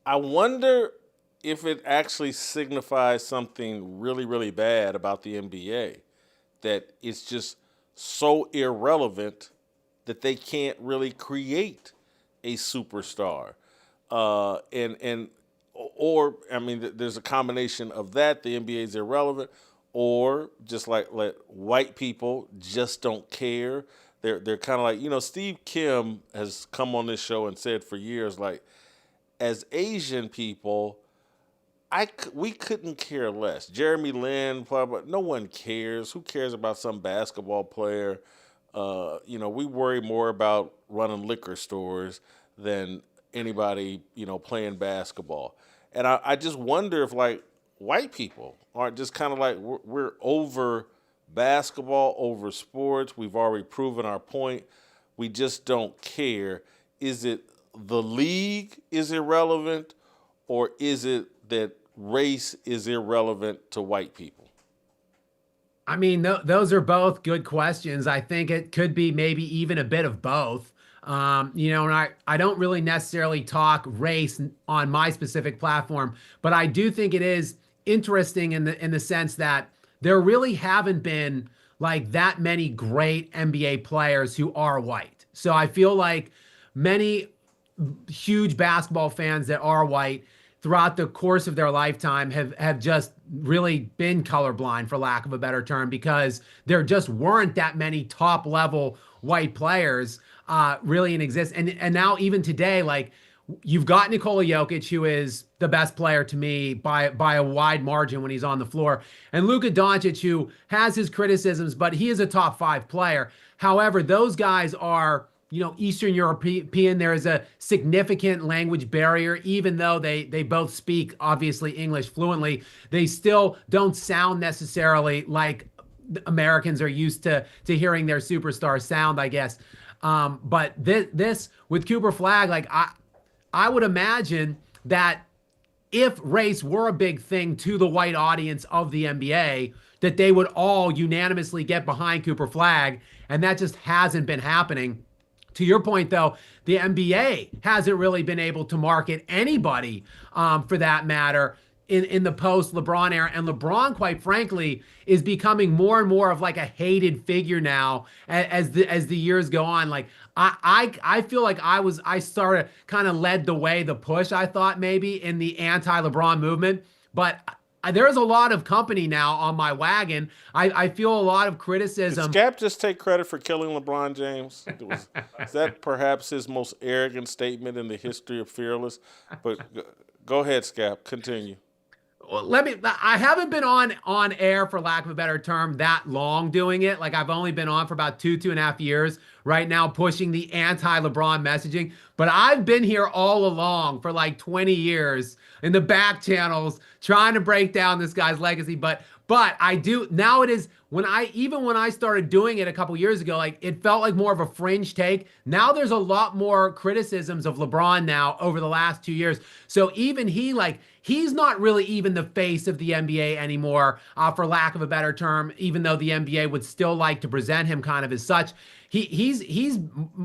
I wonder if it actually signifies something really, really bad about the NBA, that it's just so irrelevant that they can't really create a superstar. Or I mean, there's a combination of that. The NBA is irrelevant, or just like white people just don't care. They're kind of like, Steve Kim has come on this show and said for years, like, as Asian people, we couldn't care less. Jeremy Lin, blah, blah, no one cares. Who cares about some basketball player? We worry more about running liquor stores than anybody, playing basketball. And I just wonder if, like, white people aren't just kind of like, we're over basketball, over sports. We've already proven our point. We just don't care. Is it the league is irrelevant, or is it that race is irrelevant to white people? I mean, those are both good questions. I think it could be maybe even a bit of both. And I don't really necessarily talk race on my specific platform, but I do think it is interesting in the sense that there really haven't been like that many great NBA players who are white. So I feel like many huge basketball fans that are white throughout the course of their lifetime have just really been colorblind, for lack of a better term, because there just weren't that many top level white players really in existence. And now even today, like, you've got Nikola Jokic, who is the best player to me by a wide margin when he's on the floor, and Luka Doncic, who has his criticisms, but he is a top 5 player. However, those guys are, Eastern European. There is a significant language barrier. Even though they both speak, obviously, English fluently, they still don't sound necessarily like Americans are used to hearing their superstars sound, I guess. But this with Cooper Flagg, like, I would imagine that if race were a big thing to the white audience of the NBA, that they would all unanimously get behind Cooper Flagg, and that just hasn't been happening. To your point, though, the NBA hasn't really been able to market anybody, for that matter, in the post LeBron era, and LeBron, quite frankly, is becoming more and more of like a hated figure now as the years go on. Like I feel like I started kind of led the way, the push, I thought, maybe in the anti-LeBron movement, but there's a lot of company now on my wagon. I feel a lot of criticism. Did Scap just take credit for killing LeBron James? Is that perhaps his most arrogant statement in the history of Fearless? But go ahead, Scap. Continue. Well, I haven't been on air, for lack of a better term, that long doing it. Like, I've only been on for about 2.5 years right now, pushing the anti-LeBron messaging. But I've been here all along for like 20 years in the back channels trying to break down this guy's legacy. But I do now. It is when I started doing it a couple years ago, like, it felt like more of a fringe take. Now there's a lot more criticisms of LeBron now over the last 2 years. So even he's not really even the face of the NBA anymore, for lack of a better term, even though the NBA would still like to present him kind of as such. He's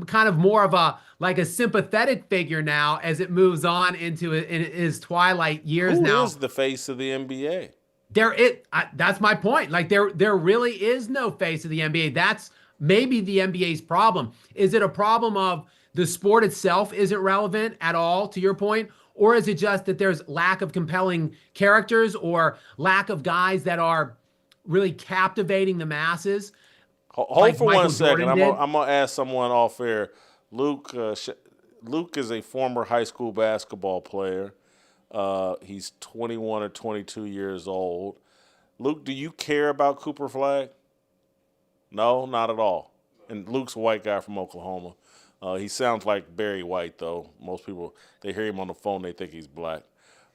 kind of more of a sympathetic figure now as it moves on into his twilight years now. Who is the face of the NBA? That's my point. Like, there really is no face of the NBA. That's maybe the NBA's problem. Is it a problem of the sport itself isn't relevant at all, to your point? Or is it just that there's lack of compelling characters or lack of guys that are really captivating the masses? Hold for 1 second. I'm going to ask someone off air. Luke is a former high school basketball player. He's 21 or 22 years old. Luke, do you care about Cooper Flagg? No, not at all. And Luke's a white guy from Oklahoma. He sounds like Barry White, though. Most people, they hear him on the phone, they think he's black.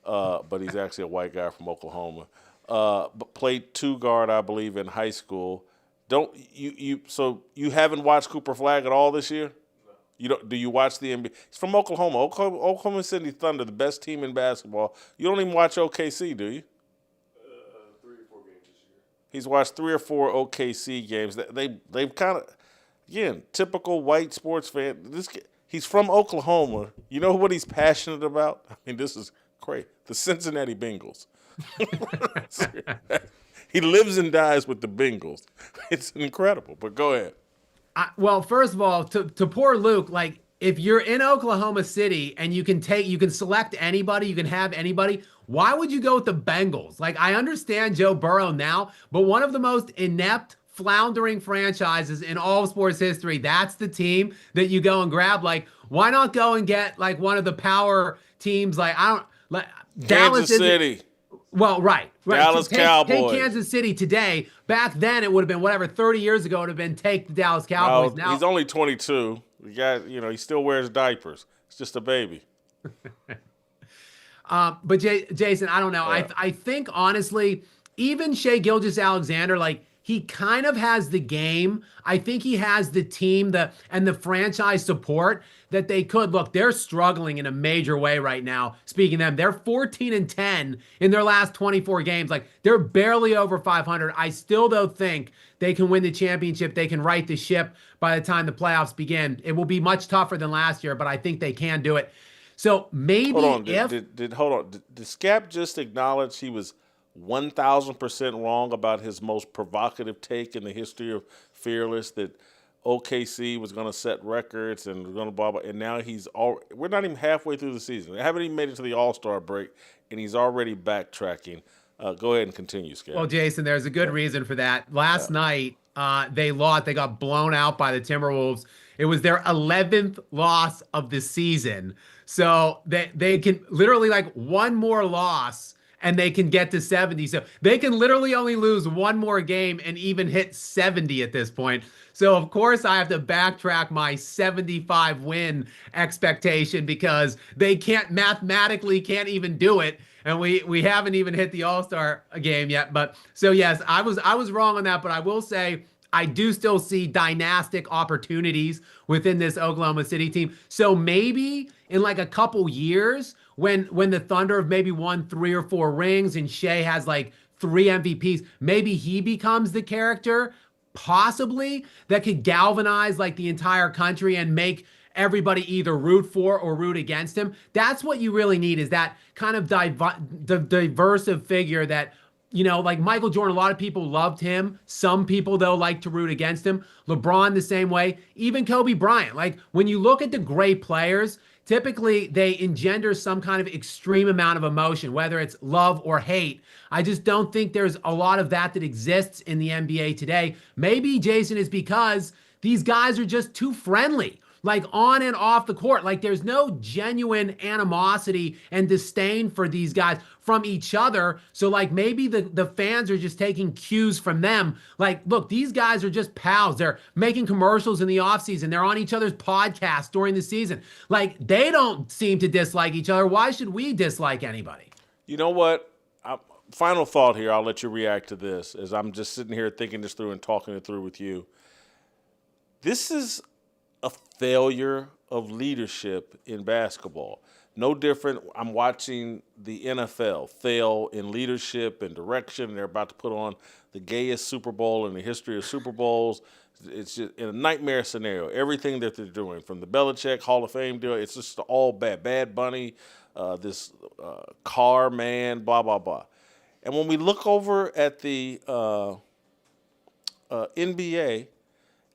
But he's actually a white guy from Oklahoma. But played two guard, I believe, in high school. So you haven't watched Cooper Flagg at all this year? Do you watch the NBA? He's from Oklahoma. Oklahoma City Thunder, the best team in basketball. You don't even watch OKC, do you? 3 or 4 games this year. He's watched 3 or 4 OKC games. They've kind of, again, typical white sports fan. He's from Oklahoma. You know what he's passionate about? I mean, this is crazy. The Cincinnati Bengals. He lives and dies with the Bengals. It's incredible, but go ahead. Well, first of all, to poor Luke, like, if you're in Oklahoma City and you can select anybody, you can have anybody, why would you go with the Bengals? Like, I understand Joe Burrow now, but one of the most inept, floundering franchises in all of sports history, that's the team that you go and grab. Like, why not go and get, like, one of the power teams? Like, Kansas City. Well, right. Dallas Cowboys. Take Kansas City today. Back then, it would have been 30 years ago, it would have been take the Dallas Cowboys. Now he's only 22. The guy, he still wears diapers. It's just a baby. But Jason, I don't know. Yeah. I think, honestly, even Shai Gilgeous-Alexander, like, he kind of has the game. I think he has the team and the franchise support that they could. Look, they're struggling in a major way right now. Speaking of them, they're 14-10 in their last 24 games. Like, they're barely over 500. I still don't think they can win the championship. They can right the ship by the time the playoffs begin. It will be much tougher than last year, but I think they can do it. So maybe hold on. Did Scap just acknowledge he was 1,000% wrong about his most provocative take in the history of Fearless, that OKC was going to set records and going to blah, blah, and now we're not even halfway through the season. I haven't even made it to the All-Star break, and he's already backtracking. Go ahead and continue, Scap. Well, Jason, there's a good reason for that. Last night, they lost. They got blown out by the Timberwolves. It was their 11th loss of the season. So they can literally, like, one more loss and they can get to 70. So they can literally only lose one more game and even hit 70 at this point. So, of course, I have to backtrack my 75 win expectation because they mathematically can't even do it. And we haven't even hit the All-Star game yet. But so, yes, I was wrong on that. But I will say I do still see dynastic opportunities within this Oklahoma City team. So maybe in like a couple years, when the Thunder have maybe won 3 or 4 rings and Shai has like 3 MVPs, maybe he becomes the character, possibly, that could galvanize like the entire country and make everybody either root for or root against him. That's what you really need, is that kind of diverse figure that, like Michael Jordan, a lot of people loved him. Some people, though, like to root against him. LeBron the same way. Even Kobe Bryant. Like, when you look at the great players, typically they engender some kind of extreme amount of emotion, whether it's love or hate. I just don't think there's a lot of that exists in the NBA today. Maybe, Jason, is because these guys are just too friendly, like on and off the court. Like, there's no genuine animosity and disdain for these guys from each other. So, like, maybe the fans are just taking cues from them. Like, look, these guys are just pals. They're making commercials in the offseason. They're on each other's podcasts during the season. Like, they don't seem to dislike each other. Why should we dislike anybody? You know what? Final thought here. I'll let you react to this as I'm just sitting here thinking this through and talking it through with you. This is a failure of leadership in basketball. No different. I'm watching the NFL fail in leadership and direction. They're about to put on the gayest Super Bowl in the history of Super Bowls. It's just in a nightmare scenario. Everything that they're doing, from the Belichick Hall of Fame deal, it's just all bad. Bad Bunny, this car man, blah, blah, blah. And when we look over at the NBA,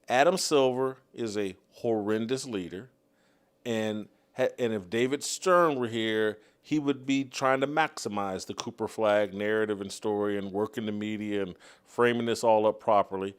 Adam Silver is a horrendous leader, and if David Stern were here, he would be trying to maximize the Cooper Flag narrative and story and working the media and framing this all up properly.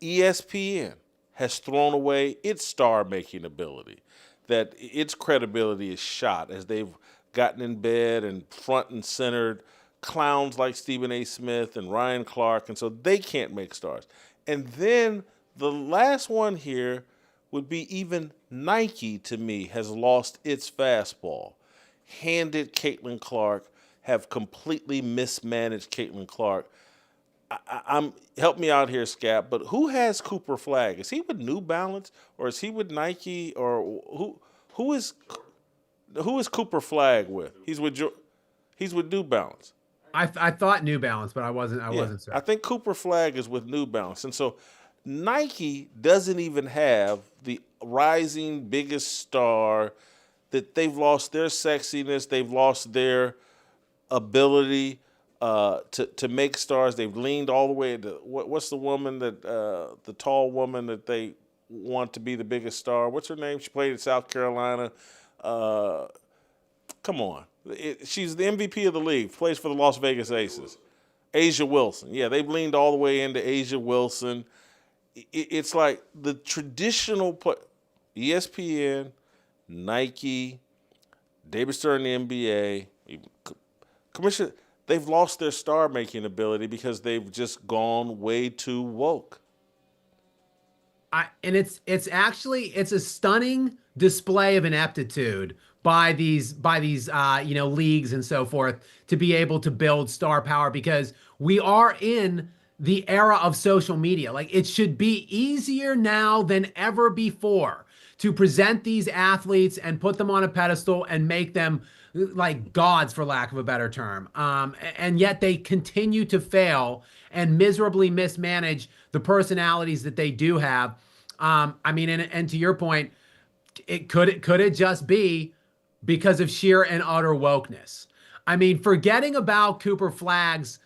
ESPN has thrown away its star-making ability, that its credibility is shot as they've gotten in bed and front and centered clowns like Stephen A. Smith and Ryan Clark, and so they can't make stars. And then the last one here would be even Nike, to me, has lost its fastball. Handed Caitlin Clark, have completely mismanaged Caitlin Clark. Help me out here, Scap, but who has Cooper Flag? Is he with New Balance, or is he with Nike, or who is Cooper Flag with? He's with New Balance. I thought New Balance, but I wasn't certain. I think Cooper Flag is with New Balance. And so Nike doesn't even have the rising biggest star, that they've lost their sexiness, they've lost their ability to make stars. They've leaned all the way to what's the woman that the tall woman that they want to be the biggest star? What's her name? She played in South Carolina. Come on. She's the MVP of the league, plays for the Las Vegas Aces. Asia Wilson. Yeah, they've leaned all the way into Asia Wilson. It's like the traditional ESPN, Nike, David Stern, the NBA, Commissioner, they've lost their star-making ability because they've just gone way too woke. And it's a stunning display of ineptitude by these leagues and so forth to be able to build star power, because we are in the era of social media. Like, it should be easier now than ever before to present these athletes and put them on a pedestal and make them like gods, for lack of a better term. And yet they continue to fail and miserably mismanage the personalities that they do have. And to your point, could it just be because of sheer and utter wokeness? I mean, forgetting about Cooper Flag's,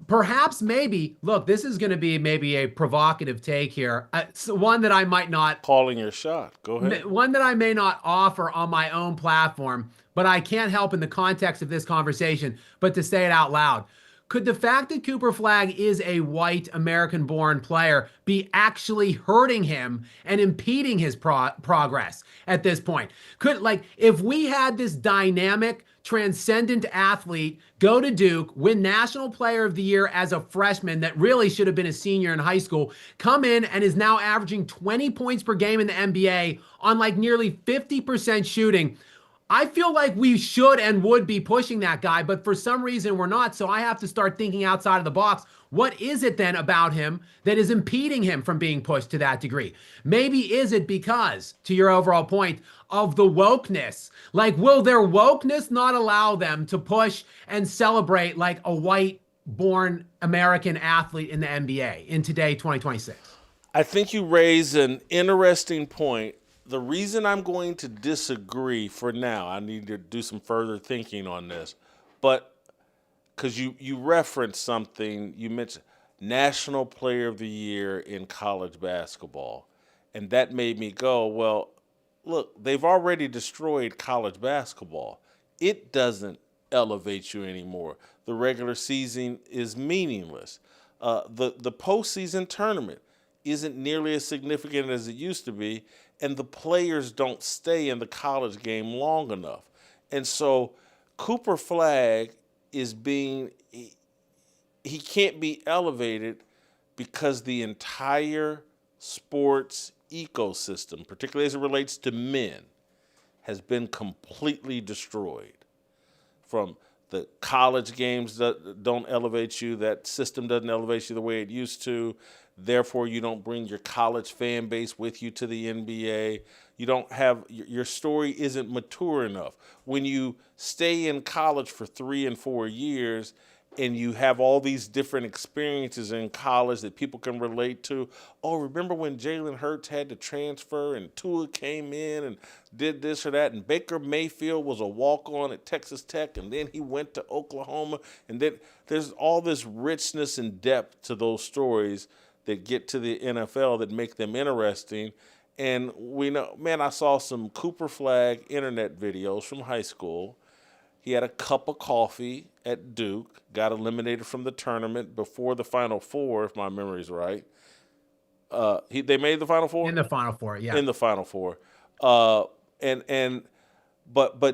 perhaps, maybe, look, this is going to be maybe a provocative take here. One that I might not... Calling your shot. Go ahead. One that I may not offer on my own platform, but I can't help in the context of this conversation but to say it out loud. Could the fact that Cooper Flag is a white American-born player be actually hurting him and impeding his progress at this point? If we had this dynamic, transcendent athlete go to Duke, win National Player of the Year as a freshman that really should have been a senior in high school, come in and is now averaging 20 points per game in the NBA on like nearly 50% shooting, I feel like we should and would be pushing that guy, but for some reason we're not. So I have to start thinking outside of the box. What is it then about him that is impeding him from being pushed to that degree? Maybe is it because, to your overall point, of the wokeness? Like, will their wokeness not allow them to push and celebrate like a white-born American athlete in the NBA in today, 2026? I think you raise an interesting point The reason I'm going to disagree for now, I need to do some further thinking on this, but because you referenced something, you mentioned National Player of the Year in college basketball, and that made me go, well, look, they've already destroyed college basketball. It doesn't elevate you anymore. The regular season is meaningless. The postseason tournament isn't nearly as significant as it used to be, and the players don't stay in the college game long enough. And so Cooper Flagg is he can't be elevated because the entire sports ecosystem, particularly as it relates to men, has been completely destroyed. From the college games that don't elevate you, that system doesn't elevate you the way it used to. Therefore, you don't bring your college fan base with you to the NBA. You don't have, your story isn't mature enough. When you stay in college for 3 and 4 years and you have all these different experiences in college that people can relate to. Oh, remember when Jalen Hurts had to transfer and Tua came in and did this or that, and Baker Mayfield was a walk-on at Texas Tech, and then he went to Oklahoma, and then there's all this richness and depth to those stories that get to the NFL that make them interesting. And we know, man, I saw some Cooper Flagg internet videos from high school. He had a cup of coffee at Duke, got eliminated from the tournament before the Final Four, if my memory's right. They made the Final Four? In the Final Four, yeah. In the Final Four. But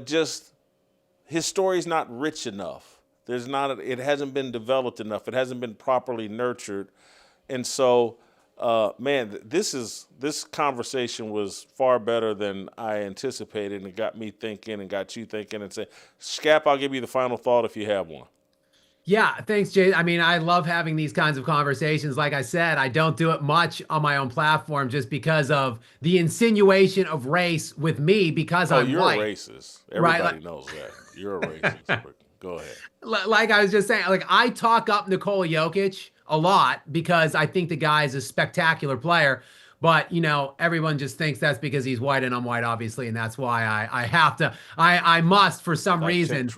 just his story's not rich enough. It hasn't been developed enough. It hasn't been properly nurtured. And so, man, this conversation was far better than I anticipated, and it got me thinking and got you thinking, and said, Scap, I'll give you the final thought if you have one. Yeah, thanks, Jay. I mean, I love having these kinds of conversations. Like I said, I don't do it much on my own platform just because of the insinuation of race with me because I'm you're white. A racist. Everybody knows that. You're a racist. But go ahead. Like I was just saying, like I talk up Nikola Jokic a lot because I think the guy is a spectacular player. But, you know, everyone just thinks that's because he's white and I'm white, obviously. And that's why I must, for some reason,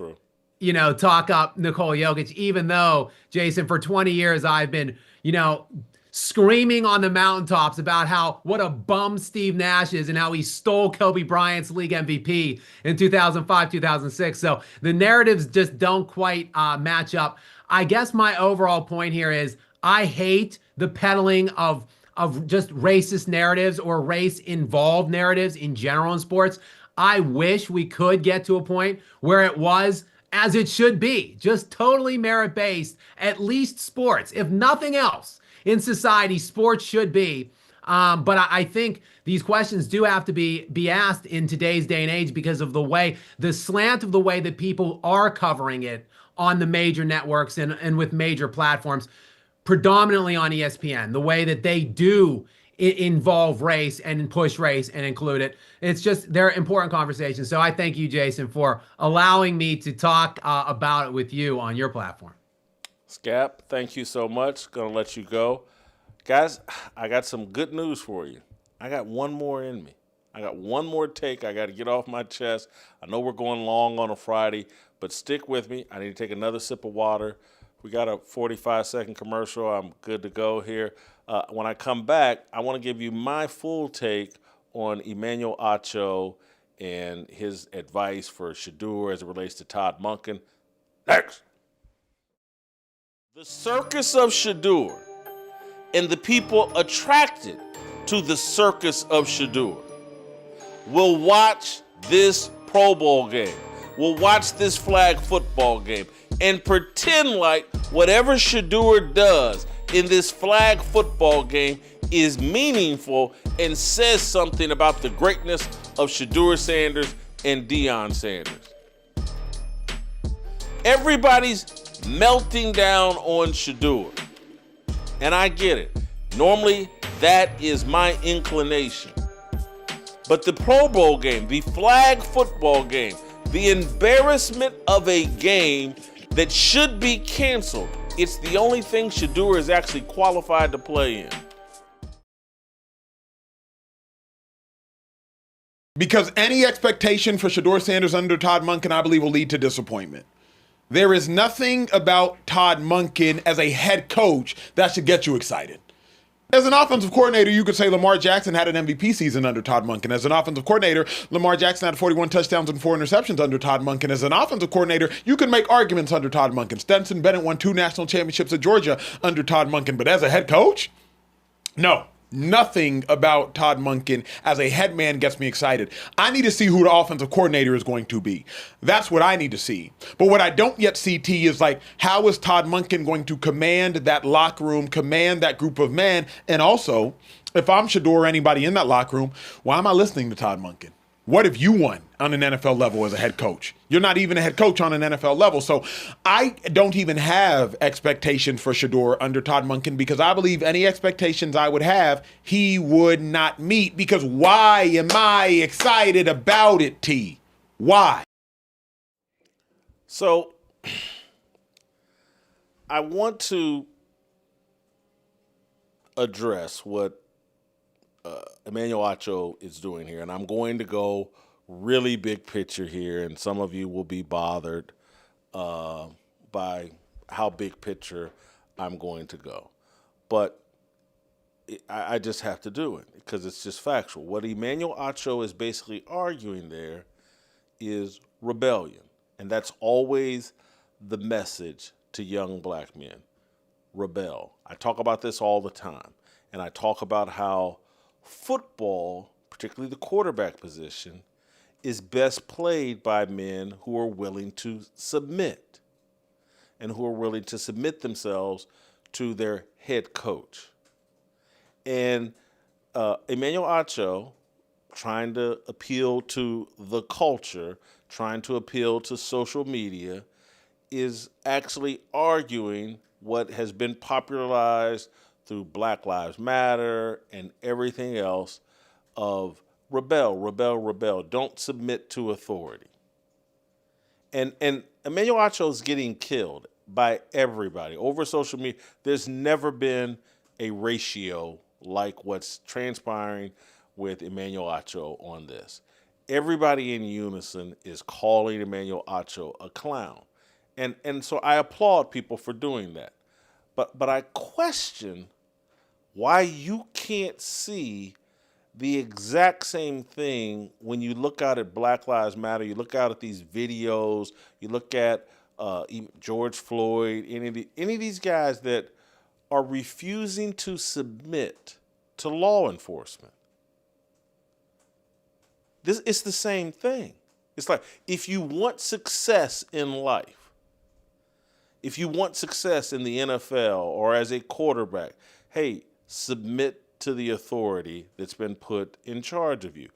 you know, talk up Nikola Jokic, even though, Jason, for 20 years, I've been, you know, screaming on the mountaintops about what a bum Steve Nash is and how he stole Kobe Bryant's league MVP in 2005, 2006. So the narratives just don't quite match up. I guess my overall point here is I hate the peddling of just racist narratives or race-involved narratives in general in sports. I wish we could get to a point where it was as it should be, just totally merit-based, at least sports. If nothing else in society, sports should be. But I think these questions do have to be asked in today's day and age because of the slant of the way that people are covering it on the major networks and with major platforms, predominantly on ESPN, the way that they do involve race and push race and include it. It's just, they're important conversations. So I thank you, Jason, for allowing me to talk about it with you on your platform. Scap, thank you so much. Gonna let you go. Guys, I got some good news for you. I got one more in me. I got one more take I got to get off my chest. I know we're going long on a Friday, but stick with me. I need to take another sip of water. We got a 45-second commercial. I'm good to go here. When I come back, I want to give you my full take on Emmanuel Acho and his advice for Shedeur as it relates to Todd Monken. Next. The circus of Shedeur and the people attracted to the circus of Shedeur will watch this Pro Bowl game, will watch this flag football game, and pretend like whatever Shedeur does in this flag football game is meaningful and says something about the greatness of Shedeur Sanders and Deion Sanders. Everybody's melting down on Shedeur, and I get it. Normally, that is my inclination. But the Pro Bowl game, the flag football game, the embarrassment of a game that should be canceled, it's the only thing Shedeur is actually qualified to play in. Because any expectation for Shedeur Sanders under Todd Monken, I believe, will lead to disappointment. There is nothing about Todd Monken as a head coach that should get you excited. As an offensive coordinator, you could say Lamar Jackson had an MVP season under Todd Monken. As an offensive coordinator, Lamar Jackson had 41 touchdowns and 4 interceptions under Todd Monken. As an offensive coordinator, you can make arguments under Todd Monken. Stetson Bennett won 2 national championships at Georgia under Todd Monken. But as a head coach, no. Nothing about Todd Monken as a head man gets me excited. I need to see who the offensive coordinator is going to be. That's what I need to see. But what I don't yet see, T, is like, how is Todd Monken going to command that locker room, command that group of men? And also, if I'm Shedeur or anybody in that locker room, why am I listening to Todd Monken? What have you won on an NFL level as a head coach? You're not even a head coach on an NFL level. So I don't even have expectations for Shedeur under Todd Monken, because I believe any expectations I would have, he would not meet. Because why am I excited about it, T? Why? So I want to address what Emmanuel Acho is doing here, and I'm going to go really big picture here, and some of you will be bothered by how big picture I'm going to go. But I just have to do it because it's just factual. What Emmanuel Acho is basically arguing there is rebellion, and that's always the message to young black men. Rebel. I talk about this all the time, and I talk about how football, particularly the quarterback position, is best played by men who are willing to submit and who are willing to submit themselves to their head coach. And Emmanuel Acho, trying to appeal to the culture, trying to appeal to social media, is actually arguing what has been popularized through Black Lives Matter and everything else of rebel, rebel, rebel. Don't submit to authority. And Emmanuel Acho is getting killed by everybody over social media. There's never been a ratio like what's transpiring with Emmanuel Acho on this. Everybody in unison is calling Emmanuel Acho a clown. And so I applaud people for doing that. But I question why you can't see the exact same thing when you look out at Black Lives Matter, you look out at these videos, you look at George Floyd, any of these guys that are refusing to submit to law enforcement. It's the same thing. It's like, if you want success in life, if you want success in the NFL or as a quarterback, hey, submit to the authority that's been put in charge of you.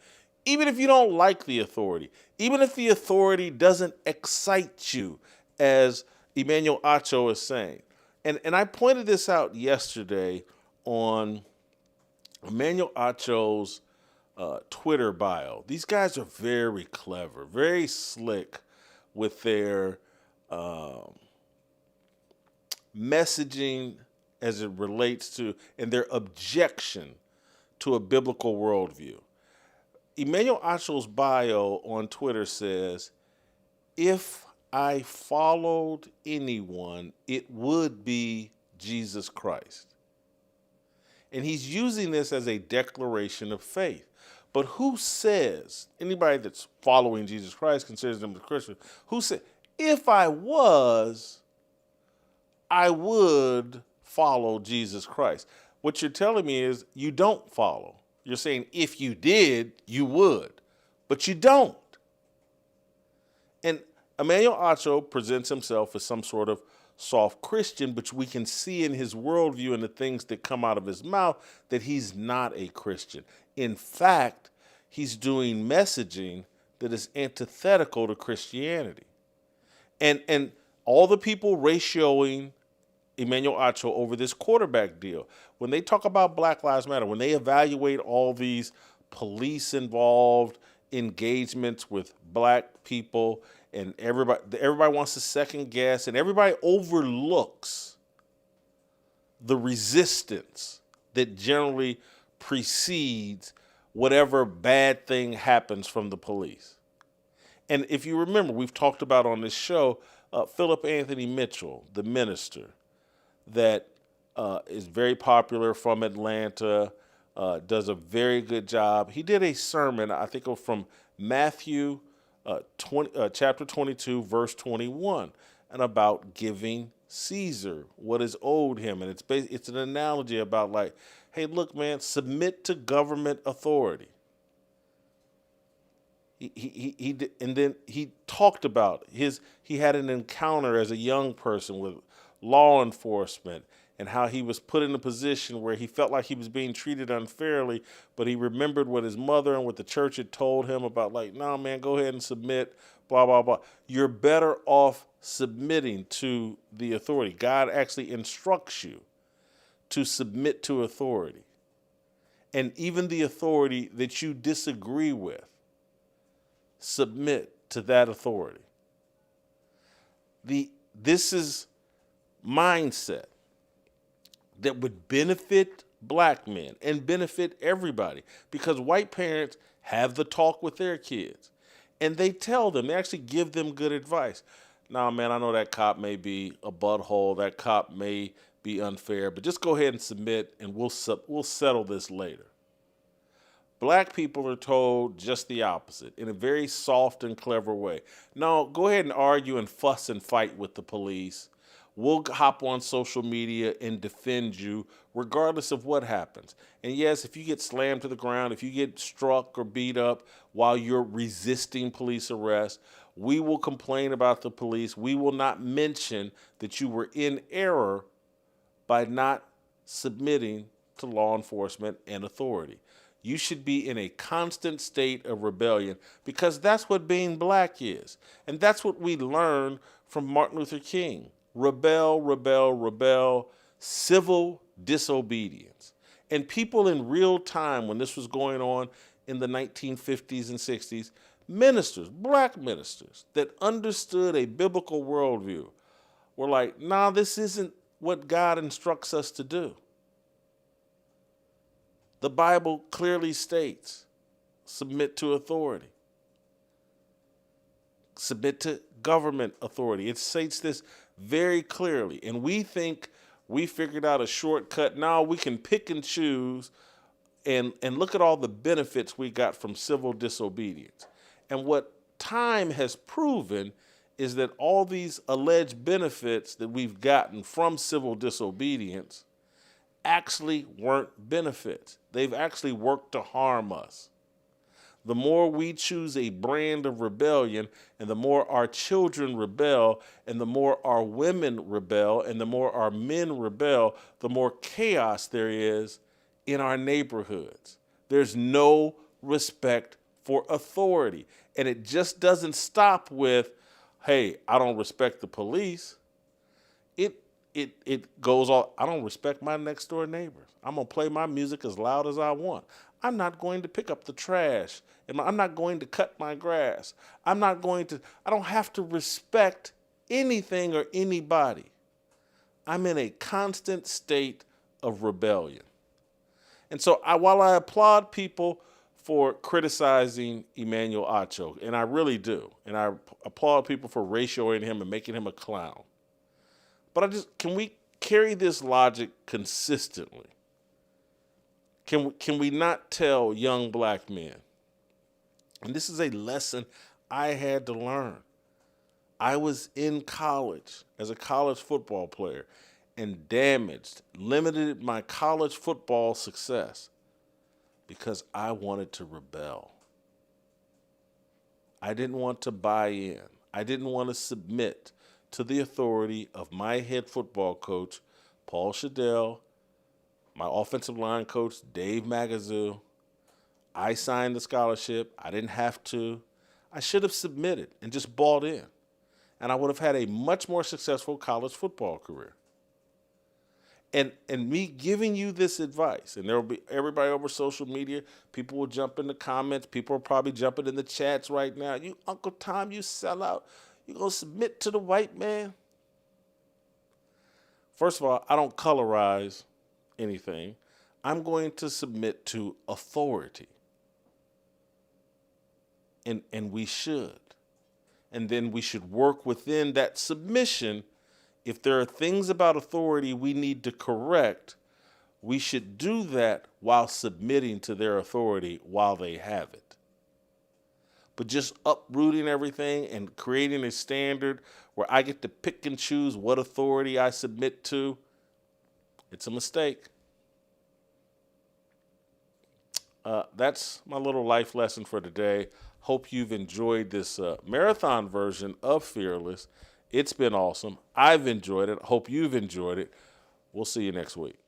Even if you don't like the authority, even if the authority doesn't excite you, as Emmanuel Acho is saying. And I pointed this out yesterday on Emmanuel Acho's Twitter bio. These guys are very clever, very slick with their messaging as it relates to, and their objection to a biblical worldview. Emmanuel Acho's bio on Twitter says, if I followed anyone, it would be Jesus Christ. And he's using this as a declaration of faith. But who says, anybody that's following Jesus Christ considers them a Christian, who said, if I was, I would follow Jesus Christ? What you're telling me is you don't follow. You're saying if you did, you would, but you don't. And Emmanuel Acho presents himself as some sort of soft Christian, but we can see in his worldview and the things that come out of his mouth that he's not a Christian. In fact, he's doing messaging that is antithetical to Christianity. And all the people ratioing Emmanuel Acho over this quarterback deal, when they talk about Black Lives Matter, when they evaluate all these police-involved engagements with black people, and everybody wants to second guess, and everybody overlooks the resistance that generally precedes whatever bad thing happens from the police. And if you remember, we've talked about on this show, Philip Anthony Mitchell, the minister, that is very popular from Atlanta, does a very good job. He did a sermon, I think it was from Matthew chapter 22, verse 21, and about giving Caesar what is owed him. And it's an analogy about like, hey, look, man, submit to government authority. And then he talked about he had an encounter as a young person with law enforcement and how he was put in a position where he felt like he was being treated unfairly, but he remembered what his mother and what the church had told him about like, no, man, go ahead and submit, blah, blah, blah. You're better off submitting to the authority. God actually instructs you to submit to authority. And even the authority that you disagree with, submit to that authority. This is mindset that would benefit black men and benefit everybody, because white parents have the talk with their kids and they tell them, they actually give them good advice. Nah, man, I know that cop may be a butthole, that cop may be unfair, but just go ahead and submit and we'll settle this later. Black people are told just the opposite in a very soft and clever way. No, go ahead and argue and fuss and fight with the police. We'll hop on social media and defend you regardless of what happens. And yes, if you get slammed to the ground, if you get struck or beat up while you're resisting police arrest, we will complain about the police. We will not mention that you were in error by not submitting to law enforcement and authority. You should be in a constant state of rebellion, because that's what being black is. And that's what we learned from Martin Luther King. Rebel, rebel, rebel, civil disobedience. And people in real time, when this was going on in the 1950s and 60s, ministers, black ministers that understood a biblical worldview were like, nah, this isn't what God instructs us to do. The Bible clearly states, submit to authority. Submit to government authority. It states this very clearly. And we think we figured out a shortcut. Now we can pick and choose and look at all the benefits we got from civil disobedience. And what time has proven is that all these alleged benefits that we've gotten from civil disobedience actually weren't benefits. They've actually worked to harm us. The more we choose a brand of rebellion, and the more our children rebel, and the more our women rebel, and the more our men rebel, the more chaos there is in our neighborhoods. There's no respect for authority. And it just doesn't stop with, hey, I don't respect the police. It goes all, I don't respect my next door neighbors. I'm going to play my music as loud as I want. I'm not going to pick up the trash. And I'm not going to cut my grass. I don't have to respect anything or anybody. I'm in a constant state of rebellion. And so while I applaud people for criticizing Emmanuel Acho, and I really do, and I applaud people for ratioing him and making him a clown, but can we carry this logic consistently? Can we not tell young black men, and this is a lesson I had to learn. I was in college as a college football player and limited my college football success because I wanted to rebel. I didn't want to buy in. I didn't want to submit to the authority of my head football coach, Paul Shedeur, my offensive line coach, Dave Magazoo. I signed the scholarship. I didn't have to. I should have submitted and just bought in. And I would have had a much more successful college football career. And me giving you this advice, and there will be everybody over social media, people will jump in the comments, people are probably jumping in the chats right now. You, Uncle Tom, you sell out. You gonna submit to the white man? First of all, I don't colorize anything. I'm going to submit to authority. And we should. And then we should work within that submission. If there are things about authority we need to correct, we should do that while submitting to their authority while they have it. But just uprooting everything and creating a standard where I get to pick and choose what authority I submit to, it's a mistake. That's my little life lesson for today. Hope you've enjoyed this marathon version of Fearless. It's been awesome. I've enjoyed it. Hope you've enjoyed it. We'll see you next week.